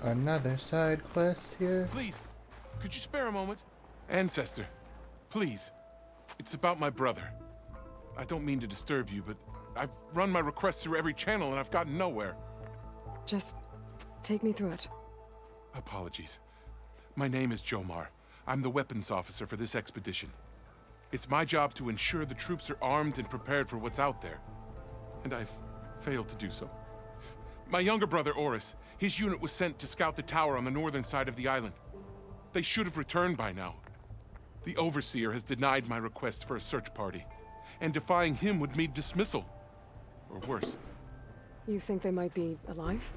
Another side quest here. Please, could you spare a moment? Ancestor, please. It's about my brother. I don't mean to disturb you, but I've run my requests through every channel and I've gotten nowhere. Just take me through it. Apologies. My name is Jomar. I'm the weapons officer for this expedition. It's my job to ensure the troops are armed and prepared for what's out there. And I've failed to do so. My younger brother, Oris, his unit was sent to scout the tower on the northern side of the island. They should have returned by now. The Overseer has denied my request for a search party, and defying him would mean dismissal. Or worse. You think they might be alive?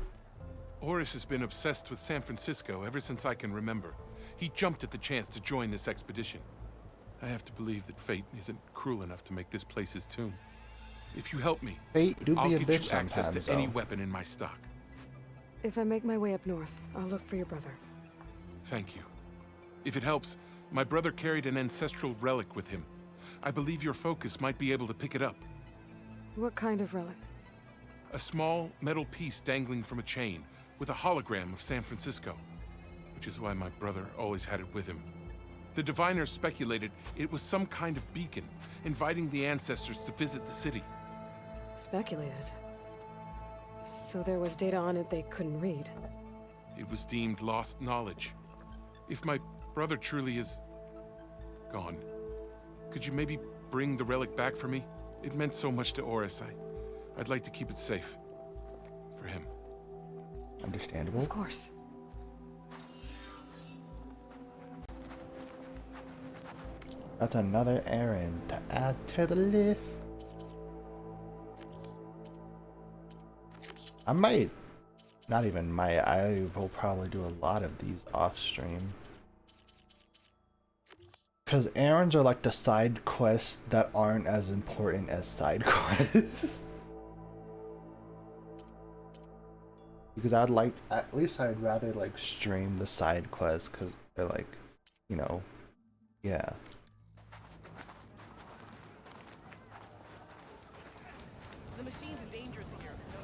Oris has been obsessed with San Francisco ever since I can remember. He jumped at the chance to join this expedition. I have to believe that fate isn't cruel enough to make this place his tomb. If you help me, Fate do I'll be a get bitch you access to sometimes, any though. weapon in my stock. If I make my way up north, I'll look for your brother. Thank you. If it helps, my brother carried an ancestral relic with him. I believe your focus might be able to pick it up. What kind of relic? A small metal piece dangling from a chain with a hologram of San Francisco, which is why my brother always had it with him. The diviners speculated it was some kind of beacon, inviting the ancestors to visit the city. Speculated. So there was data on it they couldn't read. It was deemed lost knowledge. If my brother truly is gone, could you maybe bring the relic back for me? It meant so much to Oris. I'd like to keep it safe. For him. Understandable. Of course. That's another errand to add to the list. I might, not even might, I will probably do a lot of these off stream. Because errands are like the side quests that aren't as important as side quests. Because I'd like, at least I'd rather like stream the side quests because they're like, you know, yeah. The machines are dangerous here, no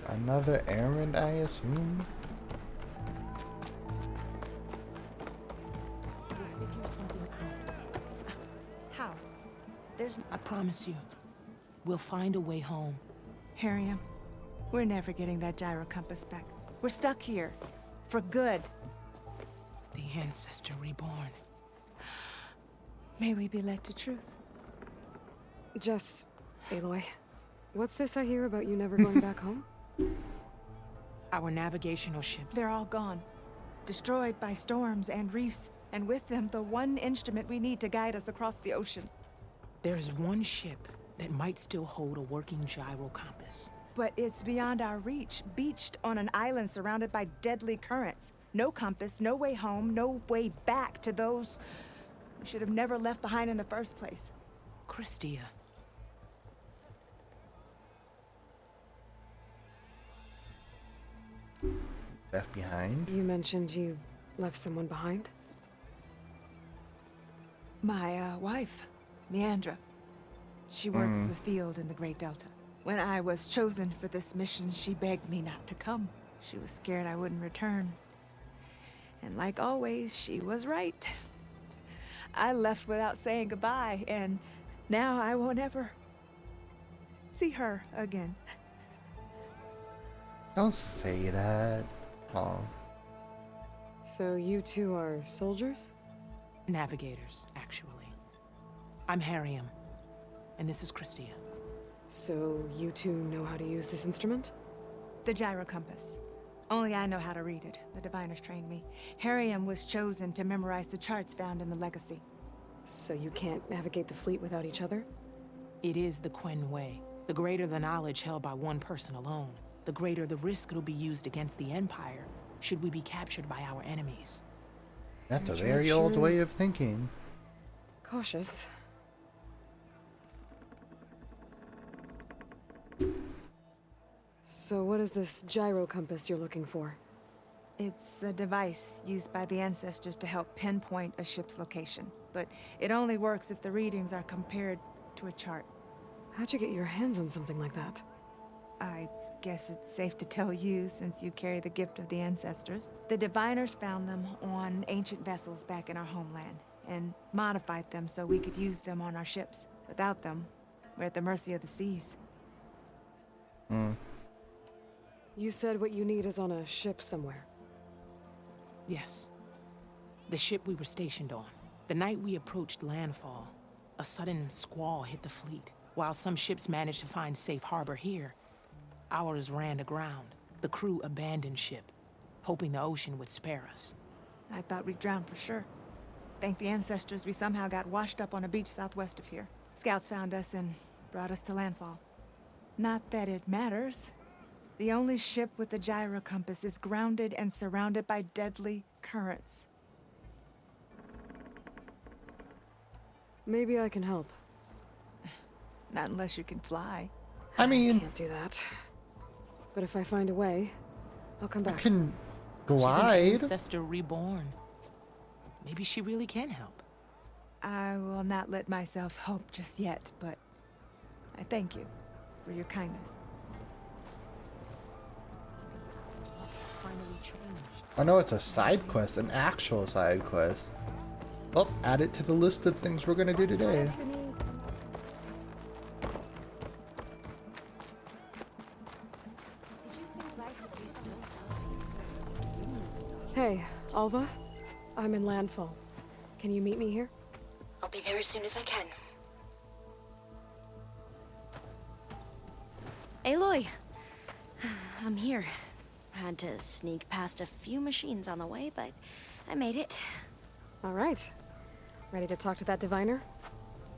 doubt. Another errand, I assume? How? There's... I promise you, we'll find a way home. Harriam, we're never getting that gyro compass back. We're stuck here. For good. The Ancestor reborn. May we be led to truth. Just, Aloy, what's this I hear about you never going back home? Our navigational ships. They're all gone. Destroyed by storms and reefs, and with them the one instrument we need to guide us across the ocean. There's one ship that might still hold a working gyro compass. But it's beyond our reach, beached on an island surrounded by deadly currents. No compass, no way home, no way back to those we should have never left behind in the first place. Christia. Left behind? You mentioned you left someone behind? My wife, Leandra. She works the field in the Great Delta. When I was chosen for this mission, she begged me not to come. She was scared I wouldn't return. And like always, she was right. I left without saying goodbye, and now I won't ever see her again. Don't say that. Aw. So you two are soldiers? Navigators, actually. I'm Harriam, and this is Christia. So you two know how to use this instrument? The gyro compass. Only I know how to read it. The diviners trained me. Harriam was chosen to memorize the charts found in the Legacy. So you can't navigate the fleet without each other? It is the Quen Way. The greater the knowledge held by one person alone, the greater the risk it'll be used against the Empire, should we be captured by our enemies. That's a very old way of thinking. Cautious. So what is this gyro compass you're looking for? It's a device used by the ancestors to help pinpoint a ship's location. But it only works if the readings are compared to a chart. How'd you get your hands on something like that? I guess it's safe to tell you, since you carry the gift of the ancestors. The diviners found them on ancient vessels back in our homeland, and modified them so we could use them on our ships. Without them, we're at the mercy of the seas. You said what you need is on a ship somewhere. Yes. The ship we were stationed on. The night we approached landfall, a sudden squall hit the fleet. While some ships managed to find safe harbor here, ours ran aground. The crew abandoned ship, hoping the ocean would spare us. I thought we'd drown for sure. Thank the ancestors, we somehow got washed up on a beach southwest of here. Scouts found us and brought us to landfall. Not that it matters. The only ship with the gyro compass is grounded and surrounded by deadly currents. Maybe I can help. Not unless you can fly. I mean, I can't do that. But if I find a way, I'll come back. I can She's glide. an ancestor reborn. Maybe she really can help. I will not let myself hope just yet, but I thank you for your kindness. I know it's a side quest, an actual side quest. Well, add it to the list of things we're gonna do today. Hey, Alva. I'm in landfall. Can you meet me here? I'll be there as soon as I can. Aloy! I'm here. Had to sneak past a few machines on the way, but I made it. All right. Ready to talk to that diviner?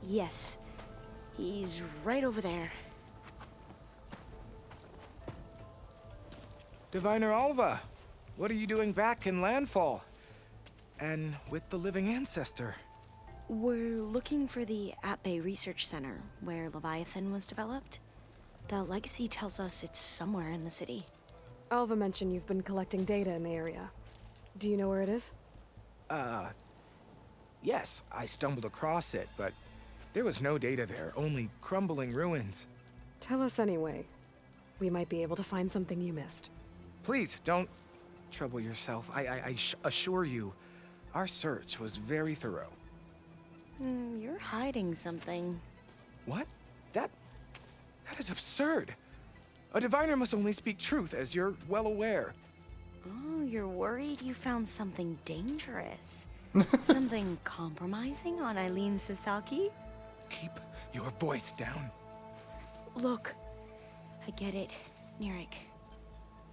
Yes. He's right over there. Diviner Alva, what are you doing back in Landfall? And with the living ancestor? We're looking for the At Bay Research Center, where Leviathan was developed. The legacy tells us it's somewhere in the city. Alva mentioned you've been collecting data in the area. Do you know where it is? Yes, I stumbled across it, but there was no data there, only crumbling ruins. Tell us anyway. We might be able to find something you missed. Please, don't trouble yourself. I assure you, our search was very thorough. You're hiding something. What? That is absurd. A diviner must only speak truth, as you're well aware. Oh, you're worried you found something dangerous. Something compromising on Eileen Sasaki? Keep your voice down. Look, I get it, Nirik.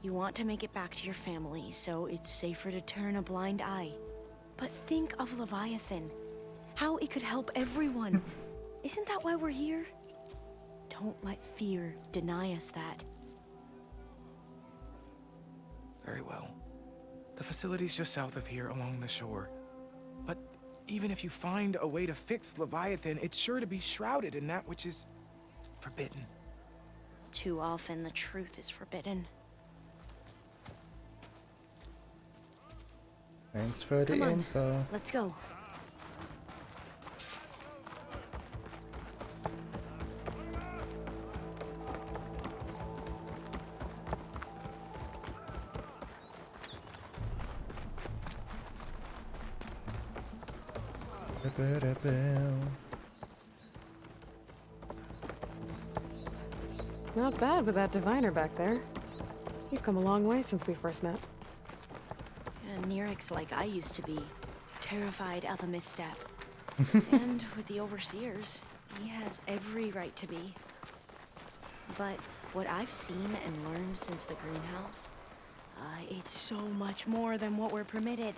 You want to make it back to your family, so it's safer to turn a blind eye. But think of Leviathan. How it could help everyone. Isn't that why we're here? Don't let fear deny us that. Very well. The facility's just south of here, along the shore. But even if you find a way to fix Leviathan, it's sure to be shrouded in that which is forbidden. Too often the truth is forbidden. Thanks for the Come on, info. let's go. Not bad with that diviner back there. You've come a long way since we first met. And Nerek's like I used to be, terrified of a misstep. And with the overseers, he has every right to be. But what I've seen and learned since the greenhouse, it's so much more than what we're permitted.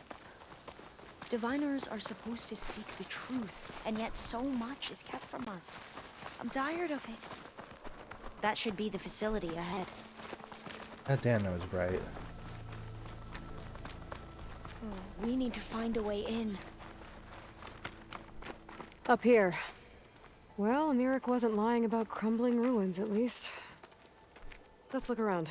Diviners are supposed to seek the truth, and yet so much is kept from us. I'm tired of it. That should be the facility ahead. God damn, that was bright. We need to find a way in. Up here. Well, Nerek wasn't lying about crumbling ruins, at least. Let's look around.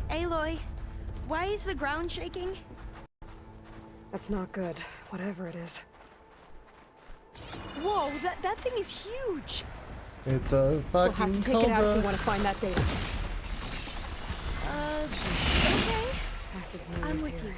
Aloy, why is the ground shaking? That's not good, whatever it is. Whoa, that thing is huge! It's a fucking We'll have to take it out if we want to find that data. Okay. Acid's I'm news with here. you.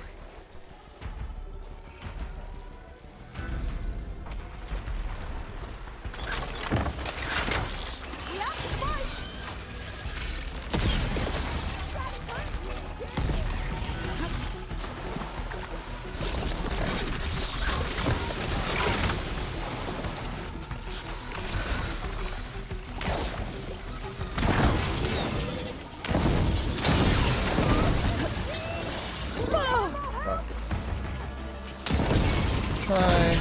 Try.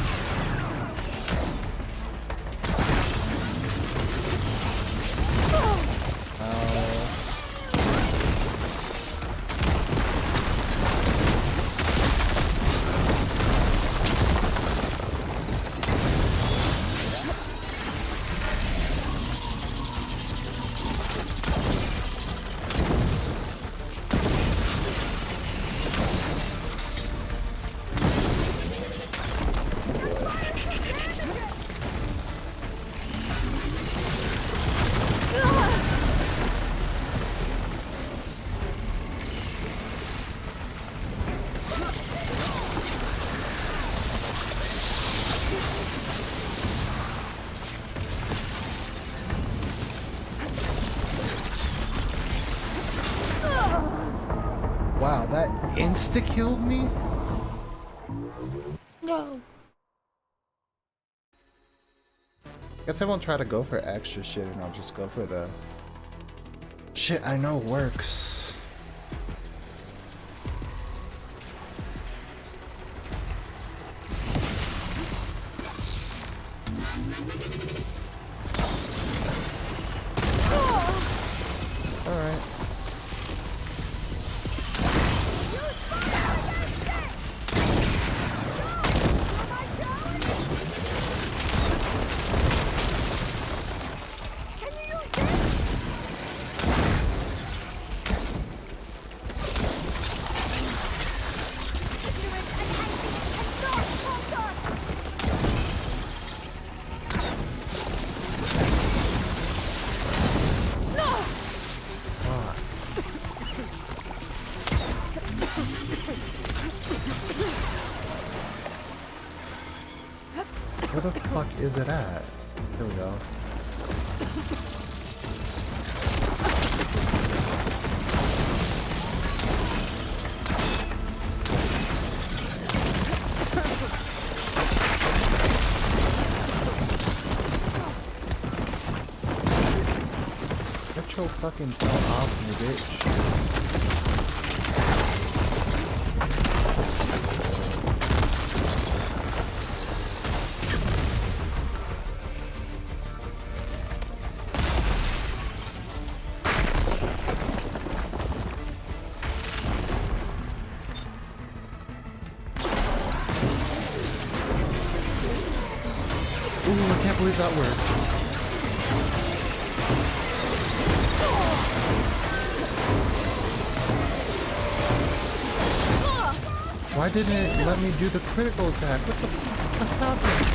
Wow, that insta-killed me? No. Guess I won't try to go for extra shit and I'll just go for the shit I know works. Alright. Where the fuck is it at? Here we go. Get your fucking tail off me, bitch. Ooh, I can't believe that worked. Why didn't it let me do the critical attack? What the fuck happened?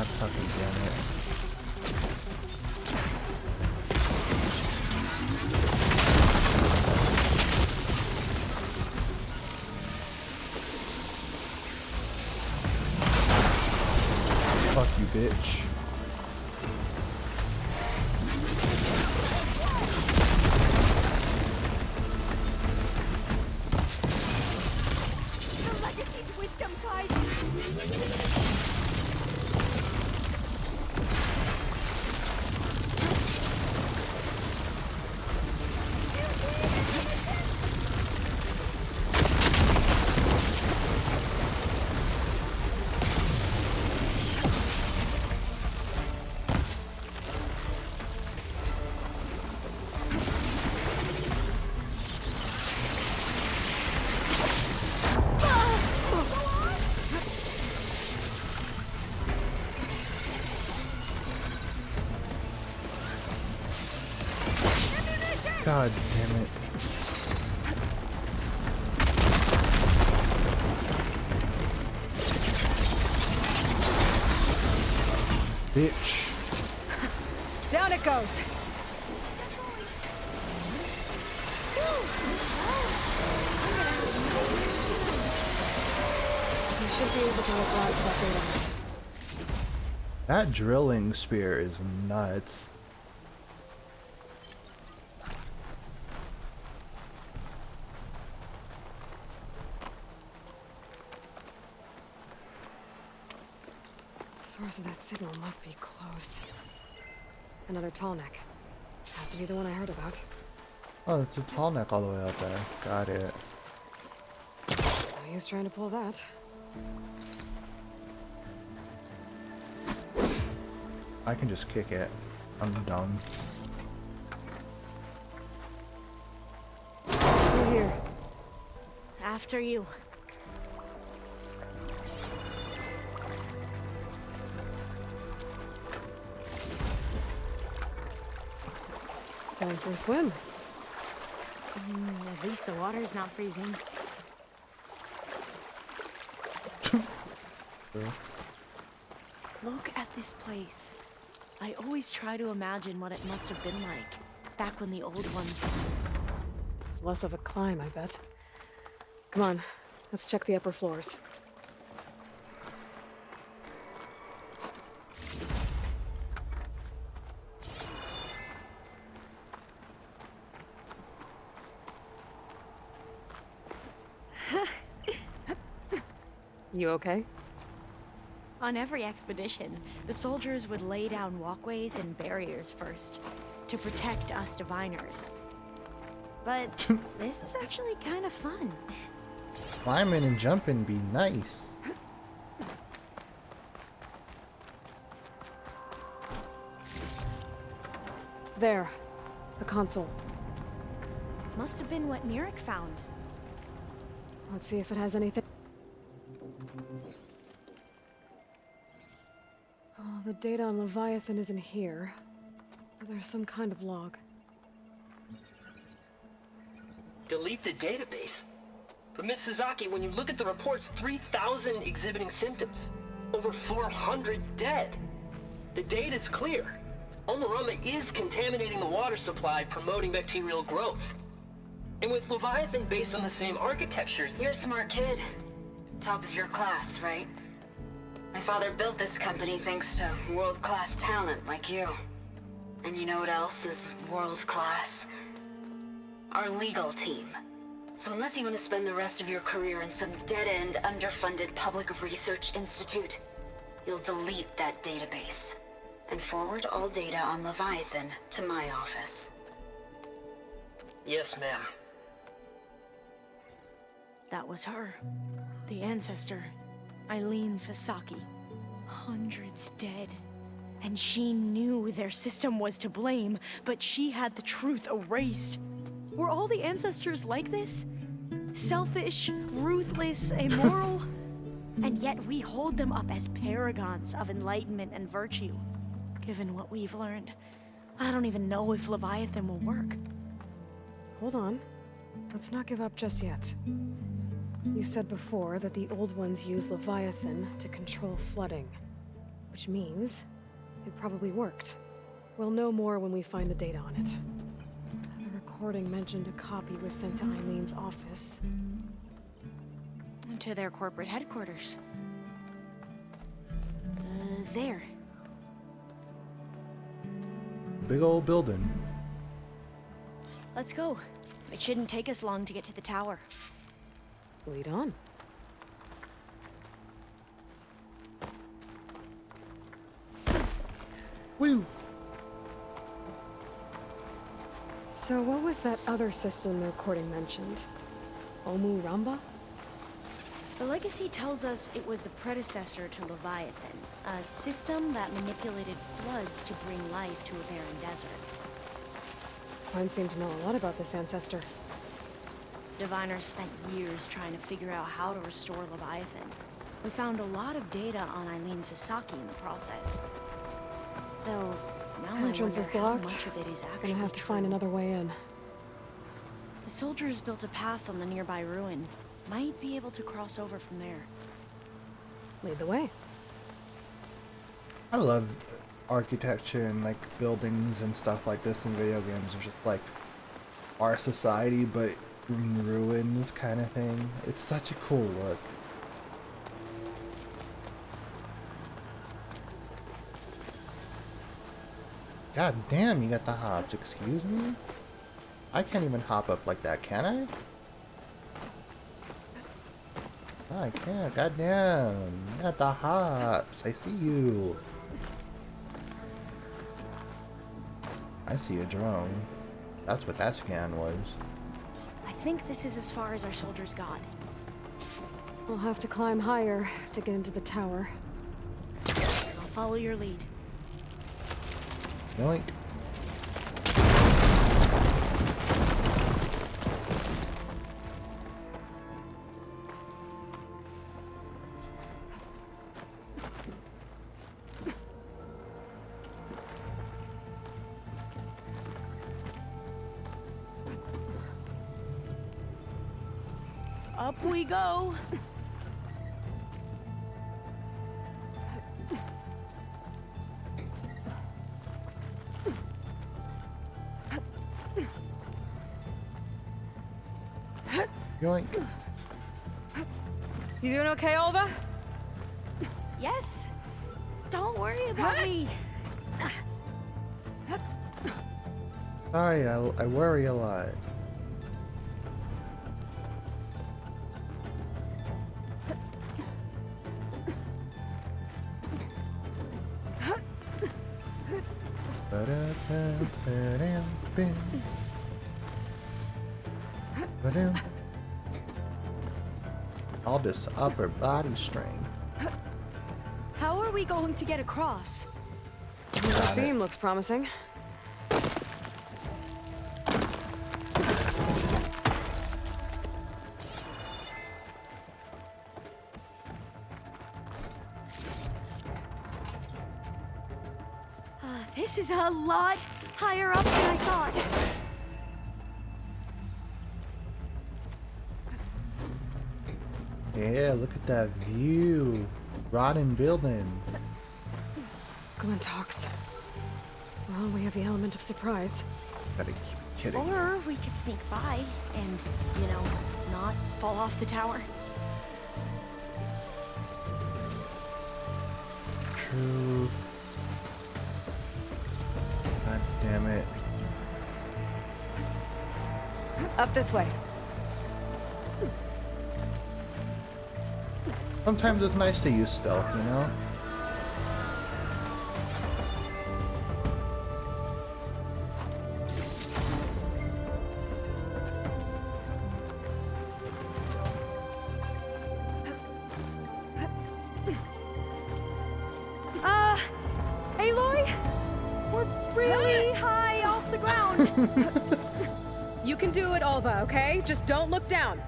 God fucking damn it. Fuck you, bitch. The legacy's wisdom guides. God damn it. Bitch. Down it goes. You should be able to look out for that data. That drilling spear is nuts. The source of that signal must be close. Another tall neck. Has to be the one I heard about. Oh, it's a tall neck all the way up there. Got it. No use trying to pull that. I can just kick it. I'm dumb. Over here. After you. Time for a swim. At least the water's not freezing. Look at this place. I always try to imagine what it must have been like back when the old ones. It's less of a climb, I bet. Come on, let's check the upper floors. You okay? On every expedition, the soldiers would lay down walkways and barriers first to protect us diviners. But this is actually kind of fun. Climbing and jumping be nice. There. The console. Must have been what Mirek found. Let's see if it has anything. Oh, the data on Leviathan isn't here. There's some kind of log. Delete the database? But Miss Sasaki, when you look at the reports, 3,000 exhibiting symptoms. Over 400 dead. The data's clear. Omarama is contaminating the water supply, promoting bacterial growth. And with Leviathan based on the same architecture... You're a smart kid. Top of your class, right? My father built this company thanks to world-class talent like you. And you know what else is world-class? Our legal team. So unless you want to spend the rest of your career in some dead-end, underfunded public research institute, you'll delete that database and forward all data on Leviathan to my office. Yes, ma'am. That was her. The ancestor, Eileen Sasaki. Hundreds dead. And she knew their system was to blame, but she had the truth erased. Were all the ancestors like this? Selfish, ruthless, immoral? And yet we hold them up as paragons of enlightenment and virtue. Given what we've learned, I don't even know if Leviathan will work. Hold on. Let's not give up just yet. You said before that the old ones use Leviathan to control flooding. Which means it probably worked. We'll know more when we find the data on it. The recording mentioned a copy was sent to Eileen's office. To their corporate headquarters. There. Big old building. Let's go. It shouldn't take us long to get to the tower. Lead on. Woo! So what was that other system the recording mentioned? Omu Ramba? The legacy tells us it was the predecessor to Leviathan, a system that manipulated floods to bring life to a barren desert. Mine seemed to know a lot about this ancestor. Diviners spent years trying to figure out how to restore Leviathan. We found a lot of data on Eileen Sasaki in the process. Though, now I Entrance is wonder how blocked. much of it is actually Gonna have to true. find another way in. The soldiers built a path on the nearby ruin. Might be able to cross over from there. Lead the way. I love architecture and like buildings and stuff like this in video games. It's just like our society, but in ruins kind of thing. It's such a cool look. God damn, you got the hops. Excuse me? I can't even hop up like that, can I? Oh, I can't. God damn. You got the hops. I see you. I see a drone. That's what that scan was. I think this is as far as our soldiers got. We'll have to climb higher to get into the tower. I'll follow your lead. Yoink. Up we go. Yoink. You doing okay, Olva? Yes. Don't worry about me. Sorry, I worry a lot. All this upper body strain. How are we going to get across? The beam looks promising. This is a lot higher up than I thought. Yeah, look at that view. Rotten building. Glintox. Well, we have the element of surprise. Gotta keep kidding. Or we could sneak by and, you know, not fall off the tower. True. God damn it. Up this way. Sometimes it's nice to use stealth, you know? Aloy? We're really high off the ground. You can do it, Olva, okay? Just don't look down.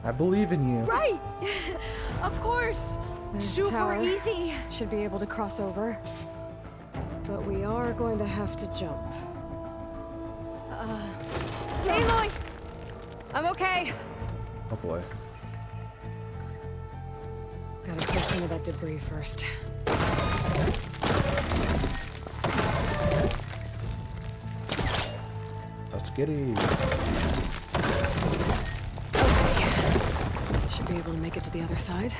I believe in you. Right. Of course. There's the Super tower. easy. Should be able to cross over. But we are going to have to jump. Aloy! I'm okay. Oh boy. Gotta clear some of that debris first. Let's get it. Should be able to make it to the other side.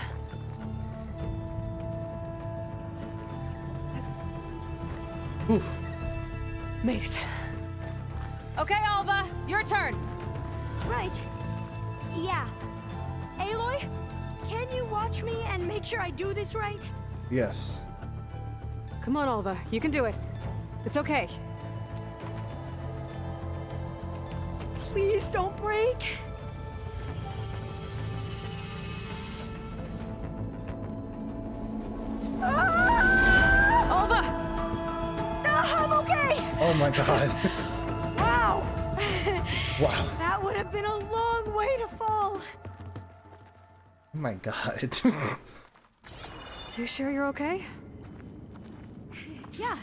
Whew. Made it. Okay, Alva, your turn. Right. Yeah. Aloy, can you watch me and make sure I do this right? Yes. Come on, Alva, you can do it. It's okay. Please don't break. Alva! I'm okay! Oh my god. Wow! Wow. That would have been a long way to fall. Oh my god. You sure you're okay? Yeah.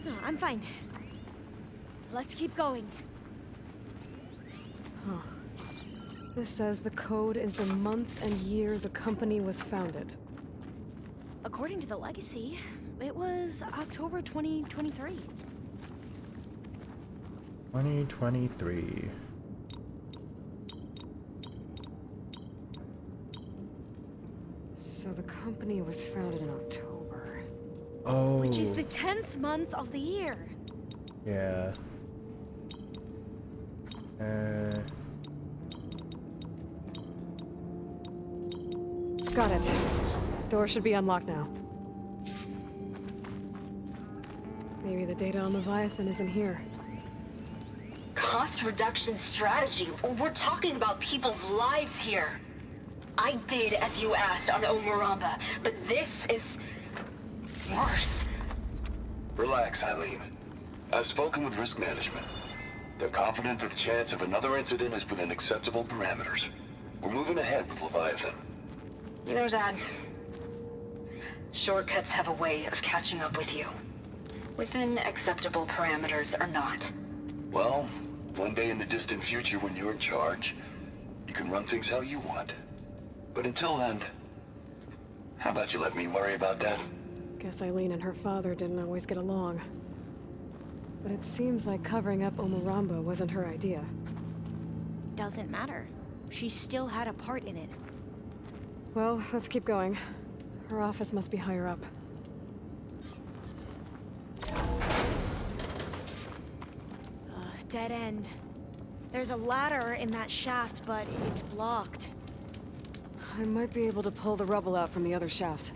No, I'm fine. Let's keep going. Huh. This says the code is the month and year the company was founded. According to the legacy, it was October 2023. 2023. So the company was founded in October. Oh. Which is the 10th month of the year. Yeah. Got it. Door should be unlocked now. Maybe the data on Leviathan isn't here. Cost reduction strategy? We're talking about people's lives here. I did as you asked on Omuramba, but this is worse. Relax, Eileen. I've spoken with risk management. They're confident that the chance of another incident is within acceptable parameters. We're moving ahead with Leviathan. You know, Dad, shortcuts have a way of catching up with you. Within acceptable parameters or not. Well, one day in the distant future when you're in charge, you can run things how you want. But until then, how about you let me worry about that? Guess Eileen and her father didn't always get along. But it seems like covering up Omuramba wasn't her idea. Doesn't matter. She still had a part in it. Well, let's keep going. Her office must be higher up. Dead end. There's a ladder in that shaft, but it's blocked. I might be able to pull the rubble out from the other shaft.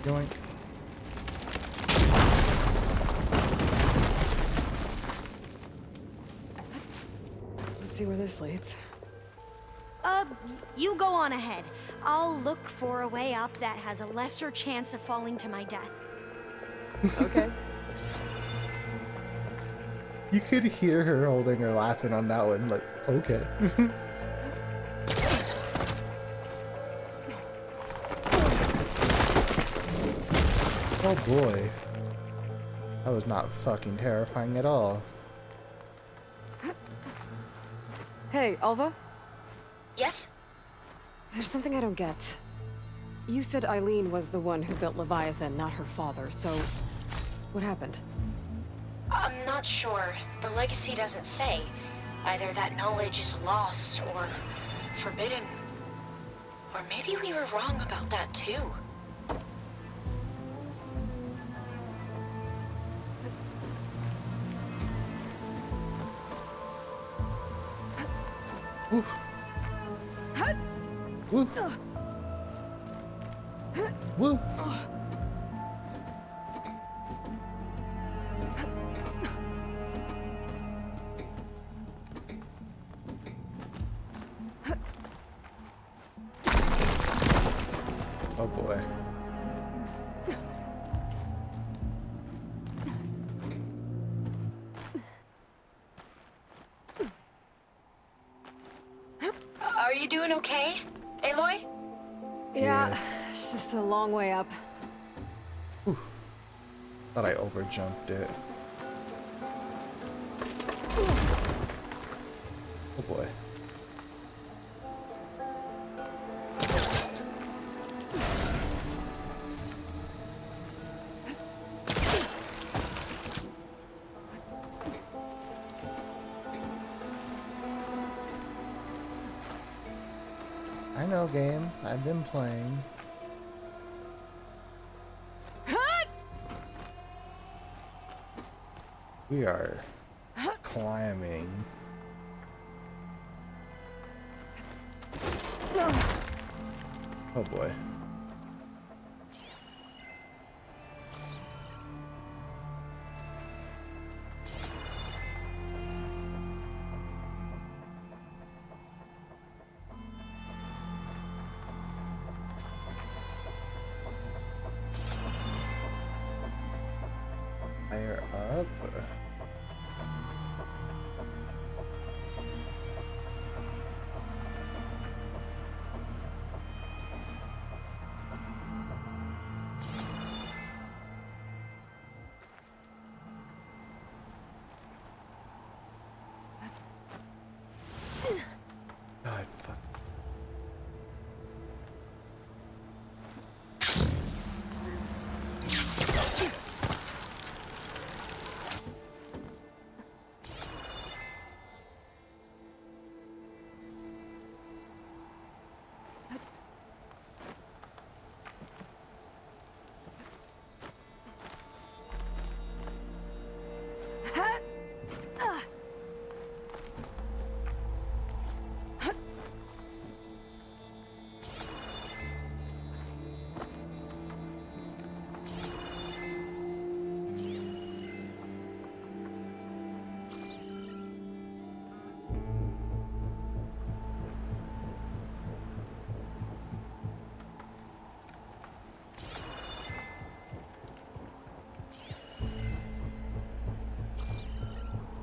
Yoink. Let's see where this leads. You go on ahead. I'll look for a way up that has a lesser chance of falling to my death. Okay. You could hear her holding her laughing on that one, like, okay. Oh boy. That was not fucking terrifying at all. Hey, Alva? Yes? There's something I don't get. You said Eileen was the one who built Leviathan, not her father, so what happened? I'm not sure. The legacy doesn't say. Either that knowledge is lost or forbidden. Or maybe we were wrong about that too. Woo. Woo. Woo. Oh boy. Are you doing okay, Aloy? Yeah, it's just a long way up. Thought I overjumped it. Oh boy. I know, game. I've been playing. We are climbing. Oh boy. Higher up. God, fuck.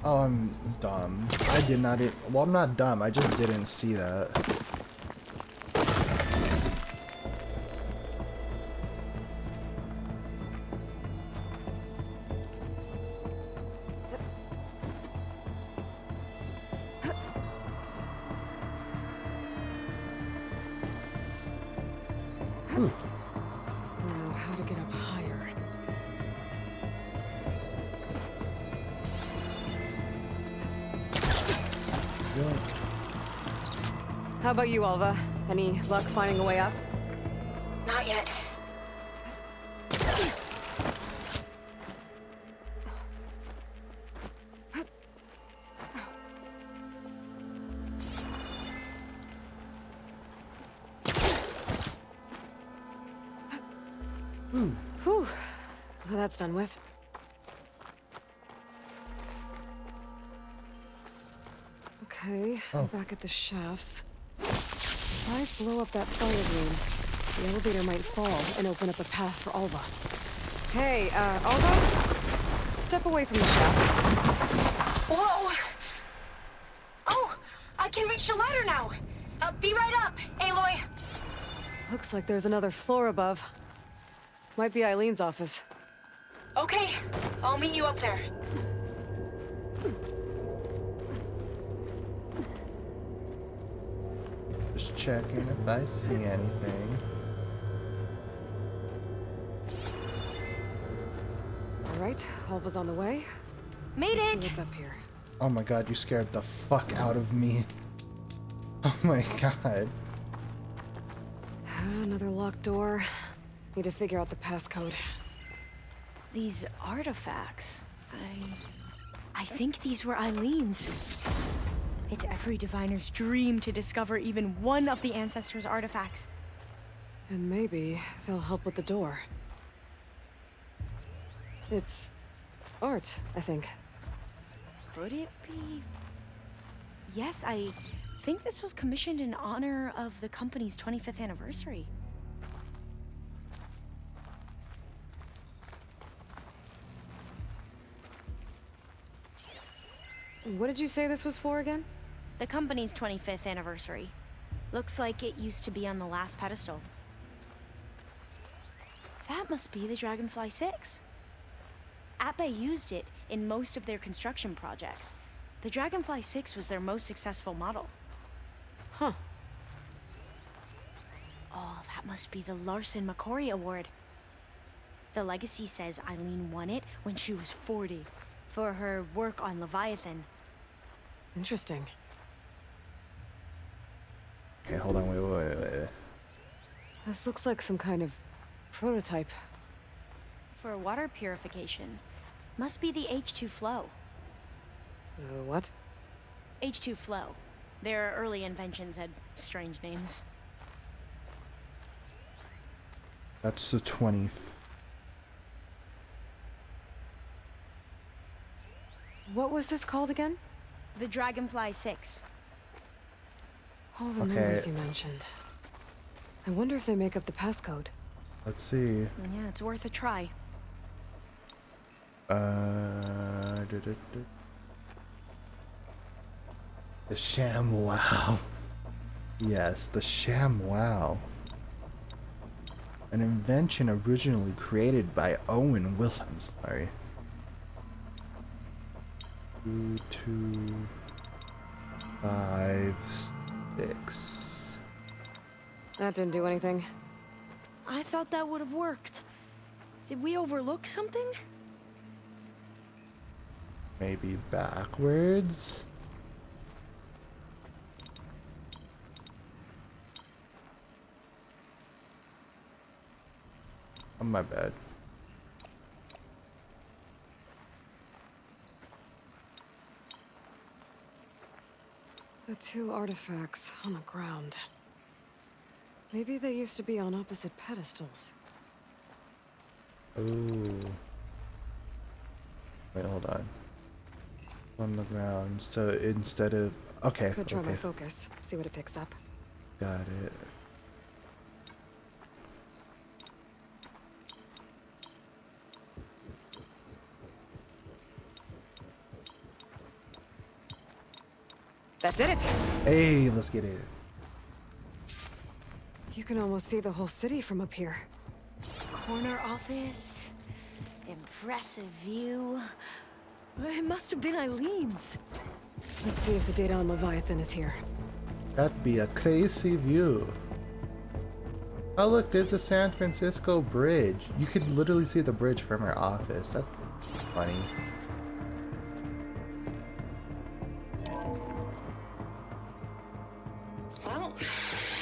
Oh, I'm dumb. I did not. Well, I'm not dumb. I just didn't see that. Whew. Now, how to get up higher? How about you, Alva? Any luck finding a way up? Not yet. Whew. Well, that's done with. Okay, I'm back at the shafts. If I blow up that fire room, the elevator might fall and open up a path for Alva. Hey, Alva? Step away from the shaft. Whoa! Oh, I can reach the ladder now. Be right up, Aloy. Looks like there's another floor above. Might be Eileen's office. Okay, I'll meet you up there. Just checking if I see anything. All right, Alva's on the way. Made Let's it. see what's up here. Oh my god, you scared the fuck out of me. Oh my god. Another locked door. Need to figure out the passcode. These artifacts, I think these were Eileen's. It's every diviner's dream to discover even one of the ancestors' artifacts. And maybe they'll help with the door. It's art, I think. Could it be? Yes, I think this was commissioned in honor of the company's 25th anniversary. What did you say this was for again? The company's 25th anniversary. Looks like it used to be on the last pedestal. That must be the Dragonfly 6. Ape used it in most of their construction projects. The Dragonfly 6 was their most successful model. Huh. Oh, that must be the Larson McCory Award. The legacy says Eileen won it when she was 40 for her work on Leviathan. Interesting. Okay, hold on, wait. This looks like some kind of prototype. For water purification. Must be the H2 flow. What? H2 flow. Their early inventions had strange names. That's the 20th. What was this called again? The Dragonfly 6. All the numbers you mentioned. I wonder if they make up the passcode. Let's see. Yeah, it's worth a try. The ShamWow. Yes, the ShamWow. An invention originally created by Owen Wilson. Sorry. 2, 2, 5, 6. That didn't do anything. I thought that would have worked. Did we overlook something? Maybe backwards? Oh, my bad. The two artifacts on the ground. Maybe they used to be on opposite pedestals. Ooh. Wait, hold on. On the ground. So instead of... Okay, Could try my okay. focus. See what it picks up. Got it. That did it! Hey, let's get it. You can almost see the whole city from up here. Corner office. Impressive view. It must have been Eileen's. Let's see if the data on Leviathan is here. That'd be a crazy view. Oh look, there's the San Francisco Bridge. You could literally see the bridge from her office. That's funny. Well,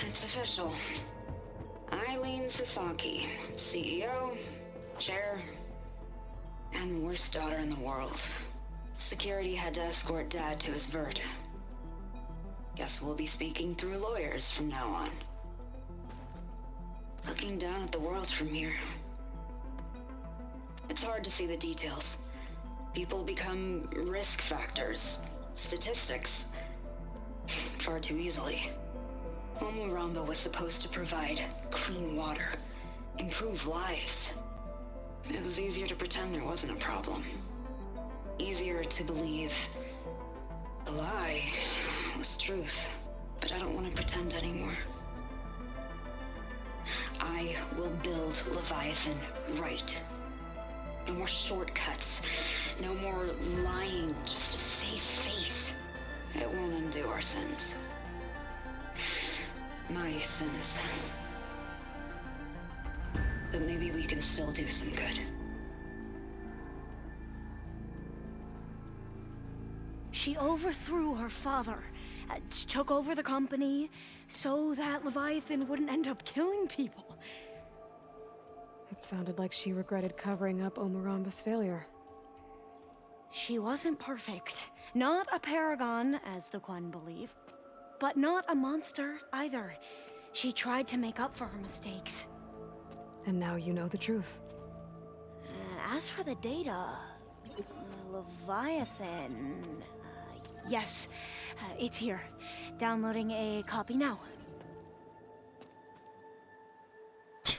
it's official. Eileen Sasaki, CEO, chair, and worst daughter in the world. Security had to escort Dad to his vert. Guess we'll be speaking through lawyers from now on. Looking down at the world from here. It's hard to see the details. People become risk factors, statistics, far too easily. Omuramba was supposed to provide clean water, improve lives. It was easier to pretend there wasn't a problem. Easier to believe the lie was truth. But I don't want to pretend anymore. I will build Leviathan right. No more shortcuts. No more lying just to save face. It won't undo our sins. My sins. But maybe we can still do some good. She overthrew her father, took over the company, so that Leviathan wouldn't end up killing people. It sounded like she regretted covering up Omuramba's failure. She wasn't perfect. Not a paragon, as the Quan believe. But not a monster, either. She tried to make up for her mistakes. And now you know the truth. As for the data... Leviathan... yes, it's here. Downloading a copy now.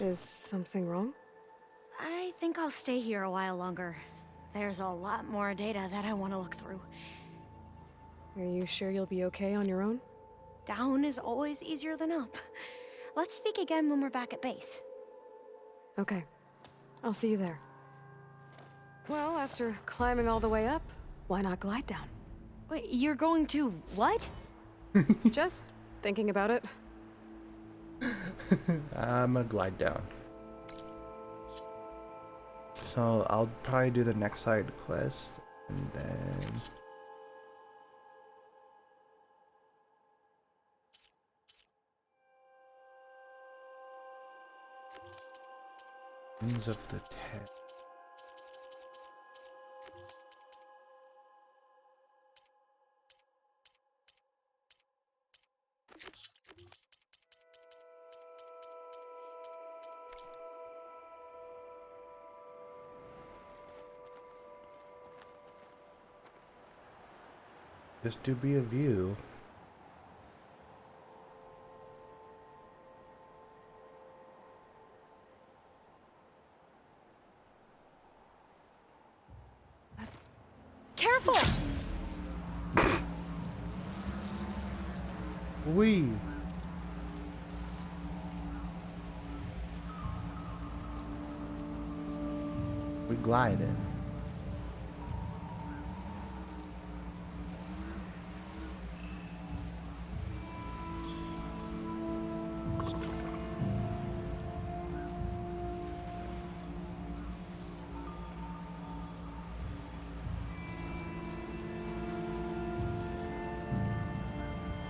Is something wrong? I think I'll stay here a while longer. There's a lot more data that I want to look through. Are you sure you'll be okay on your own? Down is always easier than up. Let's speak again when we're back at base. Okay. I'll see you there. Well, after climbing all the way up, why not glide down? Wait, you're going to what? Just thinking about it. I'm gonna glide down. So I'll probably do the next side quest and then... Wings of the Ted. This do be a view. Careful! We gliding.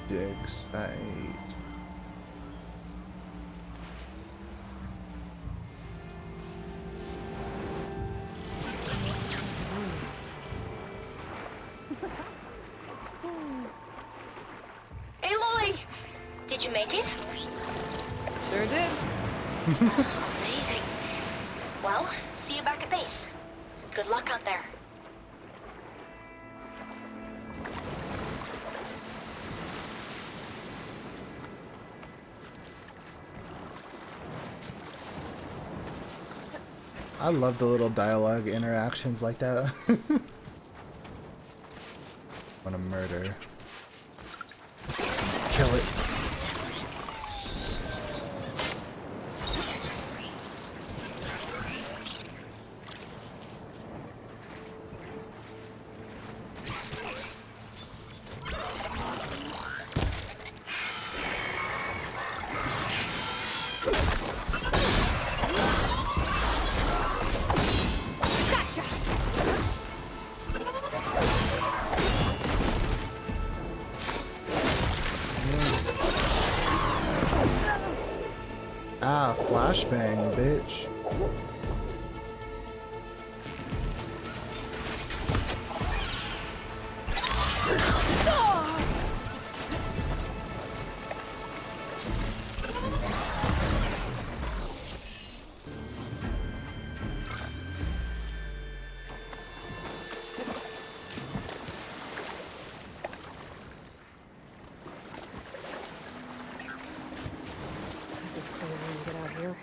Excite. Aloy! Did you make it? Sure did. Amazing. Well, see you back at base. Good luck out there. I love the little dialogue interactions like that. Wanna murder. Kill it. Ah, flashbang, bitch. This is clear when we get out here.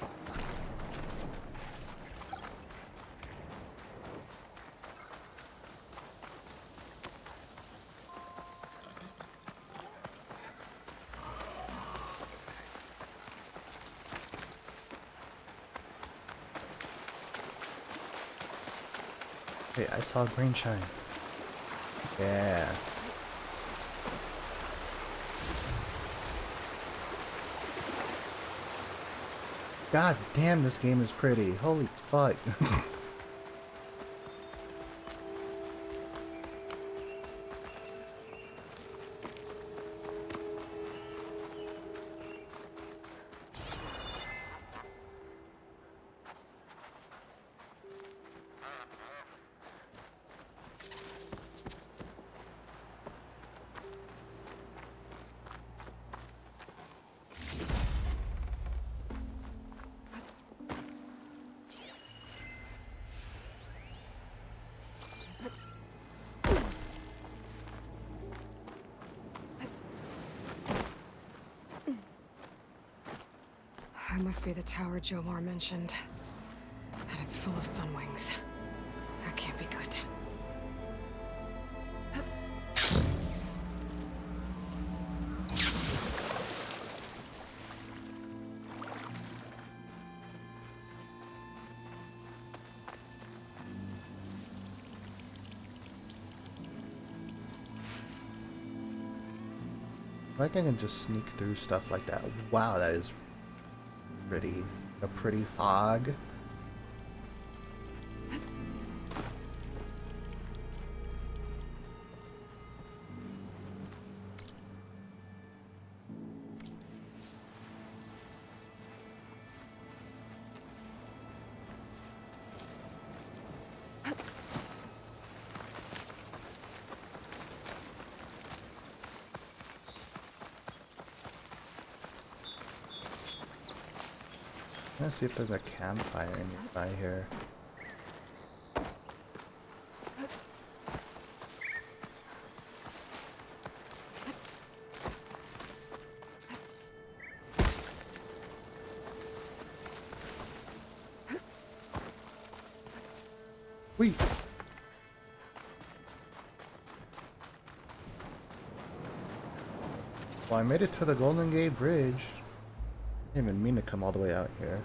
Hey, I saw green shine. Yeah. God damn, this game is pretty. Holy fuck. That must be the tower Jomar mentioned. And it's full of sunwings. That can't be good. Like I can just sneak through stuff like that. Wow, that is pretty. A pretty fog. Let's see if there's a campfire nearby here. Whee! Well, I made it to the Golden Gate Bridge. I didn't even mean to come all the way out here.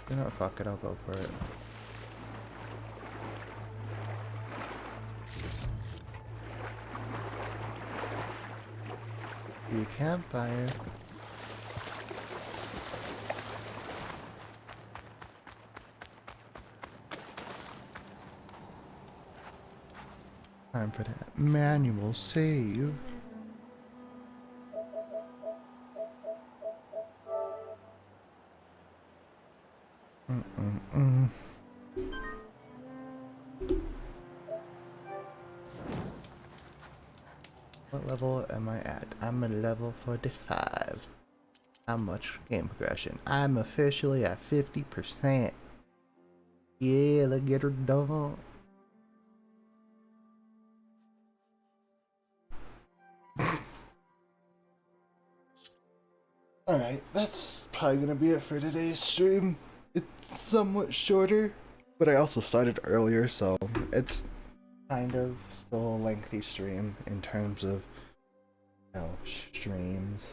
You know what, fuck it, I'll go for it. You campfire. Time for that manual save. What level am I at? I'm at level 45. How much game progression? I'm officially at 50%. Yeah, let's get her done. Alright, that's probably gonna be it for today's stream. It's somewhat shorter, but I also started earlier, so it's kind of still a lengthy stream in terms of, you know, streams.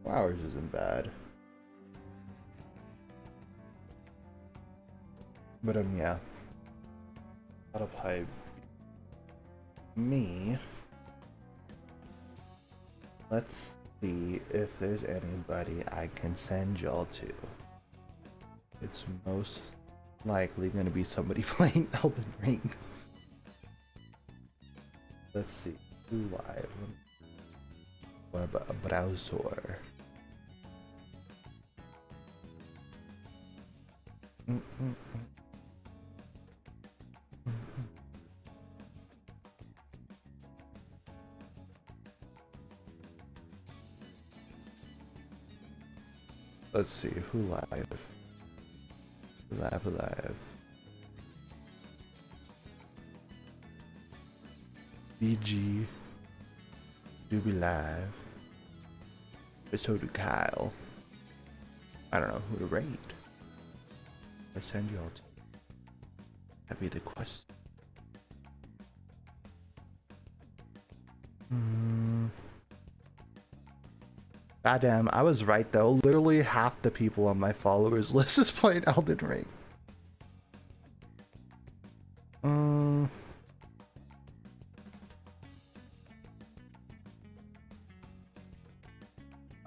4 hours isn't bad. But yeah. That'll probably be me. Let's see if there's anybody I can send y'all to. It's most likely gonna be somebody playing Elden Ring. Let's see. Who live? What about a browser? Let's see, who live? Who live? BG. Do be live. But so do Kyle. I don't know who to rate. I send y'all to. That'd be the question. Goddamn, I was right though. Literally half the people on my followers list is playing Elden Ring.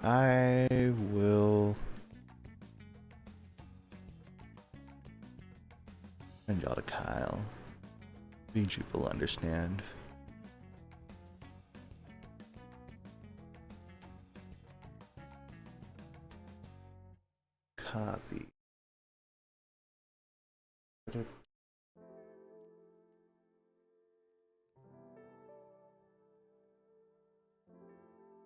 I will send y'all to Kyle. VG will understand. Copy.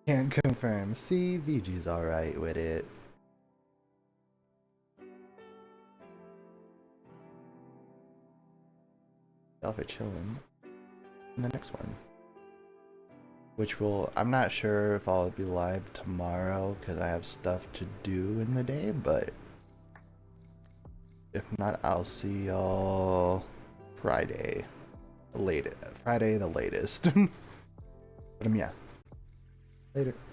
Can't confirm. See, VG's alright with it. Y'all for chilling. In the next one. Which will, I'm not sure if I'll be live tomorrow because I have stuff to do in the day, but if not, I'll see y'all Friday. Friday the latest. But yeah. Later.